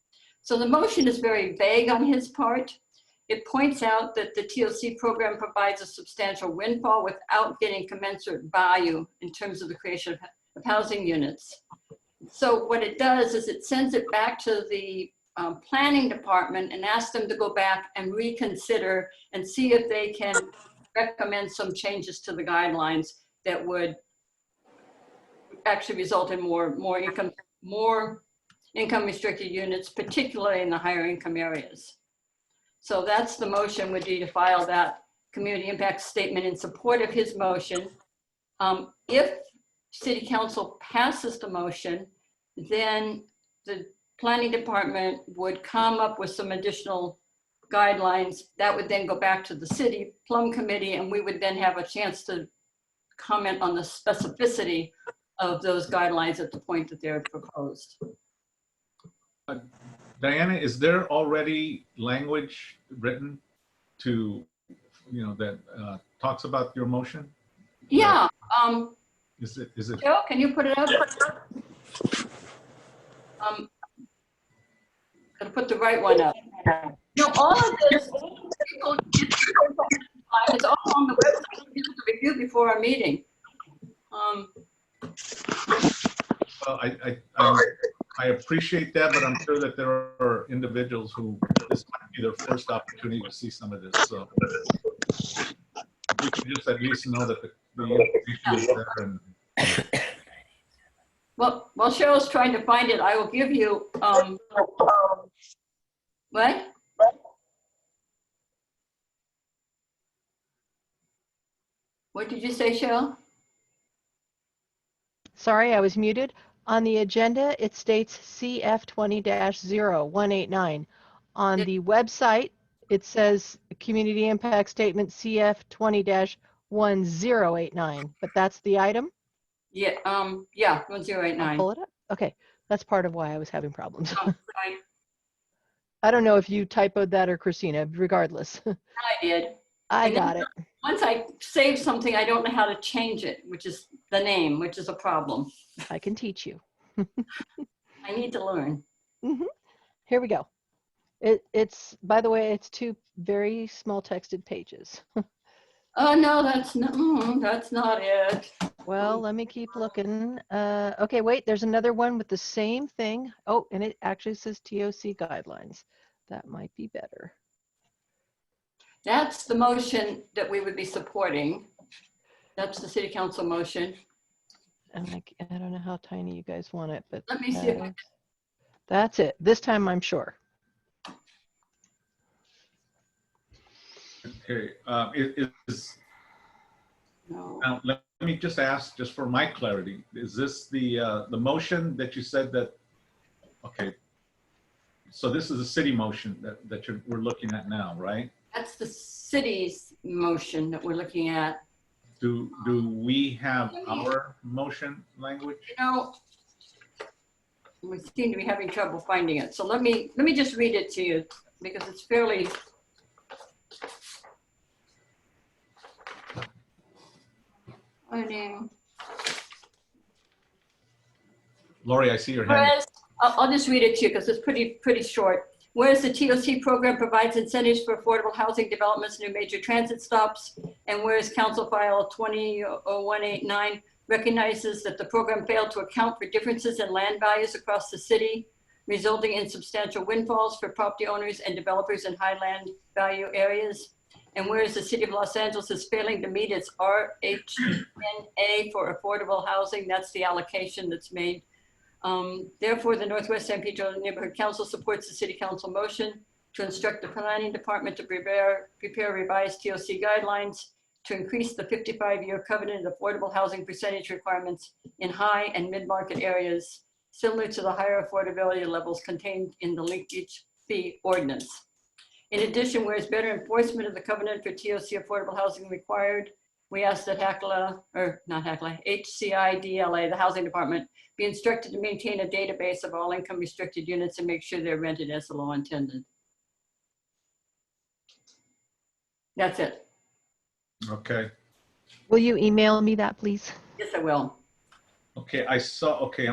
So the motion is very vague on his part. It points out that the TOC program provides a substantial windfall without getting commensurate value in terms of the creation of housing units. So what it does is it sends it back to the planning department and asks them to go back and reconsider and see if they can recommend some changes to the guidelines that would actually result in more income restricted units, particularly in the higher income areas. So that's the motion, would be to file that community impact statement in support of his motion. If City Council passes the motion, then the planning department would come up with some additional guidelines that would then go back to the city plum committee, and we would then have a chance to comment on the specificity of those guidelines at the point that they're proposed. Diana, is there already language written to, that talks about your motion? Yeah. Is it? Joe, can you put it up? Gotta put the right one up. No, all of this, people, it's all on the website for people to review before our meeting. Well, I appreciate that, but I'm sure that there are individuals who this might be their first opportunity to see some of this. So we can just at least know that the information is there. And well, while Cheryl's trying to find it, I will give you, what? What did you say, Cheryl? Sorry, I was muted. On the agenda, it states CF 20-0189. On the website, it says Community Impact Statement CF 20-1089, but that's the item? Yeah, yeah, 1089. I'll pull it up. Okay, that's part of why I was having problems. Oh, sorry. I don't know if you typoed that or Christina, regardless. I did. I got it. Once I save something, I don't know how to change it, which is the name, which is a problem. I can teach you. I need to learn. Here we go. It's, by the way, it's 2 very small texted pages. Oh, no, that's not it. Well, let me keep looking. Okay, wait, there's another one with the same thing. Oh, and it actually says TOC guidelines. That might be better. That's the motion that we would be supporting. That's the city council motion. And I don't know how tiny you guys want it, but Let me see if I can. That's it. This time I'm sure. okay, now let me just ask, just for my clarity, is this the motion that you said that? Okay, so this is a city motion that we're looking at now, right? That's the city's motion that we're looking at. Do we have our motion language? You know, we seem to be having trouble finding it. So let me just read it to you because it's fairly. Lori, I see your hand. Whereas, I'll just read it to you because it's pretty short. Whereas the TOC program provides incentives for affordable housing developments near major transit stops, and whereas Council File 20-0189 recognizes that the program failed to account for differences in land values across the city, resulting in substantial windfalls for property owners and developers in high land value areas, and whereas the City of Los Angeles is failing to meet its RHNA for affordable housing, that's the allocation that's made. Therefore, the Northwest San Pedro Neighborhood Council supports the City Council motion to instruct the Planning Department to prepare revised TOC guidelines to increase the 55-year covenant affordable housing percentage requirements in high and mid-market areas, similar to the higher affordability levels contained in the linkage fee ordinance. In addition, whereas better enforcement of the covenant for TOC affordable housing required, we ask that HCI-DLA, the Housing Department, be instructed to maintain a database of all income restricted units and make sure they're rented as the law intended. That's it. Okay. Will you email me that, please? Yes, I will. Okay, I'm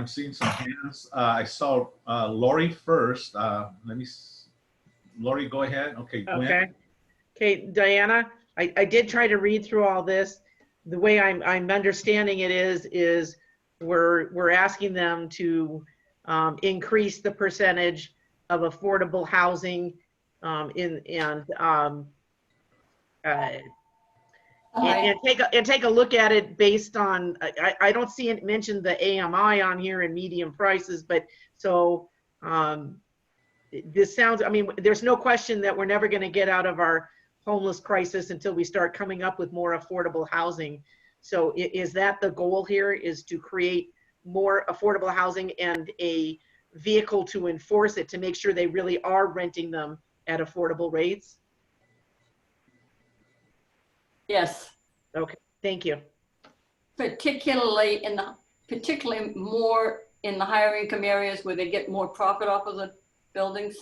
seeing some hands. I saw Lori first. Lori, go ahead. Okay, Gwen. Okay. Okay, Diana, I did try to read through all this. The way I'm understanding it is we're asking them to increase the percentage of affordable housing and take a look at it based on, I don't see it mentioned the AMI on here and median prices, but so this sounds, I mean, there's no question that we're never going to get out of our homeless crisis until we start coming up with more affordable housing. So is that the goal here, is to create more affordable housing and a vehicle to enforce it, to make sure they really are renting them at affordable rates? Yes. Okay, thank you. Particularly in the particularly more in the higher income areas where they get more profit off of the buildings.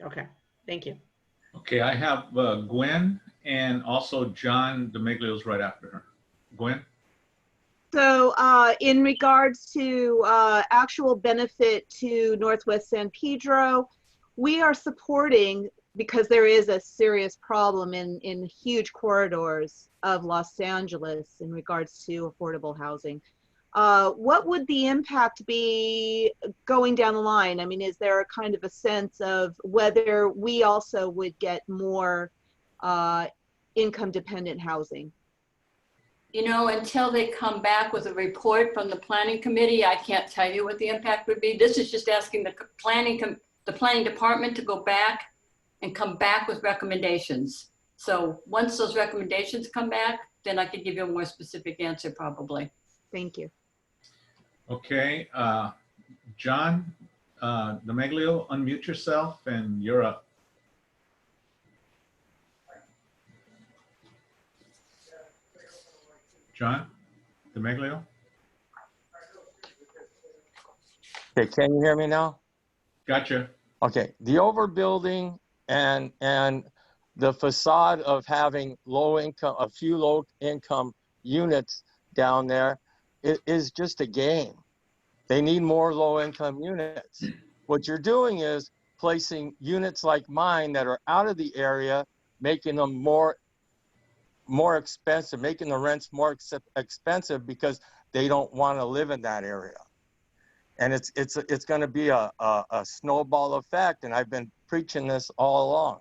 Okay, thank you. Okay, I have Gwen and also John DeMiglio's right after her. Gwen? So in regards to actual benefit to Northwest San Pedro, we are supporting, because there is a serious problem in huge corridors of Los Angeles in regards to affordable housing. What would the impact be going down the line? I mean, is there a kind of a sense of whether we also would get more income dependent housing? You know, until they come back with a report from the planning committee, I can't tell you what the impact would be. This is just asking the planning department to go back and come back with recommendations. So once those recommendations come back, then I could give you a more specific answer probably. Thank you. Okay, John DeMiglio, unmute yourself and you're up. John DeMiglio? Okay, can you hear me now? Gotcha. Okay, the overbuilding and the facade of having a few low income units down there is just a game. They need more low income units. What you're doing is placing units like mine that are out of the area, making them more expensive, making the rents more expensive because they don't want to live in that area. And it's going to be a snowball effect. And I've been preaching this all along.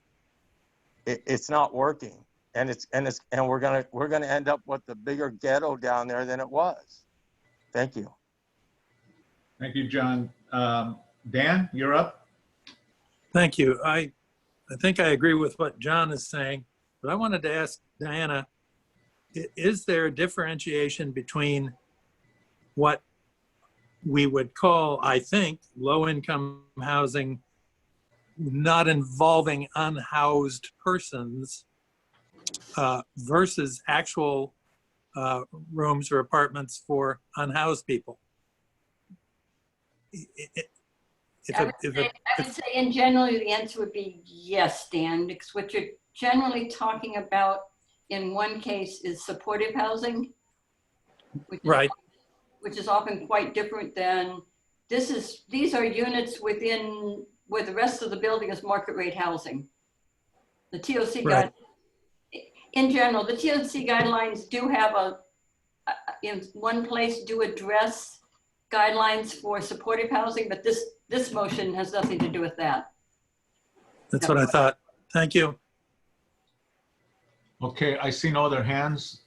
It's not working, and we're gonna end up with a bigger ghetto down there than it was. Thank you. Thank you, John. Dan, you're up. Thank you. I think I agree with what John is saying, but I wanted to ask Diana, is there a differentiation between what we would call, I think, low-income housing not involving unhoused persons versus actual rooms or apartments for unhoused people? I would say in general, the answer would be yes, Dan, because what you're generally talking about in one case is supportive housing, which is often quite different than these are units within where the rest of the building is market rate housing. The TOC guide, in general, the TOC guidelines do have in one place do address guidelines for supportive housing, but this motion has nothing to do with that. That's what I thought. Thank you. Okay, I see no other hands.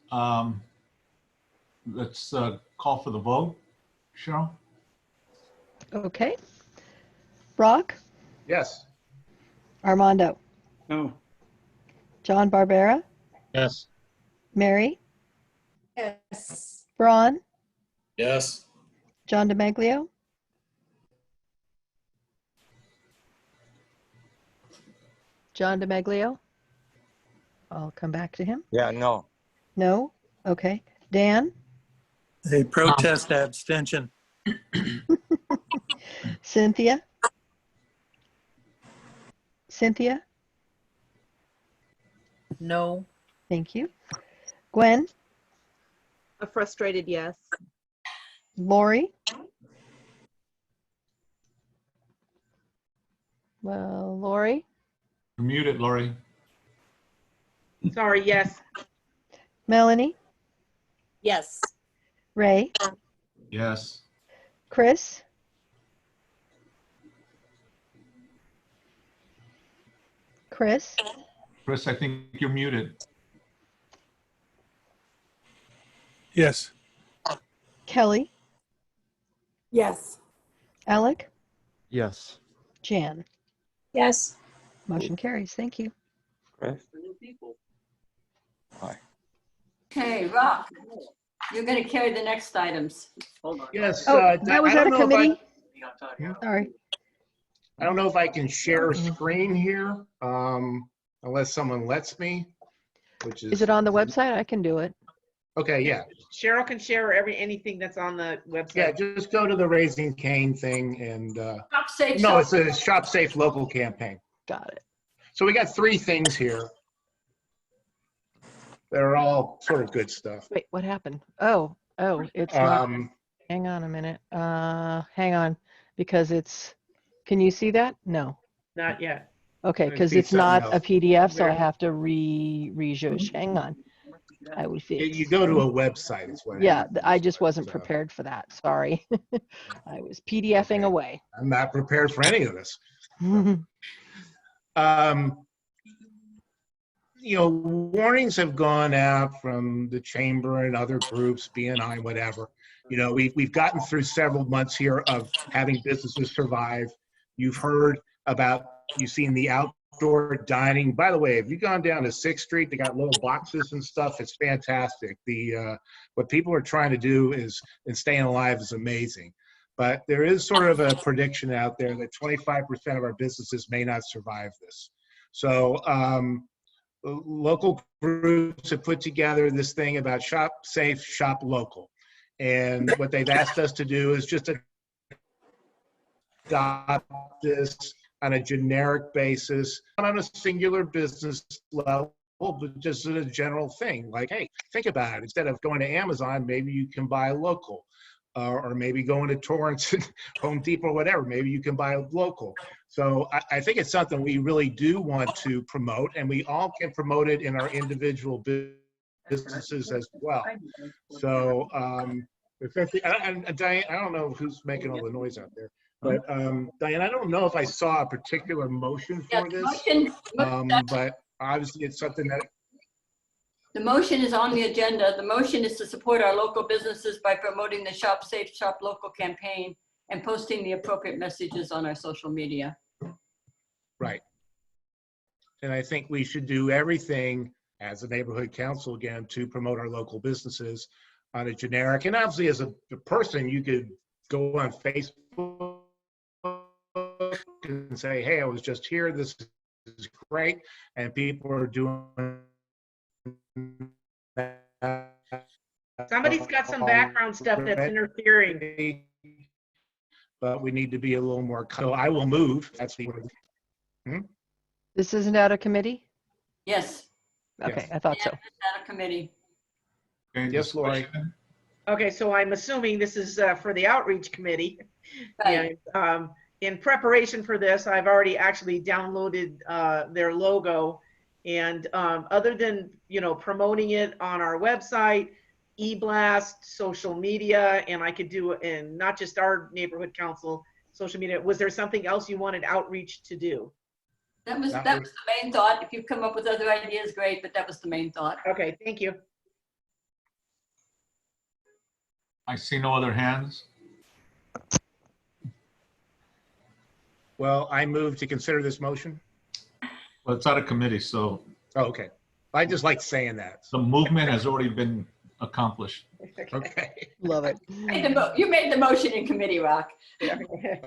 Let's call for the vote. Cheryl? Okay. Brock? Yes. Armando? No. John Barbera? Yes. Mary? Yes. Braun? Yes. John DeMaglio? John DeMaglio? I'll come back to him. Yeah, no. No? Okay. Dan? A protest abstention. Cynthia? Cynthia? No. Thank you. Gwen? A frustrated yes. Lori? Well, Lori? You're muted, Lori. Sorry, yes. Melanie? Yes. Ray? Yes. Chris? Chris? Chris, I think you're muted. Yes. Kelly? Yes. Alec? Yes. Jan? Yes. Motion carries. Thank you. Chris? Hi. Okay, Rock, you're going to carry the next items. Hold on. Yes. Oh, that was I at a don't know if committee? Yeah. Sorry. I don't know if I can share a screen here, unless someone lets me, which is. Is it on the website? I can do it. Okay, yeah. Cheryl can share anything that's on the website. Yeah, just go to the Raising Cane thing and, Shop safe. no, shop- it's a Shop Safe local campaign. Got it. So we got 3 things here. They're all sort of good stuff. Wait, what happened? Oh, it's not. Um, Hang on a minute. Hang on, because it's, can you see that? No. Not yet. Okay, I because see it's not something a PDF, so I There. have to re-zhuzh. Hang on. I will fix. You go to a website, it's what Yeah, happens. I just wasn't So, prepared for that. Sorry. I was PDFing Okay. away. I'm not prepared for any of this. You know, warnings have gone out from the chamber and other groups, BNI, whatever. You know, we've gotten through several months here of having businesses survive. You've heard about, you've seen the outdoor dining. By the way, if you've gone down to 6th Street, they got little boxes and stuff. It's fantastic. What people are trying to do is, and staying alive is amazing. But there is sort of a prediction out there that 25% of our businesses may not survive this. So, local groups have put together this thing about shop safe, shop local. And what they've asked us to do is just adopt this on a generic basis, not on a singular business level, but just as a general thing. Like, hey, think about it. Instead of going to Amazon, maybe you can buy local. Or maybe going to Torrance, Home Depot, or whatever. Maybe you can buy local. So I think it's something we really do want to promote, and we all can promote it in our individual businesses as well. So, and Diane, I don't know who's making all the noise out there, but Diane, I don't know if I saw a particular motion for this, but obviously it's something that. The motion is on the agenda. The motion is to support our local businesses by promoting the Shop Safe, Shop Local campaign and posting the appropriate messages on our social media. Right. And I think we should do everything as a neighborhood council, again, to promote our local businesses on a generic. And obviously, as a person, you could go on Facebook and say, hey, I was just here. This is great. And people are doing Somebody's got some background stuff that's interfering. But we need to be a little more. So I will move. That's the. This isn't out of committee? Yes. Okay, Yes. I thought so. It's out of committee. Yes, Lori. Okay, so I'm assuming this is for the outreach committee. Right. And in preparation for this, I've already actually downloaded their logo. And other than, promoting it on our website, e-blast, social media, and I could do, and not just our neighborhood council social media, was there something else you wanted outreach to do? That was the main thought. If you've come up with other ideas, great, but that was the main thought. Okay, thank you. I see no other hands. Well, I move to consider this motion. Well, it's out of committee, so. Oh, okay. I just like saying that. The movement has already been accomplished. Okay. Love it. You made the motion in committee, Rock.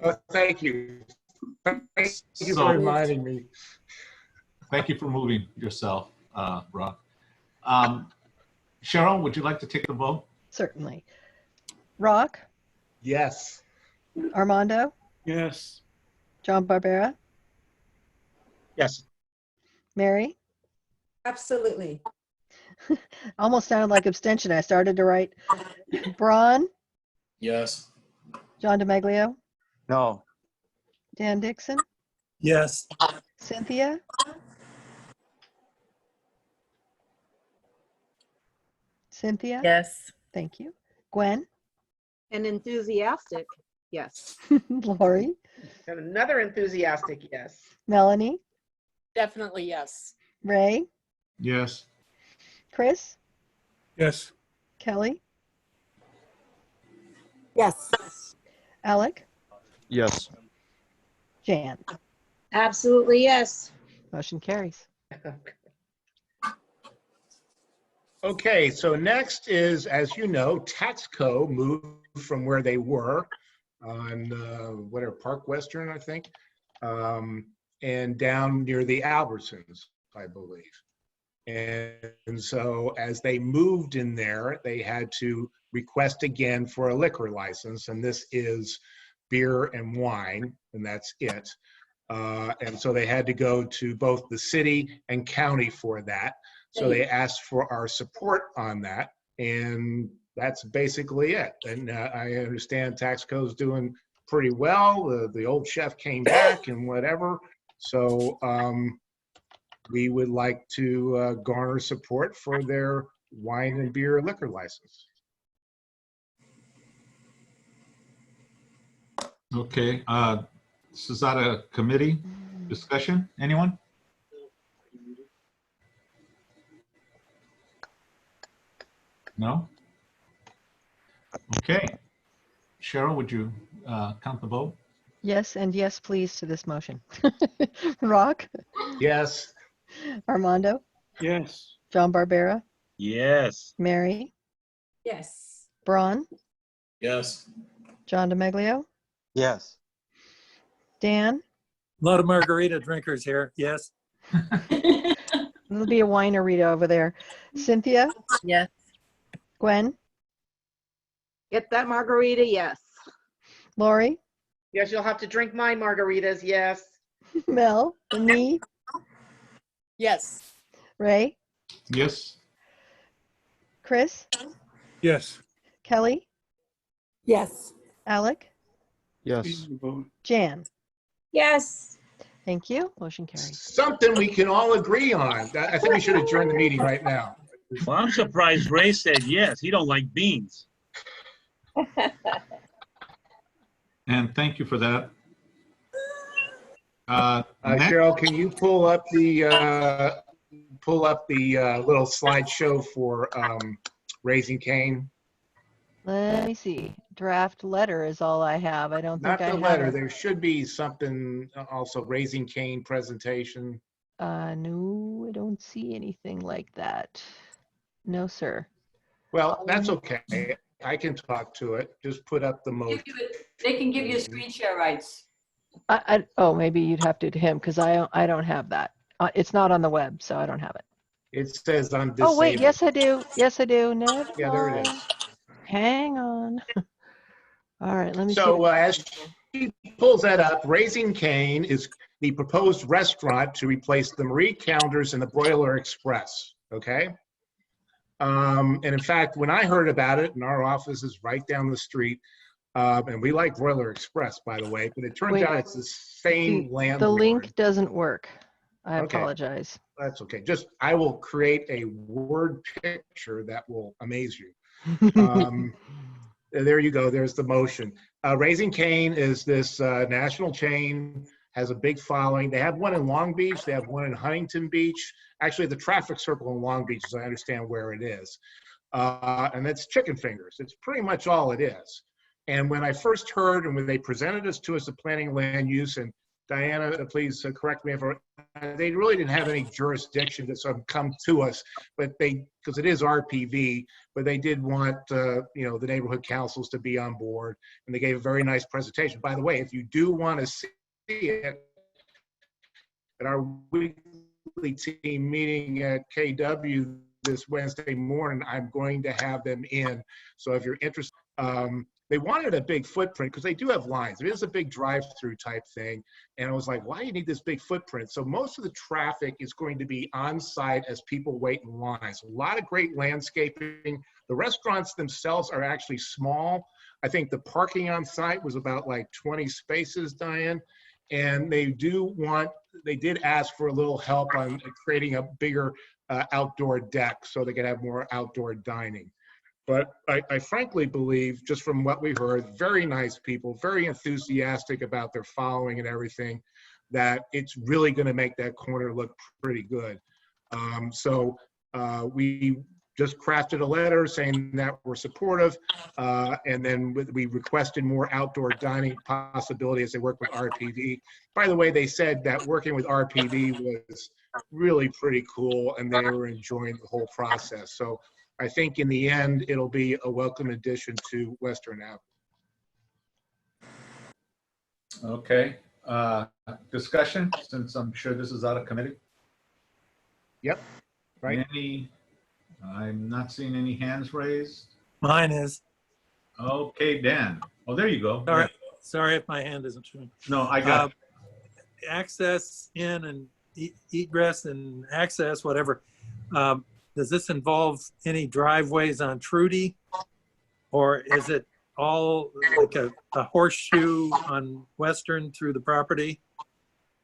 Oh, thank you. Thank you So- for reminding me. Thank you for moving yourself, Rob. Cheryl, would you like to take the vote? Certainly. Rock, Yes. Armando, Yes. John Barbera, Yes. Mary. Absolutely. Almost sounded like abstention. I started to write. Braun, Yes. John DeMaglio, No. Dan Dixon, Yes. Cynthia, Cynthia. Yes. Thank you. Gwen, And enthusiastic, yes. Lori, And another enthusiastic yes. Melanie, Definitely yes. Ray, Yes. Chris, Yes. Kelly, Yes. Alec, Yes. Jan. Absolutely, yes. Motion carries. Okay, so next is, as you know, Taxco moved from where they were on, whatever, Park Western, I think, and down near the Albertsons, I believe. And so as they moved in there, they had to request again for a liquor license, and this is beer and wine, and that's it. And so they had to go to both the city and county for that. So they asked for our support on that, and that's basically it. And I understand tax code's doing pretty well. The old chef came back and whatever. So we would like to garner support for their wine and beer liquor license. Okay, this is out of committee discussion. Anyone? No? Okay. Cheryl, would you count the vote? Yes, and yes, please to this motion. Rock, Yes. Armando, Yes. John Barbera, Yes. Mary, Yes. Braun, Yes. John DeMeglio, Yes. Dan. A lot of margarita drinkers here. Yes. There'll be a winerita over there. Cynthia, Yes. Gwen, Get that margarita, yes. Lori, Yes, you'll have to drink my margaritas, yes. Mel, me, Yes. Ray, Yes. Chris, Yes. Kelly, Yes. Alec, Yes. Jan. Yes. Thank you. Motion carries. Something we can all agree on. I think we should adjourn the meeting right now. Well, I'm surprised Ray said yes. He don't like beans. And thank you for that. Next, Cheryl, can you pull up the little slideshow for Raising Cane? Let me see. Draft letter is all I have. I don't Not think the I letter. have it. There should be something also Raising Cane presentation. No, I don't see anything like that. No, sir. Well, that's okay. I can talk to it. Just put up the motion. They can give you screen share rights. Oh, maybe you'd have to him because I don't have that. It's not on the web, so I don't have it. It says I'm disabled. Oh wait, yes I do. Yes I do. Never Yeah, there it mind. is. Hang on. All right, let me see. So as she pulls that up, Raising Cane is the proposed restaurant to replace the Marie Callender's and the Broiler Express. Okay. And in fact, when I heard about it, and our office is right down the street, and we like Broiler Express, by the way, but it turns out it's the same landlord. The link doesn't work. I Okay. apologize. That's okay. Just, I will create a word picture that will amaze you. There you go. There's the motion. Raising Cane is this national chain, has a big following. They have one in Long Beach. They have one in Huntington Beach. Actually, the traffic circle in Long Beach, as I understand where it is. And that's chicken fingers. It's pretty much all it is. And when I first heard, and when they presented us to us, the planning and land use, and Diana, please correct me if they really didn't have any jurisdiction to sort of come to us, but they, because it is RPV, but they did want, you know, the neighborhood councils to be on board, and they gave a very nice presentation. By the way, if you do want to see it at our weekly team meeting at KW this Wednesday morning, I'm going to have them in. So if you're interested, they wanted a big footprint because they do have lines. It is a big drive-through type thing. And I was like, why do you need this big footprint? So most of the traffic is going to be on site as people wait in lines. A lot of great landscaping. The restaurants themselves are actually small. I think the parking on site was about like 20 spaces, Diane. And they did ask for a little help on creating a bigger outdoor deck so they could have more outdoor dining. But I frankly believe, just from what we heard, very nice people, very enthusiastic about their following and everything, that it's really going to make that corner look pretty good. So we just crafted a letter saying that we're supportive, and then we requested more outdoor dining possibility as they work with RPV. By the way, they said that working with RPV was really pretty cool, and they were enjoying the whole process. So I think in the end, it'll be a welcome addition to Western Avenue. Okay. Discussion, since I'm sure this is out of committee. Yep. right? I'm not seeing any hands raised. Mine is. Okay, Dan. Oh, there you go. Sorry, Yeah. sorry if my hand isn't showing. No, I got it. Access in and egress and access, whatever. Does this involve any driveways on Trudy? Or is it all like a horseshoe on Western through the property?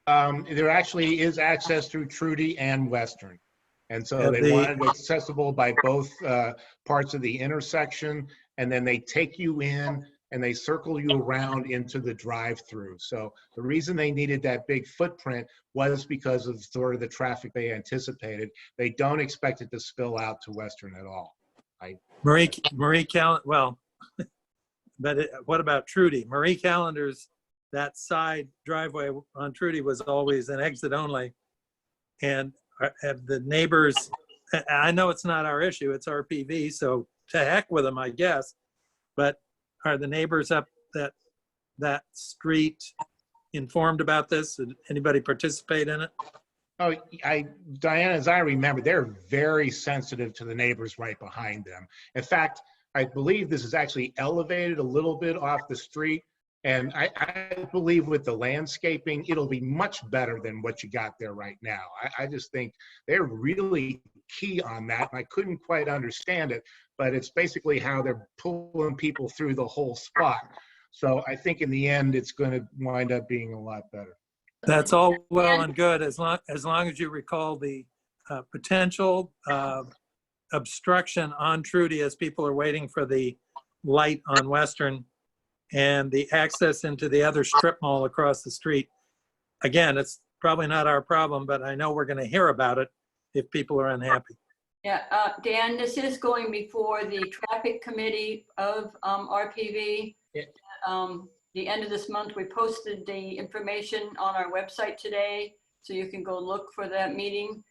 There actually is access through Trudy and Western. And so Yeah, they wanted it accessible by both parts of the intersection, and then they take you in and they circle you around into the drive-through. So the reason they needed that big footprint was because of sort of the traffic they anticipated. They don't expect it to spill out to Western at all. Marie Calendar, well, but what about Trudy? Marie Calendar's, that side driveway on Trudy was always an exit only. And have the neighbors, I know it's not our issue, it's our PV, so to heck with them, I guess. But are the neighbors up that street informed about this? Did anybody participate in it? Oh, Diana, as I remember, they're very sensitive to the neighbors right behind them. In fact, I believe this is actually elevated a little bit off the street. And I believe with the landscaping, it'll be much better than what you got there right now. I just think they're really key on that. And I couldn't quite understand it, but it's basically how they're pulling people through the whole spot. So I think in the end, it's going to wind up being a lot better. That's all well and good as long as you recall the potential obstruction on Trudy as people are waiting for the light on Western and the access into the other strip mall across the street. Again, it's probably not our problem, but I know we're going to hear about it if people are unhappy. Yeah, Dan, this is going before the traffic committee of RPV. The end of this month, we posted the information on our website today, so you can go look for that meeting.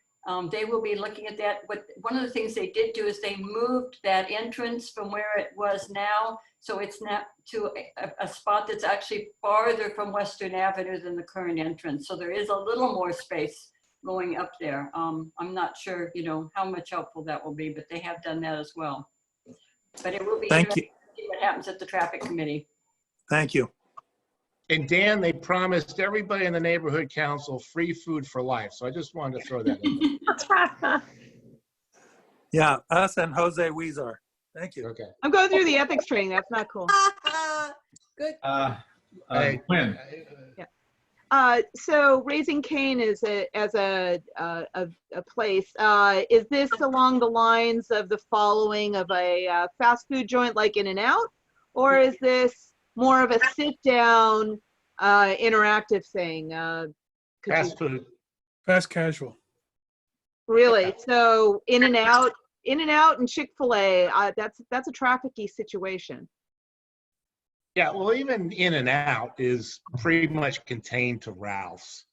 They will be looking at that. But one of the things they did do is they moved that entrance from where it was now, so it's not to a spot that's actually farther from Western Avenue than the current entrance. So there is a little more space going up there. I'm not sure, how much helpful that will be, but they have done that as well. But it will be interesting to see what happens at the traffic committee. Thank you. And Dan, they promised everybody in the neighborhood council free food for life. So I just wanted to throw that in there. Yeah, us and Jose Huizar. Thank you. Okay. I'm going through the ethics training. That's not cool. Good. Quinn. Yeah. So Raising Cane is a place. Is this along the lines of the following of a fast food joint like In-N-Out, or is this more of a sit-down interactive thing? Fast food. Fast casual. Really? So In-N-Out and Chick-fil-A, that's a traffic-y situation. Yeah, well, even In-N-Out is pretty much contained to Ralph's.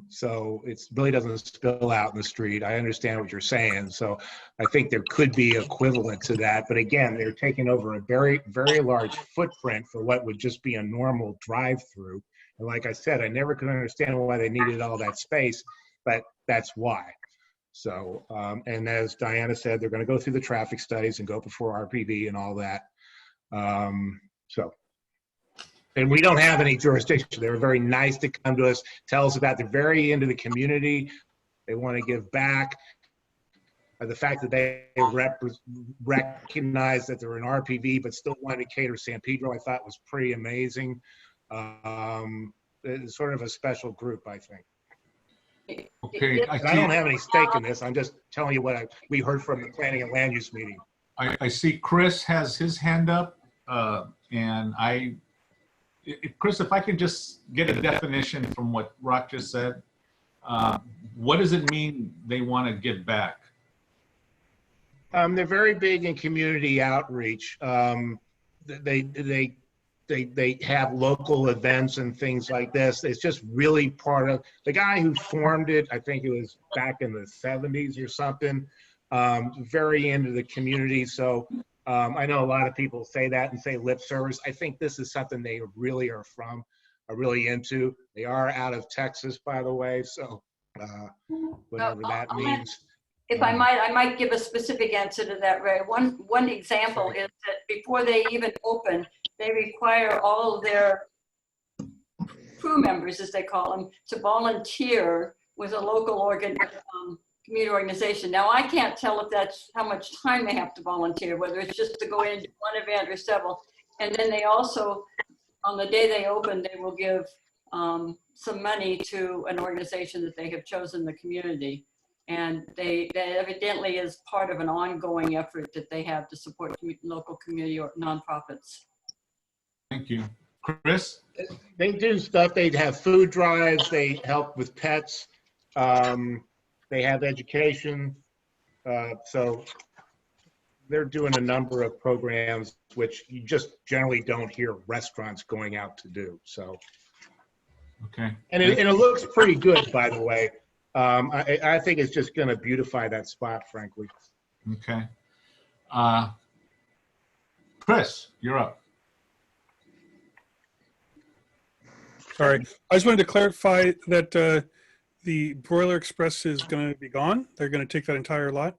So it really doesn't spill out in the street. I understand what you're saying. So I think there could be equivalent to that. But again, they're taking over a very, very large footprint for what would just be a normal drive-through. And like I said, I never could understand why they needed all that space, but that's why. So, and as Diana said, they're going to go through the traffic studies and go before RPV and all that. And we don't have any jurisdiction. They were very nice to come to us, tell us about they're very into the community. They want to give back. The fact that they recognize that they're an RPV, but still wanted to cater San Pedro, I thought was pretty amazing. It's sort of a special group, I think. Okay. I don't have any stake in this. I'm just telling you what we heard from the planning and land use meeting. I see Chris has his hand up, and Chris, if I could just get a definition from what Rock just said, what does it mean they want to give back? They're very big in community outreach. They have local events and things like this. It's just really part of the guy who formed it. I think it was back in the 70s or something. Very into the community. So I know a lot of people say that and say lip service. I think this is something they really are really into. They are out of Texas, by the way. So whatever that means. If I might give a specific answer to that, Ray. One example is that before they even open, they require all of their crew members, as they call them, to volunteer with a local community organization. Now, I can't tell if that's how much time they have to volunteer, whether it's just to go in and do one event or several. And then they also, on the day they open, they will give some money to an organization that they have chosen, the community. And that evidently is part of an ongoing effort that they have to support local community or nonprofits. Thank you. Chris? They do stuff. They have food drives. They help with pets. They have education. So they're doing a number of programs which you just generally don't hear restaurants going out to do. So, okay. And it looks pretty good, by the way. I think it's just going to beautify that spot, frankly. Okay. Chris, you're up. Sorry, I just wanted to clarify that the Broiler Express is going to be gone. They're going to take that entire lot.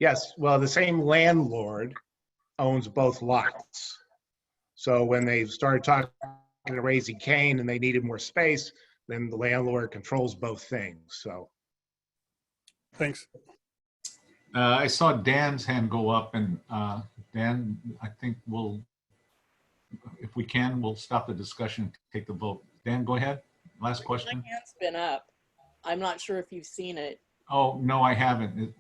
Yes, well, the same landlord owns both lots. So when they started talking to Raising Cane and they needed more space, then the landlord controls both things. So, thanks. I saw Dan's hand go up, and Dan, I think if we can, we'll stop the discussion, take the vote. Dan, go ahead. Last question. My hand's been up. I'm not sure if you've seen it. Oh, no, I haven't.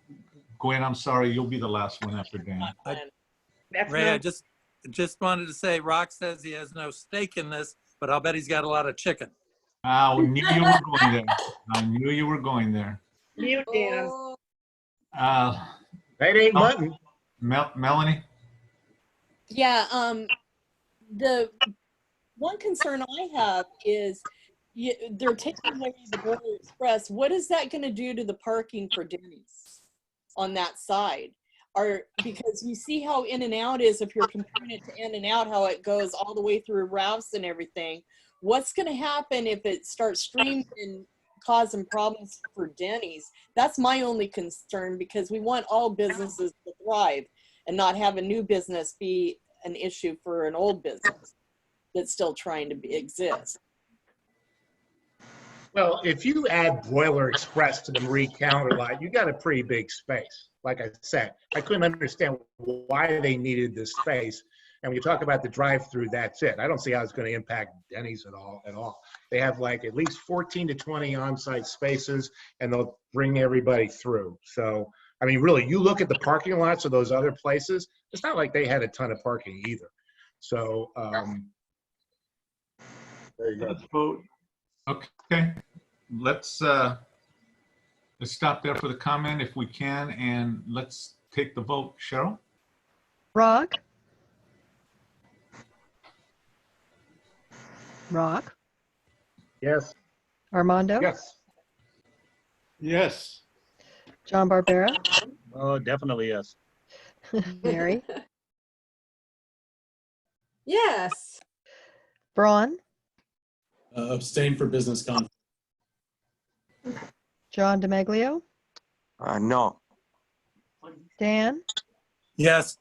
Gwen, I'm sorry. You'll be the last one after Dan. Ray, I just wanted to say, Rock says he has no stake in this, but I'll bet he's got a lot of chicken. I knew you were going there. I knew you were going there. Mute, Dan. that ain't mutton. Melanie? Yeah, the one concern I have is they're taking away the Broiler Express. What is that going to do to the parking for Denny's on that side? Because you see how In and Out is, if you're comparing it to In and Out, how it goes all the way through Ralph's and everything. What's going to happen if it starts streaming and causing problems for Denny's? That's my only concern, because we want all businesses to thrive and not have a new business be an issue for an old business that's still trying to exist. Well, if you add Broiler Express to the Marie Counter lot, you got a pretty big space. Like I said, I couldn't understand why they needed this space. And when you talk about the drive-through, that's it. I don't see how it's going to impact Denny's at all. They have like at least 14 to 20 on-site spaces, and they'll bring everybody through. So, I mean, really, you look at the parking lots of those other places, it's not like they had a ton of parking either. So, there you go. Let's vote. Okay, let's stop there for the comment if we can, and let's take the vote. Cheryl? Rock? Rock? Yes. Armando? Yes. Yes. John Barbera? Oh, definitely yes. Mary? Yes. Braun? Abstain for business conference. John DeMaglio? No. Dan? Yes.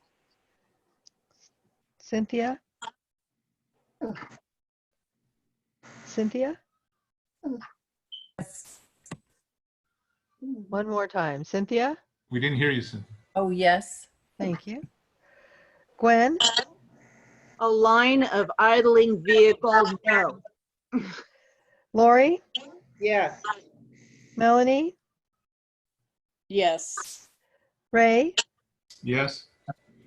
Cynthia? Cynthia? One more time. Cynthia? We didn't hear you, Cynthia. Oh, yes. Thank you. Gwen? A line of idling vehicles, no. Lori? Yes. Melanie? Yes. Ray? Yes.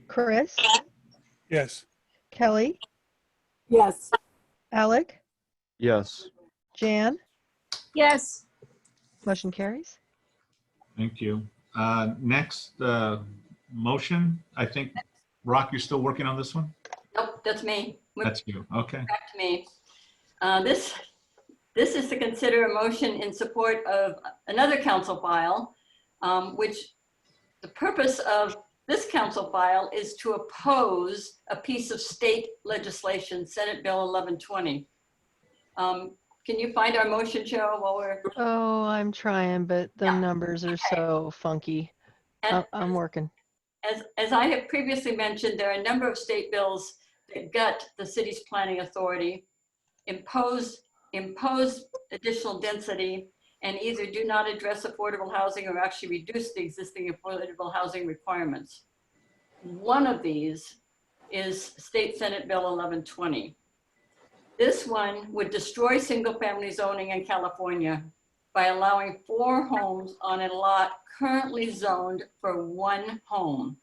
Chris? Yes. Kelly? Yes. Alec? Yes. Jan? Yes. Motion carries. Thank you. Next motion, I think, Rock, you're still working on this one? Nope, that's me. That's you. Okay. Back to me. This is to consider a motion in support of another council file, which the purpose of this council file is to oppose a piece of state legislation, Senate Bill 1120. Can you find our motion, Cheryl, while we're? Oh, I'm trying, but the numbers are so funky. And I'm working. as I have previously mentioned, there are a number of state bills that gut the city's planning authority, impose additional density, and either do not address affordable housing or actually reduce the existing affordable housing requirements. One of these is State Senate Bill 1120. This one would destroy single-family zoning in California by allowing 4 homes on a lot currently zoned for 1 home.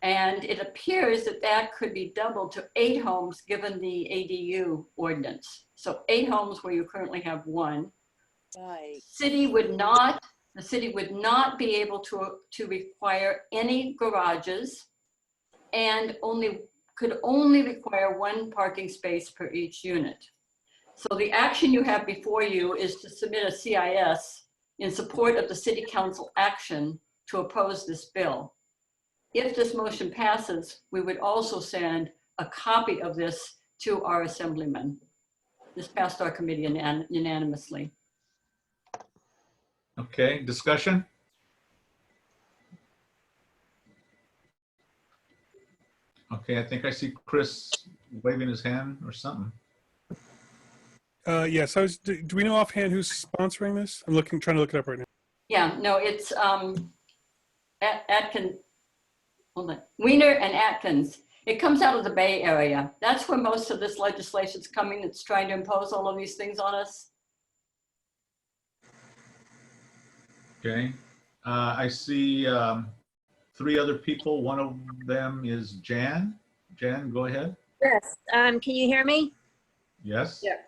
And it appears that that could be doubled to 8 homes given the ADU ordinance. So 8 homes where you currently have 1. Right. The city would not be able to require any garages and could only require 1 parking space per each unit. So the action you have before you is to submit a CIS in support of the city council action to oppose this bill. If this motion passes, we would also send a copy of this to our assemblyman. This passed our committee unanimously. Okay, discussion? Okay, I think I see Chris waving his hand or something. Yes, do we know offhand who's sponsoring this? I'm trying to look it up right now. Yeah, no, it's Atkins, hold on, Wiener and Atkins. It comes out of the Bay Area. That's where most of this legislation is coming. That's trying to impose all of these things on us. Okay, I see 3 other people. One of them is Jan. Jan, go ahead. Yes. Can you hear me? Yes. Yes.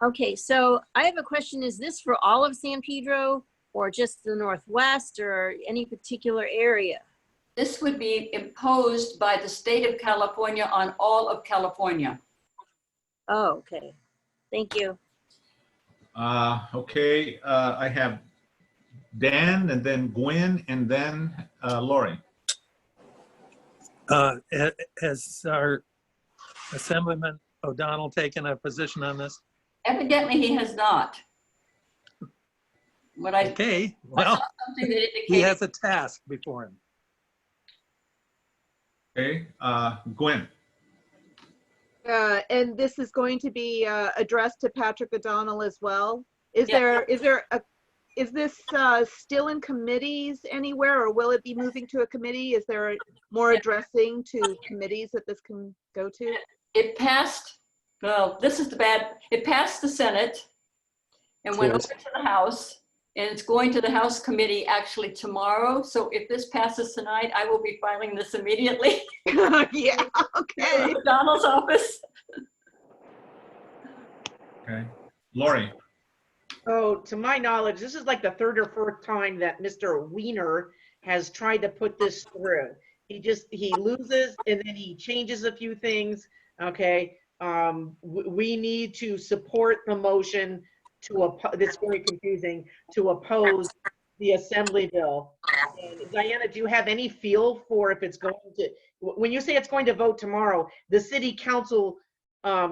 Okay, so I have a question. Is this for all of San Pedro or just the Northwest or any particular area? This would be imposed by the state of California on all of California. Oh, okay. Thank you. Okay, I have Dan and then Gwen and then Lori. Has our Assemblyman O'Donnell taken a position on this? Evidently, he has not. Okay, well, something that indicates he has a task before him. Okay, Gwen. And this is going to be addressed to Patrick O'Donnell as well. Is this still in committees anywhere, or will it be moving to a committee? Is there more addressing to committees that this can go to? It passed, well, this is the bad, it passed the Senate and went over to the House, and it's going to the House committee actually tomorrow. So if this passes tonight, I will be filing this immediately. Yeah, okay. O'Donnell's office. Okay, Lori. Oh, to my knowledge, this is like the 3rd or 4th time that Mr. Wiener has tried to put this through. He loses and then he changes a few things. Okay, we need to support the motion to this very confusing, to oppose the assembly bill. And Diana, do you have any feel for if it's going to, when you say it's going to vote tomorrow, the city council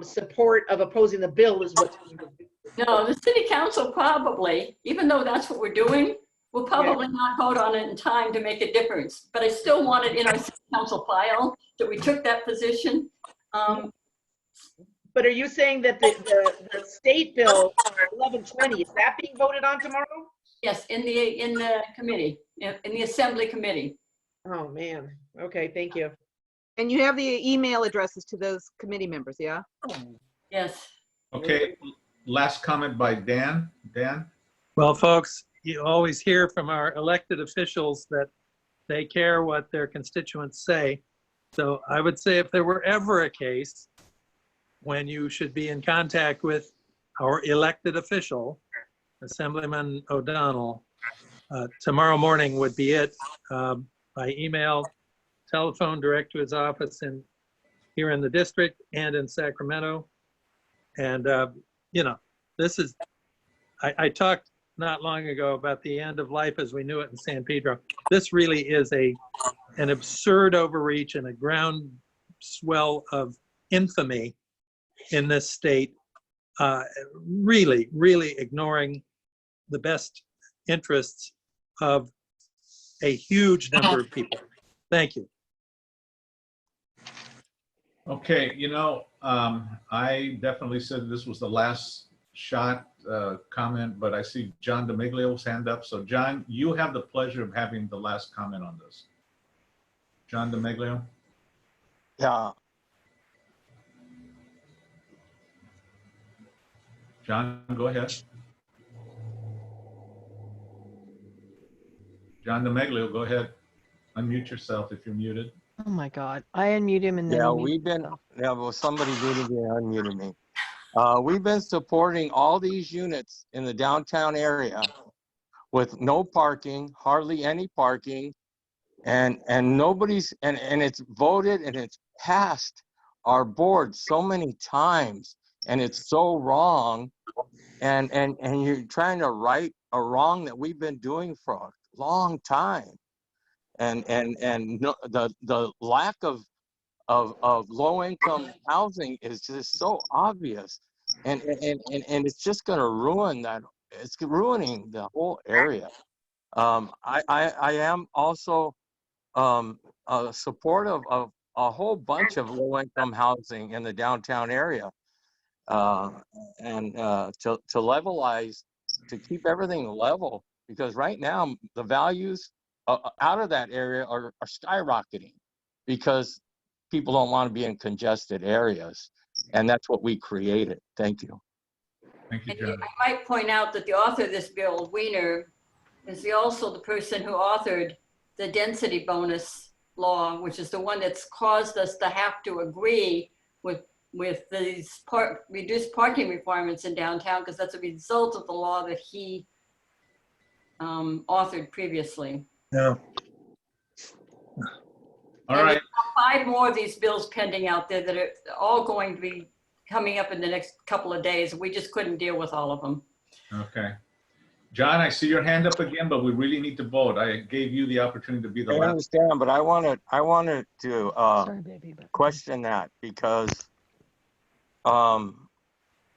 support of opposing the bill is what's going to do? No, the city council probably, even though that's what we're doing, will probably not vote on it in time to make a difference. But I still want it in our city council file that we took that position. But are you saying that the state bill 1120, is that being voted on tomorrow? Yes, in the committee, in the assembly committee. Oh man. Okay, thank you. And you have the email addresses to those committee members, yeah? Yes. Okay, last comment by Dan. Dan? Well, folks, you always hear from our elected officials that they care what their constituents say. So I would say if there were ever a case when you should be in contact with our elected official, Assemblyman O'Donnell, tomorrow morning would be it, by email, telephone, direct to his office here in the district and in Sacramento. And, you know, this is, I talked not long ago about the end of life as we knew it in San Pedro. This really is an absurd overreach and a groundswell of infamy in this state really, really ignoring the best interests of a huge number of people. Thank you. Okay, I definitely said this was the last shot comment, but I see John DeMiglio's hand up. So John, you have the pleasure of having the last comment on this. John DeMiglio? Yeah. John, go ahead. John DeMiglio, go ahead. Unmute yourself if you're muted. Oh my God. I unmute him and then Yeah, he mute well, somebody muted me and unmuted me. We've been supporting all these units in the downtown area with no parking, hardly any parking, and nobody's, and it's voted and it's passed our board so many times, and it's so wrong, and you're trying to right a wrong that we've been doing for a long time, and no, the lack of low-income housing is just so obvious, and it's just going to ruin that. It's ruining the whole area. I am also supportive of a whole bunch of low-income housing in the downtown area, and to levelize, to keep everything level, because right now the values out of that area are skyrocketing because people don't want to be in congested areas, and that's what we created. Thank you. Thank you, John. I might point out that the author of this bill, Weiner, is also the person who authored the density bonus law, which is the one that's caused us to have to agree with these reduced parking requirements in downtown, because that's a result of the law that he authored previously. Yeah. All right. There's 5 more of these bills pending out there that are all going to be coming up in the next couple of days. We just couldn't deal with all of them. Okay. John, I see your hand up again, but we really need to vote. I gave you the opportunity to be the I last. understand, but I wanted to question that, because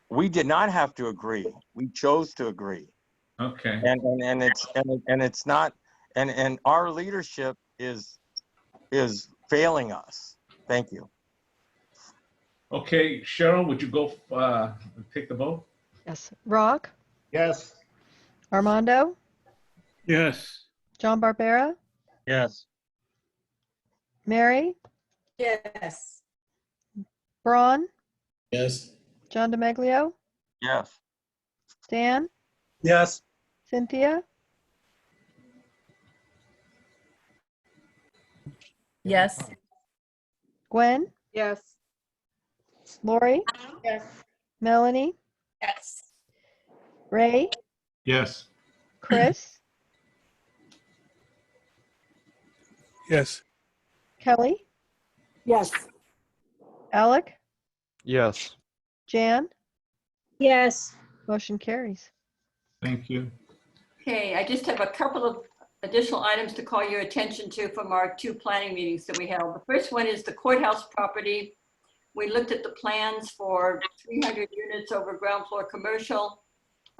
we did not have to agree. We chose to agree. Okay. And it's not, and our leadership is failing us. Thank you. Okay, Cheryl, would you go take the vote? Yes. Rock? Yes. Armando? Yes. John Barbera? Yes. Mary? Yes. Braun? Yes. John DeMaglio? Yes. Dan? Yes. Cynthia? Yes. Gwen? Yes. Lori? Yes. Melanie? Yes. Ray? Yes. Chris? Yes. Kelly? Yes. Alec? Yes. Jan? Yes. Motion carries. Thank you. Okay, I just have a couple of additional items to call your attention to from our 2 planning meetings that we held. The first one is the courthouse property. We looked at the plans for 300 units over ground floor commercial.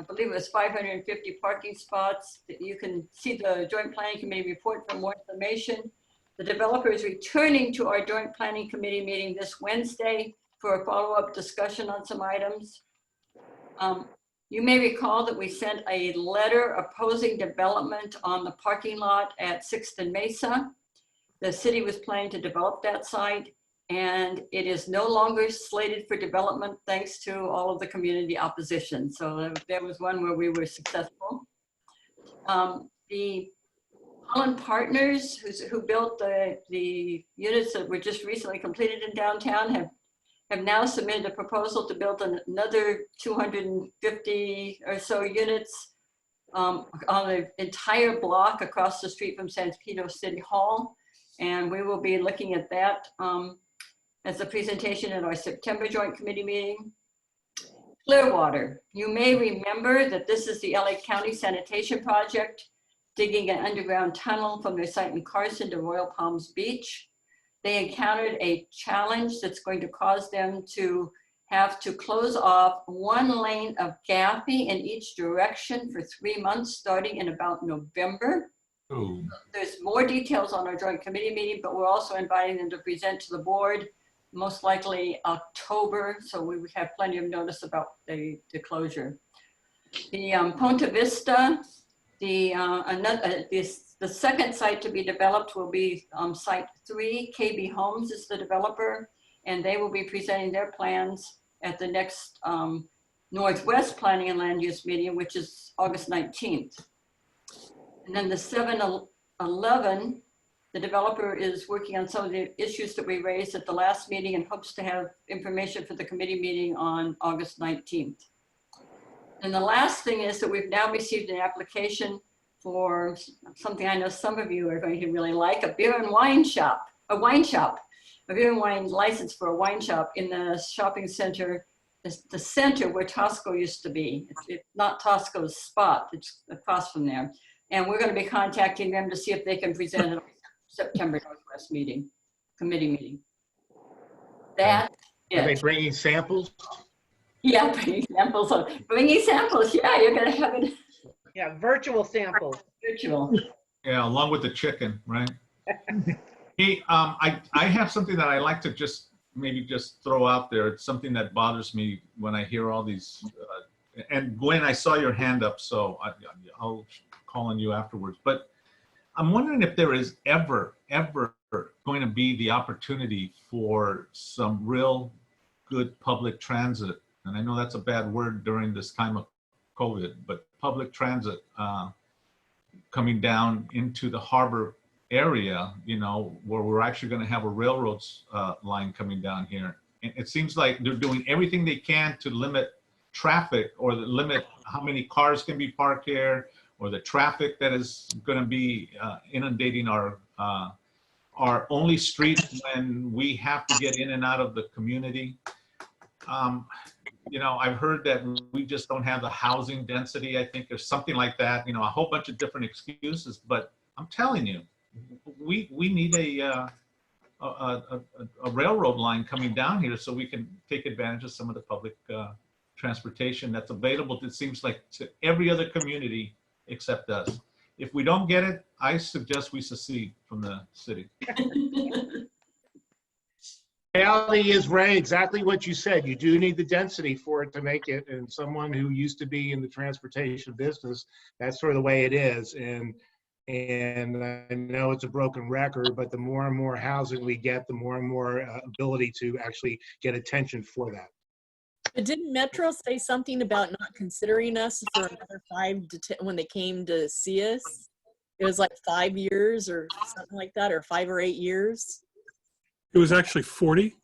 I believe it was 550 parking spots. You can see the Joint Planning Committee report for more information. The developer is returning to our Joint Planning Committee meeting this Wednesday for a follow-up discussion on some items. You may recall that we sent a letter opposing development on the parking lot at 6th and Mesa. The city was planning to develop that site, and it is no longer slated for development thanks to all of the community opposition. So there was one where we were successful. The Holland Partners, who built the units that were just recently completed in downtown, have now submitted a proposal to build another 250 or so units on the entire block across the street from San Pedro City Hall. And we will be looking at that as a presentation at our September Joint Committee meeting. Clearwater, you may remember that this is the LA County Sanitation Project, digging an underground tunnel from their site in Carson to Royal Palms Beach. They encountered a challenge that's going to cause them to have to close off 1 lane of Gaffey in each direction for 3 months, starting in about November. Oh. There's more details on our joint committee meeting, but we're also inviting them to present to the board, most likely October, so we would have plenty of notice about the closure. The Ponta Vista, the second site to be developed will be site 3. KB Homes is the developer, and they will be presenting their plans at the next Northwest Planning and Land Use meeting, which is August 19th. And then the 7-Eleven, the developer is working on some of the issues that we raised at the last meeting and hopes to have information for the committee meeting on August 19th. And the last thing is that we've now received an application for something I know some of you are going to really like, a beer and wine shop, a beer and wine license for a wine shop in the shopping center, the center where Tosco used to be. It's not Tosco's spot, it's across from there. And we're going to be contacting them to see if they can present it at September Northwest meeting, committee meeting. That Are they bringing samples? Yeah, bringing samples. Bringing samples, yeah, you're going to have it. Yeah, virtual samples. Virtual. Yeah, along with the chicken, right? Hey, I have something that I like to just maybe just throw out there. It's something that bothers me when I hear all these. And Gwen, I saw your hand up, so I'll call on you afterwards. But I'm wondering if there is ever going to be the opportunity for some real good public transit. And I know that's a bad word during this time of COVID, but public transit coming down into the harbor area, you know, where we're actually going to have a railroads line coming down here. It seems like they're doing everything they can to limit traffic or limit how many cars can be parked here, or the traffic that is going to be inundating our only street when we have to get in and out of the community. You know, I've heard that we just don't have the housing density, I think, or something like that. You know, a whole bunch of different excuses. But I'm telling you, we need a railroad line coming down here so we can take advantage of some of the public transportation that's available. It seems like to every other community except us. If we don't get it, I suggest we secede from the city. Reality is, Ray, exactly what you said. You do need the density for it to make it. And someone who used to be in the transportation business, that's sort of the way it is. And I know it's a broken record, but the more and more housing we get, the more and more ability to actually get attention for that. But didn't Metro say something about not considering us for another 5 to 10 when they came to see us? It was like 5 years or something like that, or 5 or 8 years. It was actually 40,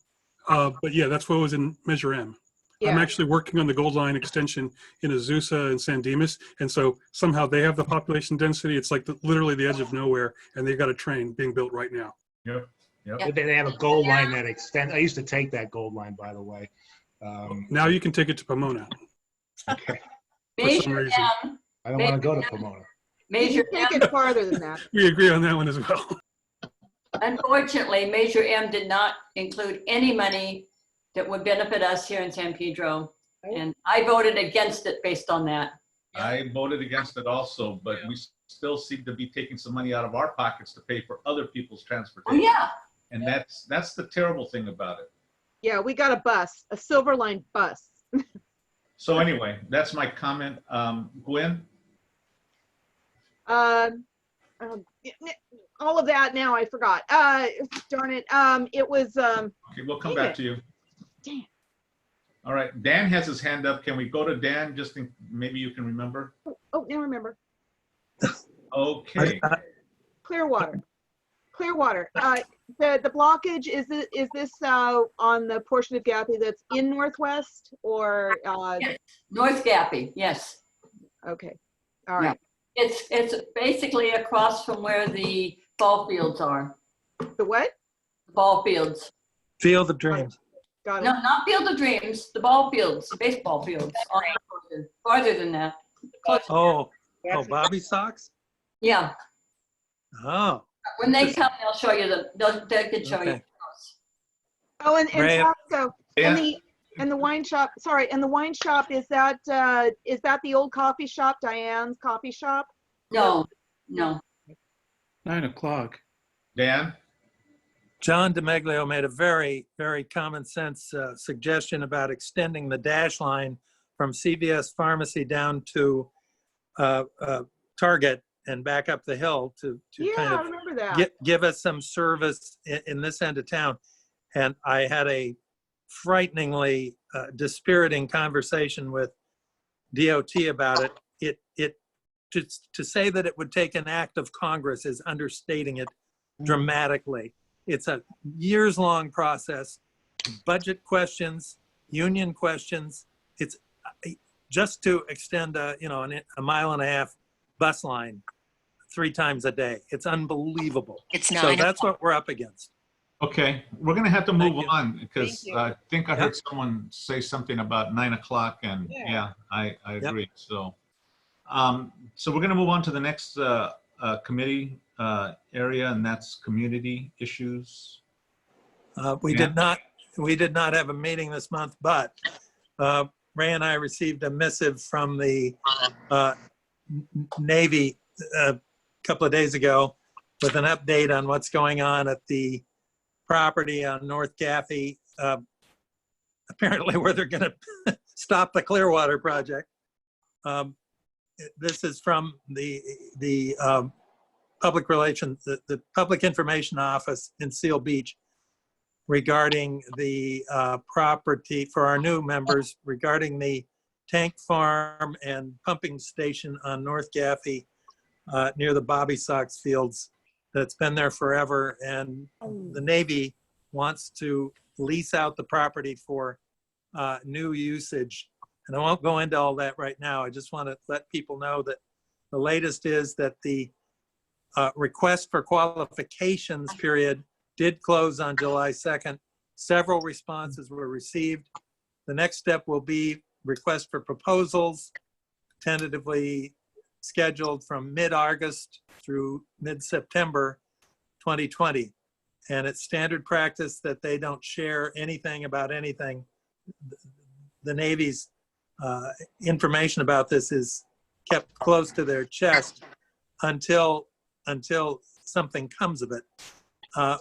but yeah, that's what was in Measure M. Yeah. I'm actually working on the Gold Line extension in Azusa and San Dimas, and so somehow they have the population density. It's like literally the edge of nowhere, and they've got a train being built right now. Yep. But they have a gold line that extends. I used to take that gold line, by the way. Now you can take it to Pomona. Okay. For some reason. I don't want to go to Pomona. Major Take it farther than that. We agree on that one as well. Unfortunately, Measure M did not include any money that would benefit us here in San Pedro. And I voted against it based on that. I voted against it also, but we still seem to be taking some money out of our pockets to pay for other people's transportation. Oh, yeah. And that's the terrible thing about it. Yeah, we got a bus, a Silver Line bus. So anyway, that's my comment. Gwen? All of that now I forgot. Darn it. It was. Okay, we'll come back to you. Damn. All right, Dan has his hand up. Can we go to Dan? Maybe you can remember. Oh, now remember. Okay. Clearwater. The blockage is this on the portion of Gappy that's in Northwest or? Yes. North Gappy, yes. Okay. All right. Yeah. It's basically across from where the ball fields are. The what? The ball fields. Field of Dreams. Got it. No, not Field of Dreams, the ball fields, the baseball fields. Farther than that. Oh, Bobby Sox? Yeah. Oh. When they come, they'll show you they can show you. Oh, and Ray, Tosco. And the And the wine shop, sorry, and the wine shop, is that the old coffee shop, Diane's coffee shop? No, no. 9 o'clock. Dan? John DeMeglio made a very, very common sense suggestion about extending the dash line from CVS Pharmacy down to Target and back up the hill to Yeah, kind I of remember that. give us some service in this end of town. And I had a frighteningly dispiriting conversation with DOT about it. To say that it would take an act of Congress is understating it dramatically. It's a years-long process, budget questions, union questions. It's just to extend a 1.5 mile bus line 3 times a day. It's unbelievable. So that's what we're up against. Okay, we're gonna have to move Thank you. on because Thank you. I think I heard someone say something about 9 o'clock, and Yeah. I agree. So, so we're gonna move on to the next committee area, and that's community issues. We did not have a meeting this month, but Ray and I received a missive from the Navy a couple of days ago with an update on what's going on at the property on North Gaffey, apparently where they're going to stop the Clearwater project. This is from the public relations, the Public Information Office in Seal Beach regarding the property for our new members regarding the tank farm and pumping station on North Gaffey near the Bobby Sox fields that's been there forever. And the Navy wants to lease out the property for new usage. And I won't go into all that right now. I just want to let people know that the latest is that the request for qualifications period did close on July 2nd. Several responses were received. The next step will be request for proposals, tentatively scheduled from mid-August through mid-September 2020. And it's standard practice that they don't share anything about anything. The Navy's information about this is kept close to their chest until something comes of it.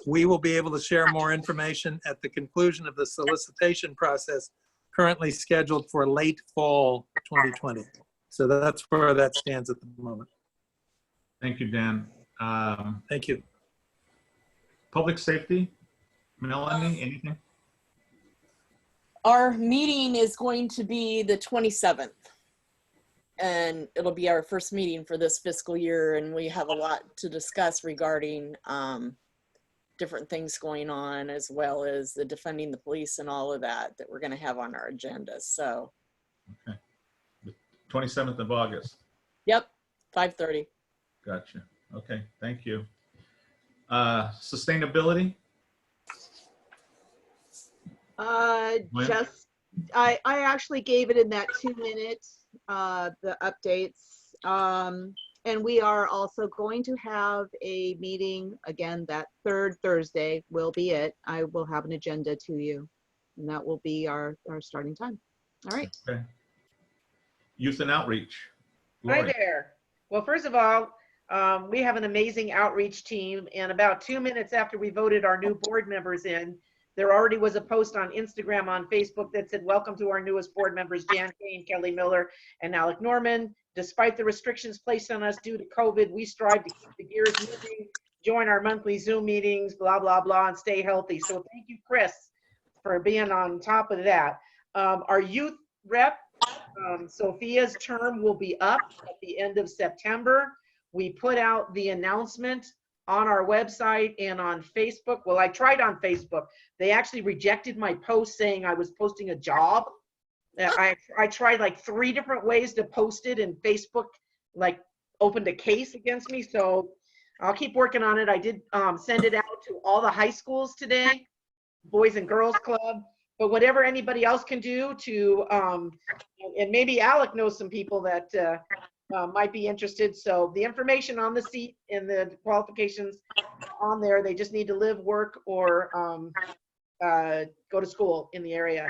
We will be able to share more information at the conclusion of the solicitation process, currently scheduled for late fall 2020. So that's where that stands at the moment. Thank you, Dan. Thank you. Public safety, Melanie, anything? Our meeting is going to be the 27th. And it'll be our first meeting for this fiscal year. And we have a lot to discuss regarding different things going on, as well as the defunding the police and all of that we're going to have on our agenda. So. Okay. The 27th of August. Yep, 5:30. Gotcha. Okay, thank you. Sustainability? I actually gave it in that 2 minutes, the updates. And we are also going to have a meeting again, that third Thursday will be it. I will have an agenda to you, and that will be our starting time. All right. Okay. Youth and outreach. Hi Lori. there. Well, first of all, we have an amazing outreach team, and about 2 minutes after we voted our new board members in, there already was a post on Instagram, on Facebook that said, welcome to our newest board members, Jan Kane, Kelly Miller, and Alec Norman. Despite the restrictions placed on us due to COVID, we strive to keep the gears moving, join our monthly Zoom meetings, blah, blah, blah, and stay healthy. So thank you, Chris, for being on top of that. Our youth rep, Sophia's term will be up at the end of September. We put out the announcement on our website and on Facebook. Well, I tried on Facebook. They actually rejected my post saying I was posting a job. I tried like 3 different ways to post it, and Facebook like opened a case against me. So I'll keep working on it. I did send it out to all the high schools today, Boys and Girls Club, but whatever anybody else can do to, and maybe Alec knows some people that might be interested. So the information on the seat and the qualifications on there, they just need to live, work, or go to school in the area.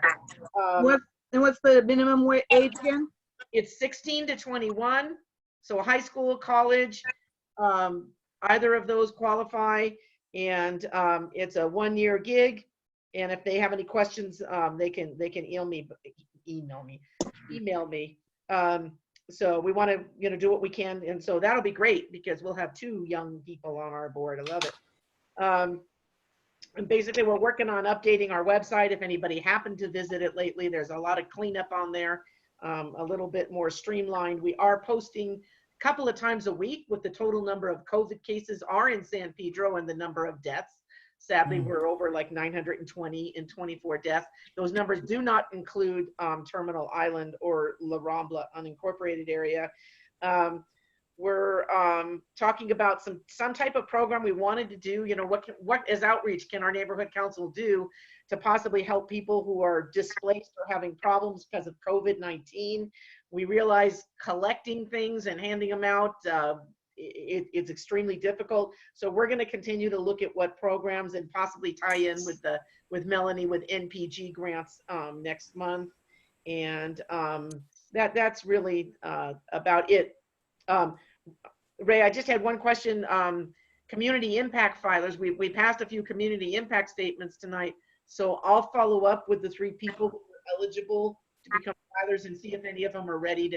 What's the minimum age again? It's 16 to 21. So high school, college, either of those qualify. And it's a 1-year gig. And if they have any questions, they can email me. So we want to, do what we can. And so that'll be great because we'll have 2 young people on our board. I love it. And basically we're working on updating our website. If anybody happened to visit it lately, there's a lot of cleanup on there, a little bit more streamlined. We are posting a couple of times a week what the total number of COVID cases are in San Pedro and the number of deaths. Sadly, we're over like 920 and 24 deaths. Those numbers do not include Terminal Island or La Rambla unincorporated area. We're talking about some type of program we wanted to do. What as outreach can our neighborhood council do to possibly help people who are displaced or having problems because of COVID-19? We realize collecting things and handing them out, it's extremely difficult. So we're going to continue to look at what programs and possibly tie in with Melanie with NPG grants next month. And that's really about it. Ray, I just had one question. Community impact filers, we passed a few community impact statements tonight. So I'll follow up with the 3 people who are eligible to become filers and see if any of them are ready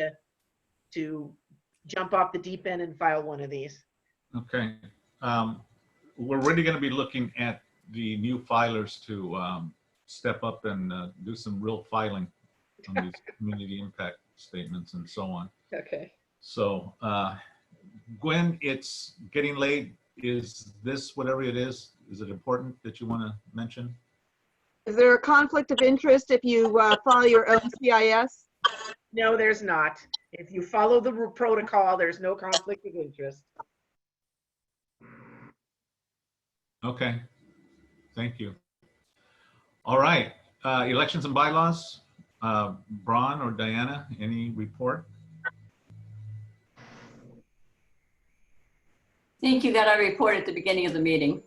to jump off the deep end and file one of these. Okay. We're really going to be looking at the new filers to step up and do some real filing on these community impact statements and so on. Okay. So, Gwen, it's getting late. Is this, whatever it is it important that you want to mention? Is there a conflict of interest if you follow your own CIS? No, there's not. If you follow the protocol, there's no conflict of interest. Okay, thank you. All right, elections and bylaws. Braun or Diana, any report? Thank you that I report at the beginning of the meeting.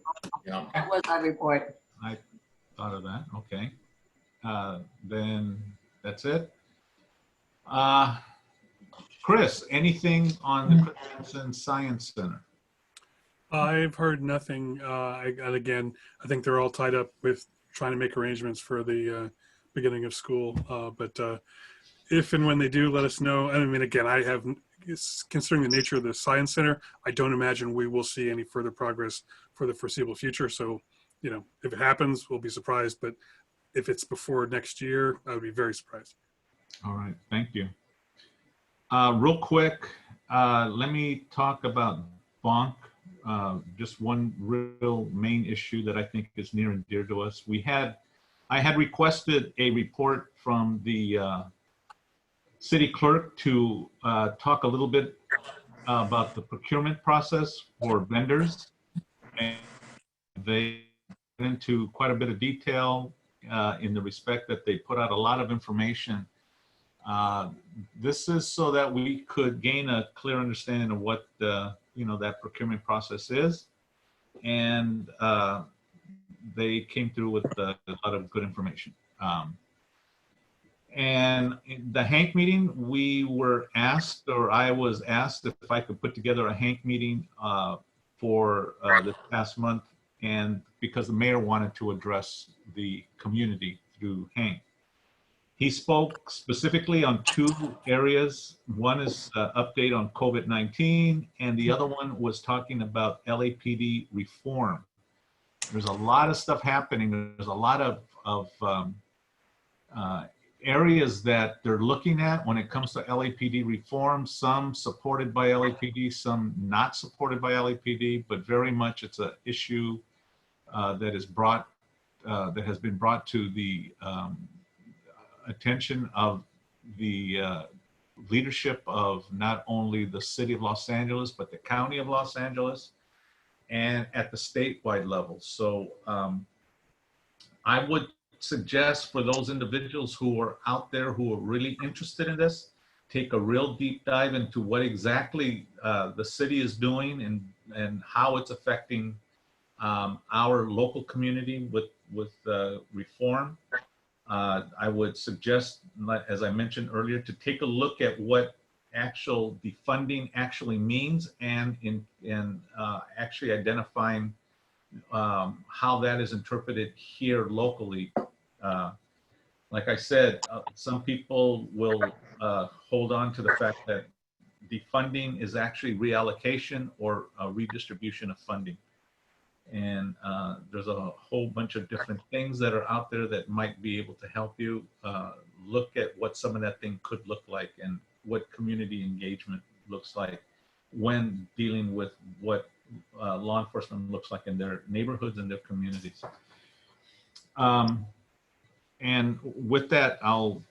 Yeah. That was my report. I thought of that, okay. Then that's it. Chris, anything on the Christensen Science Center? I've heard nothing. And again, I think they're all tied up with trying to make arrangements for the beginning of school. But if and when they do, let us know. I mean, again, considering the nature of the Science Center, I don't imagine we will see any further progress for the foreseeable future. So, if it happens, we'll be surprised. But if it's before next year, I would be very surprised. All right, thank you. Real quick, let me talk about bonk. Just one real main issue that I think is near and dear to us. I had requested a report from the city clerk to talk a little bit about the procurement process for vendors. And they went into quite a bit of detail in the respect that they put out a lot of information. This is so that we could gain a clear understanding of what that procurement process is. And they came through with a lot of good information. And in the Hank meeting, we were asked, or I was asked, if I could put together a Hank meeting for this past month, and because the mayor wanted to address the community through Hank. He spoke specifically on 2 areas. One is update on COVID-19, and the other one was talking about LAPD reform. There's a lot of stuff happening. There's a lot of areas that they're looking at when it comes to LAPD reform, some supported by LAPD, some not supported by LAPD, but very much it's an issue that has been brought to the attention of the leadership of not only the city of Los Angeles, but the county of Los Angeles and at the statewide level. So I would suggest for those individuals who are out there who are really interested in this, take a real deep dive into what exactly the city is doing and how it's affecting our local community with reform. I would suggest, as I mentioned earlier, to take a look at what defunding actually means, and in actually identifying how that is interpreted here locally. Like I said, some people will hold on to the fact that defunding is actually reallocation or a redistribution of funding. And there's a whole bunch of different things that are out there that might be able to help you look at what some of that thing could look like and what community engagement looks like when dealing with what law enforcement looks like in their neighborhoods and their communities. And with that, I'll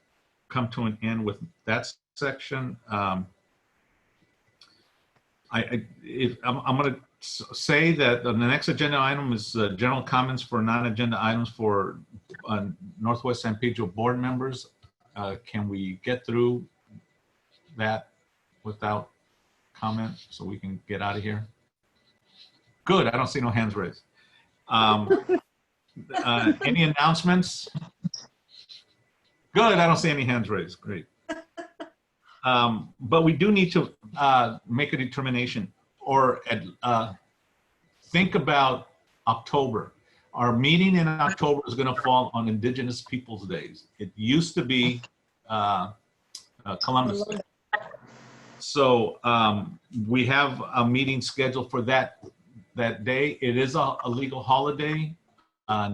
come to an end with that section. I'm going to say that the next agenda item is general comments for non-agenda items for Northwest San Pedro board members. Can we get through that without comment so we can get out of here? Good, I don't see no hands raised. Any announcements? Good, I don't see any hands raised, great. But we do need to make a determination or think about October. Our meeting in October is going to fall on Indigenous Peoples Days. It used to be Columbus Day. So we have a meeting scheduled for that day. It is a legal holiday.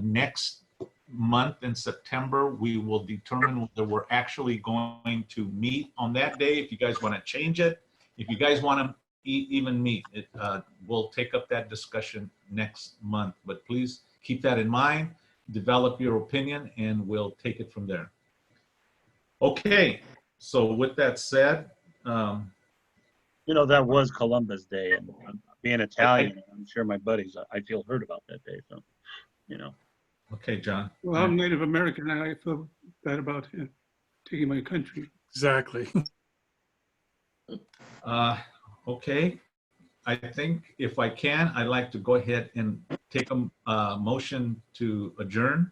Next month in September, we will determine whether we're actually going to meet on that day. If you guys want to change it, if you guys want to even meet, we'll take up that discussion next month. But please keep that in mind, develop your opinion, and we'll take it from there. Okay, so with that said, you know, that was Columbus Day, and being Italian, I'm sure my buddies, I feel hurt about that day, so, you know. Okay, John. Well, I'm Native American, and I feel bad about taking my country. Exactly. Okay, I think if I can, I'd like to go ahead and take a motion to adjourn.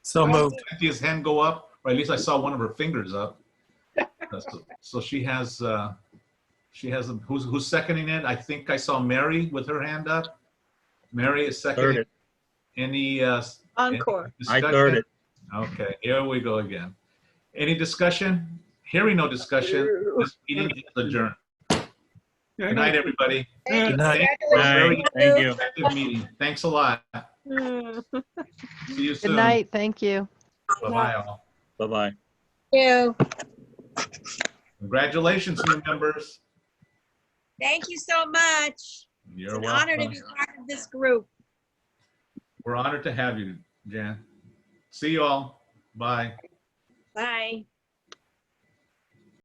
So moved. Cynthia's hand go up, or at least I saw one of her fingers up. So she has who's seconding it? I think I saw Mary with her hand up. Mary is seconding. Third it. Any Encore. discussion? I third it. Okay, here we go again. Any discussion? Hearing no discussion, this meeting is adjourned. Good night, everybody. Good night. Bye. Thank you. Effective meeting. Thanks a lot. See you soon. Good night. Thank you. Bye-bye all. Bye-bye. You. Congratulations, new members. Thank you so much. You're It's an welcome. honor to be part of this group. We're honored to have you, Jan. See you all. Bye. Bye.